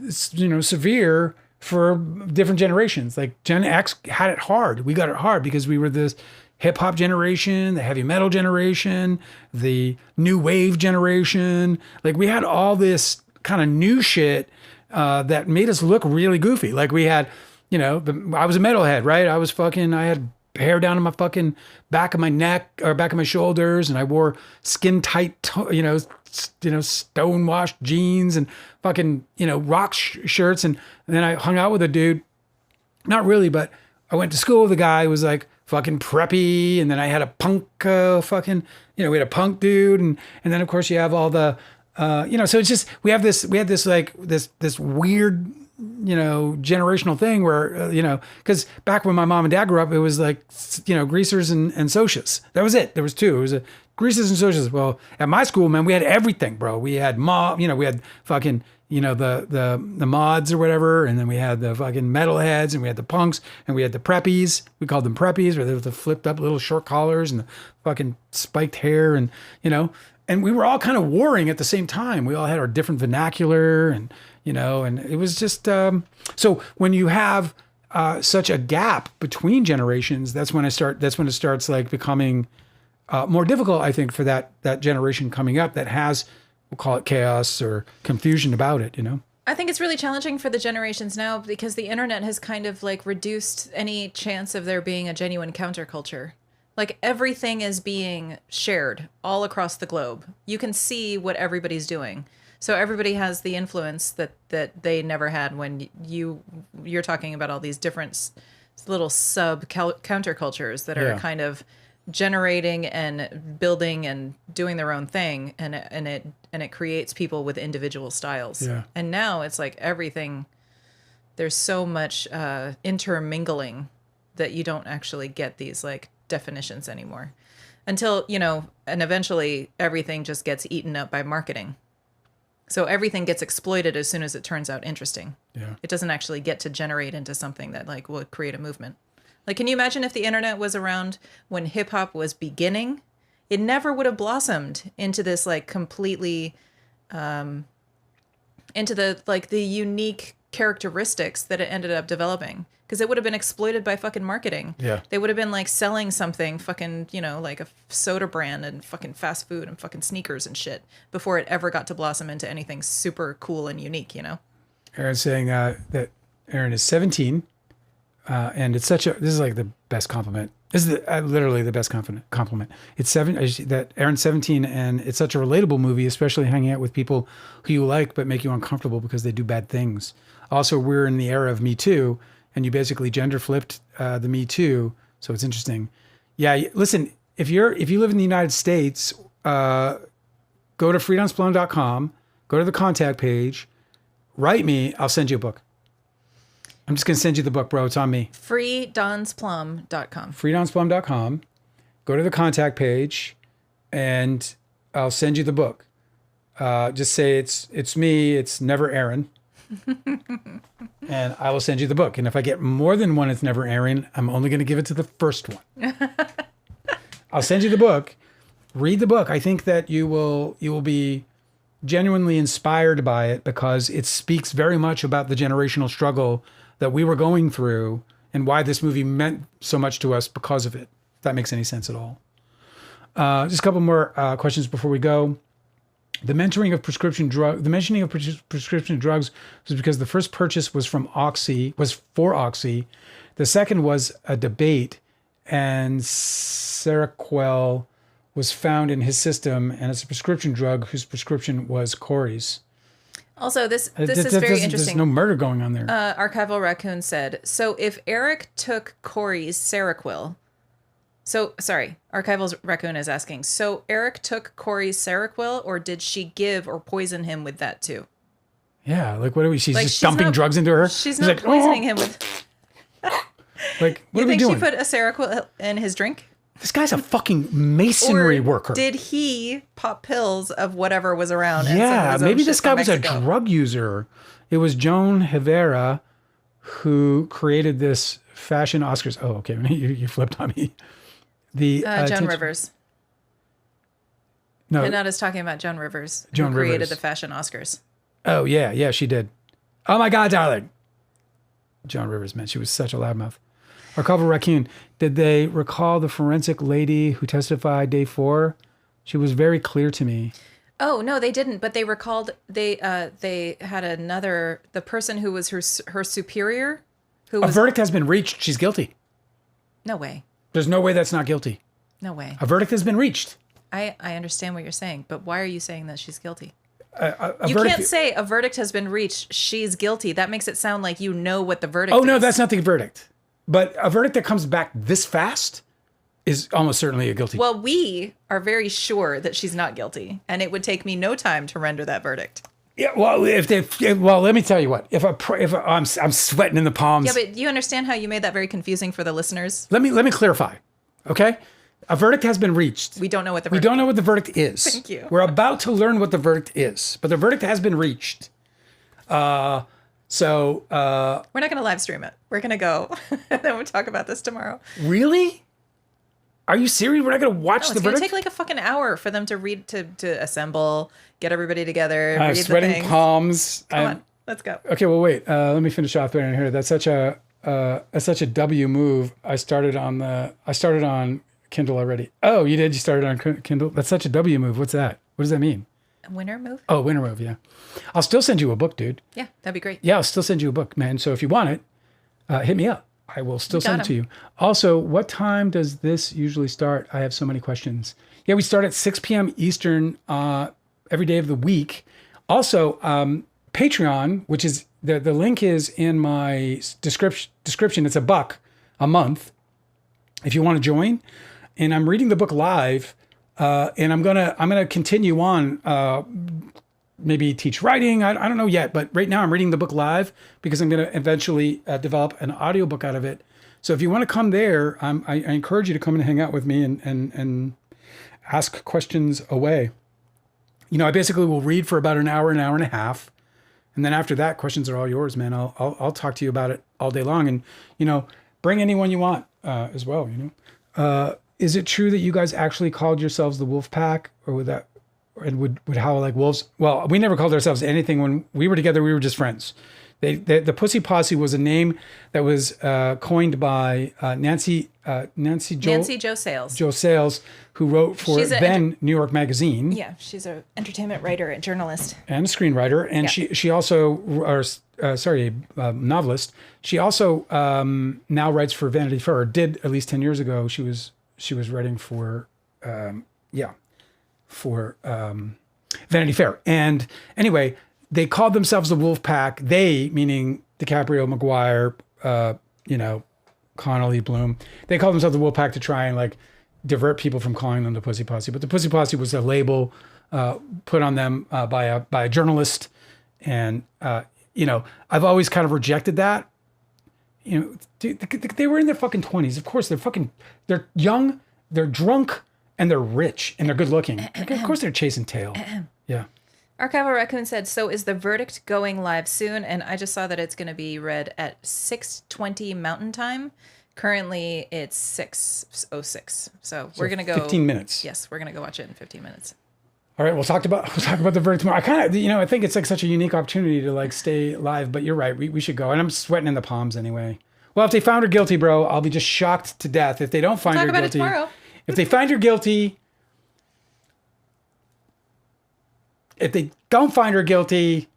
severe for different generations. Like Gen X had it hard. We got it hard because we were this hip hop generation, the heavy metal generation, the new wave generation. Like we had all this kind of new shit that made us look really goofy. Like we had, I was a metalhead, right? I had hair down to my fucking back of my neck or back of my shoulders, and I wore skin tight, stonewashed jeans and fucking, rock shirts. And then I hung out with a dude, not really, but I went to school with a guy who was like fucking preppy. And then I had a punk, we had a punk dude. And then of course you have all the, so it's just, we had this like this weird, generational thing where, because back when my mom and dad grew up, it was like, greasers and socias. That was it. There was two. It was greasers and socias. Well, at my school, man, we had everything, bro. We had we had fucking, the mods or whatever. And then we had the fucking metalheads, and we had the punks, and we had the preppies. We called them preppies, where they were the flipped up little short collars and the fucking spiked hair, and, and we were all kind of warring at the same time. We all had our different vernacular, and, and it was just, so when you have such a gap between generations, that's when it starts like becoming more difficult, I think, for that generation coming up that has, we'll call it chaos or confusion about it, I think it's really challenging for the generations now because the internet has kind of like reduced any chance of there being a genuine counterculture. Like everything is being shared all across the globe. You can see what everybody's doing. So everybody has the influence that they never had when you're talking about all these different little sub countercultures that are kind of generating and building and doing their own thing, and it creates people with individual styles. Yeah. And now it's like everything. There's so much intermingling that you don't actually get these like definitions anymore until and eventually everything just gets eaten up by marketing. So everything gets exploited as soon as it turns out interesting. Yeah. It doesn't actually get to generate into something that like will create a movement. Like, can you imagine if the internet was around when hip hop was beginning? It never would have blossomed into this like completely, into the unique characteristics that it ended up developing. Because it would have been exploited by fucking marketing. Yeah. They would have been like selling something fucking, like a soda brand and fucking fast food and fucking sneakers and shit before it ever got to blossom into anything super cool and unique, Aaron's saying that Aaron is 17 and this is like the best compliment. This is literally the best compliment. It's that Aaron's 17 and it's such a relatable movie, especially hanging out with people who you like but make you uncomfortable because they do bad things. Also, we're in the era of Me Too. And you basically gender flipped the Me Too, so it's interesting. Yeah, listen, if you live in the United States, go to freedomsplum.com, go to the contact page, write me, I'll send you a book. I'm just going to send you the book, bro. It's on me. freedonsplum.com. freedonsplum.com. Go to the contact page, and I'll send you the book. Just say it's me. It's never Aaron. And I will send you the book. And if I get more than one, it's never Aaron. I'm only going to give it to the first one. I'll send you the book. Read the book. I think that you will be genuinely inspired by it because it speaks very much about the generational struggle that we were going through and why this movie meant so much to us because of it. If that makes any sense at all. Just a couple more questions before we go. The mentioning of prescription drugs was because the first purchase was for Oxy. The second was a debate, and Seroquel was found in his system, and it's a prescription drug whose prescription was Kouri's. Also, this is very interesting. There's no murder going on there. Archival Raccoon said, so if Eric took Kouri's Seroquel, Archival Raccoon is asking, so Eric took Kouri's Seroquel, or did she give or poison him with that too? Yeah, like what are we? She's just dumping drugs into her. She's not poisoning him with. Like, what you are we think doing? she put a Seroquel in his drink? This guy's a fucking masonry worker. Did he pop pills of whatever was around? Yeah, and maybe this guy was Mexico? a drug user. It was Joan Rivera who created this fashion Oscars. Oh, okay, you flipped on me. The Joan Rivers. No, Hanaud is talking about Joan Rivers, Joan who created Rivers. the fashion Oscars. Oh yeah, she did. Oh my God, darling. Joan Rivers, man, she was such a loudmouth. Archival Raccoon, did they recall the forensic lady who testified day 4? She was very clear to me. Oh no, they didn't. But they recalled they had the person who was her superior. A verdict has been reached. She's guilty. No way. There's no way that's not guilty. No way. A verdict has been reached. I understand what you're saying, but why are you saying that she's guilty? You can't say a verdict has been reached, she's guilty. That makes it sound like you know what the verdict is. Oh, no, that's not the verdict. But a verdict that comes back this fast is almost certainly a guilty. Well, we are very sure that she's not guilty, and it would take me no time to render that verdict. Yeah, well, let me tell you what. I'm sweating in the palms. Yeah, but you understand how you made that very confusing for the listeners? Let me clarify, okay? A verdict has been reached. We don't know what the We verdict don't know what the verdict is. Thank you. We're about to learn what the verdict is, but the verdict has been reached. We're not going to live stream it. We're going to go, and then we'll talk about this tomorrow. Really? Are you serious? We're not going to watch the It's going verdict? to take like a fucking hour for them to read, to assemble, get everybody together, read the sweating things. palms. Come on, let's go. Okay, well, wait. Let me finish off right here. That's such a W move. I started on Kindle already. Oh, you did? You started on Kindle? That's such a W move. What's that? What does that mean? A winner move? Oh, winner move, yeah. I'll still send you a book, dude. Yeah, that'd be great. Yeah, I'll still send you a book, man. So if you want it, hit me up. I will still send it to you. 'em. Also, what time does this usually start? I have so many questions. Yeah, we start at 6 p.m. Eastern every day of the week. Also, Patreon, which is the link is in my description. It's $1 a month if you want to join. And I'm reading the book live, and I'm gonna continue on. Maybe teach writing. I don't know yet, but right now I'm reading the book live because I'm going to eventually develop an audiobook out of it. So if you want to come there, I encourage you to come and hang out with me and ask questions away. You know, I basically will read for about an hour and a half. And then after that, questions are all yours, man. I'll talk to you about it all day long. And, you know, bring anyone you want as well, you know. Is it true that you guys actually called yourselves the Wolf Pack, or would howl like wolves? Well, we never called ourselves anything. When we were together, we were just friends. The Pussy Posse was a name that was coined by Nancy Jo Sales, who wrote for then New York Magazine. Yeah, she's an entertainment writer and journalist. And a screenwriter. And Yeah. she also, a novelist. She also now writes for Vanity Fair, or did at least 10 years ago. She was writing for, Vanity Fair. And anyway, they called themselves the Wolf Pack. They, meaning DiCaprio, Maguire, Connolly, Bloom. They called themselves the Wolf Pack to try and like divert people from calling them the Pussy Posse. But the Pussy Posse was a label put on them by a journalist. And, I've always kind of rejected that you know, dude, they were in their fucking 20s. Of course, they're young, they're drunk, and they're rich, and they're good looking. Of course, they're chasing tail. Yeah. Archival Raccoon said, so is the verdict going live soon? And I just saw that it's going to be read at 6:20 Mountain Time. Currently, it's 6:06. So we're going to go 15 minutes. Yes, we're going to go watch it in 15 minutes. All right, we'll talk about the verdict tomorrow. I kind of, I think it's like such a unique opportunity to like stay live, but you're right. We should go. And I'm sweating in the palms anyway. Well, if they found her guilty, bro, I'll be just shocked to death. If they don't find her guilty. Talk about it tomorrow. If they find her guilty, if they don't find her guilty,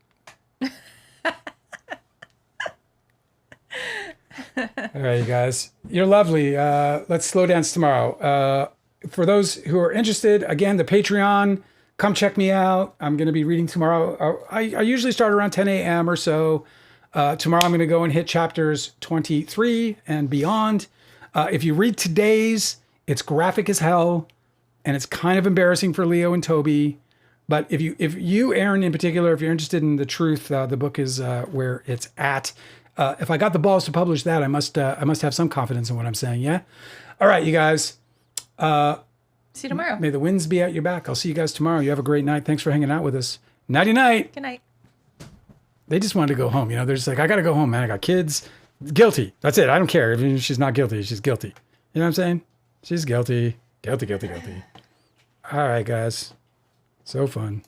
all right, you guys, you're lovely. Let's slow dance tomorrow. For those who are interested, again, the Patreon, come check me out. I'm going to be reading tomorrow. I usually start around 10 a.m. or so. Tomorrow I'm going to go and hit chapters 23 and beyond. If you read today's, it's graphic as hell, and it's kind of embarrassing for Leo and Toby. But if you, Aaron, in particular, if you're interested in the truth, the book is where it's at. If I got the balls to publish that, I must have some confidence in what I'm saying. Yeah. All right, you guys. See you tomorrow. May the winds be at your back. I'll see you guys tomorrow. You have a great night. Thanks for hanging out with us. Nighty night. Good night. They just wanted to go home. They're just like, I got to go home, man. I got kids. Guilty. That's it. I don't care if she's not guilty. She's guilty. You know what I'm saying? She's guilty. Guilty. All right, guys. So fun.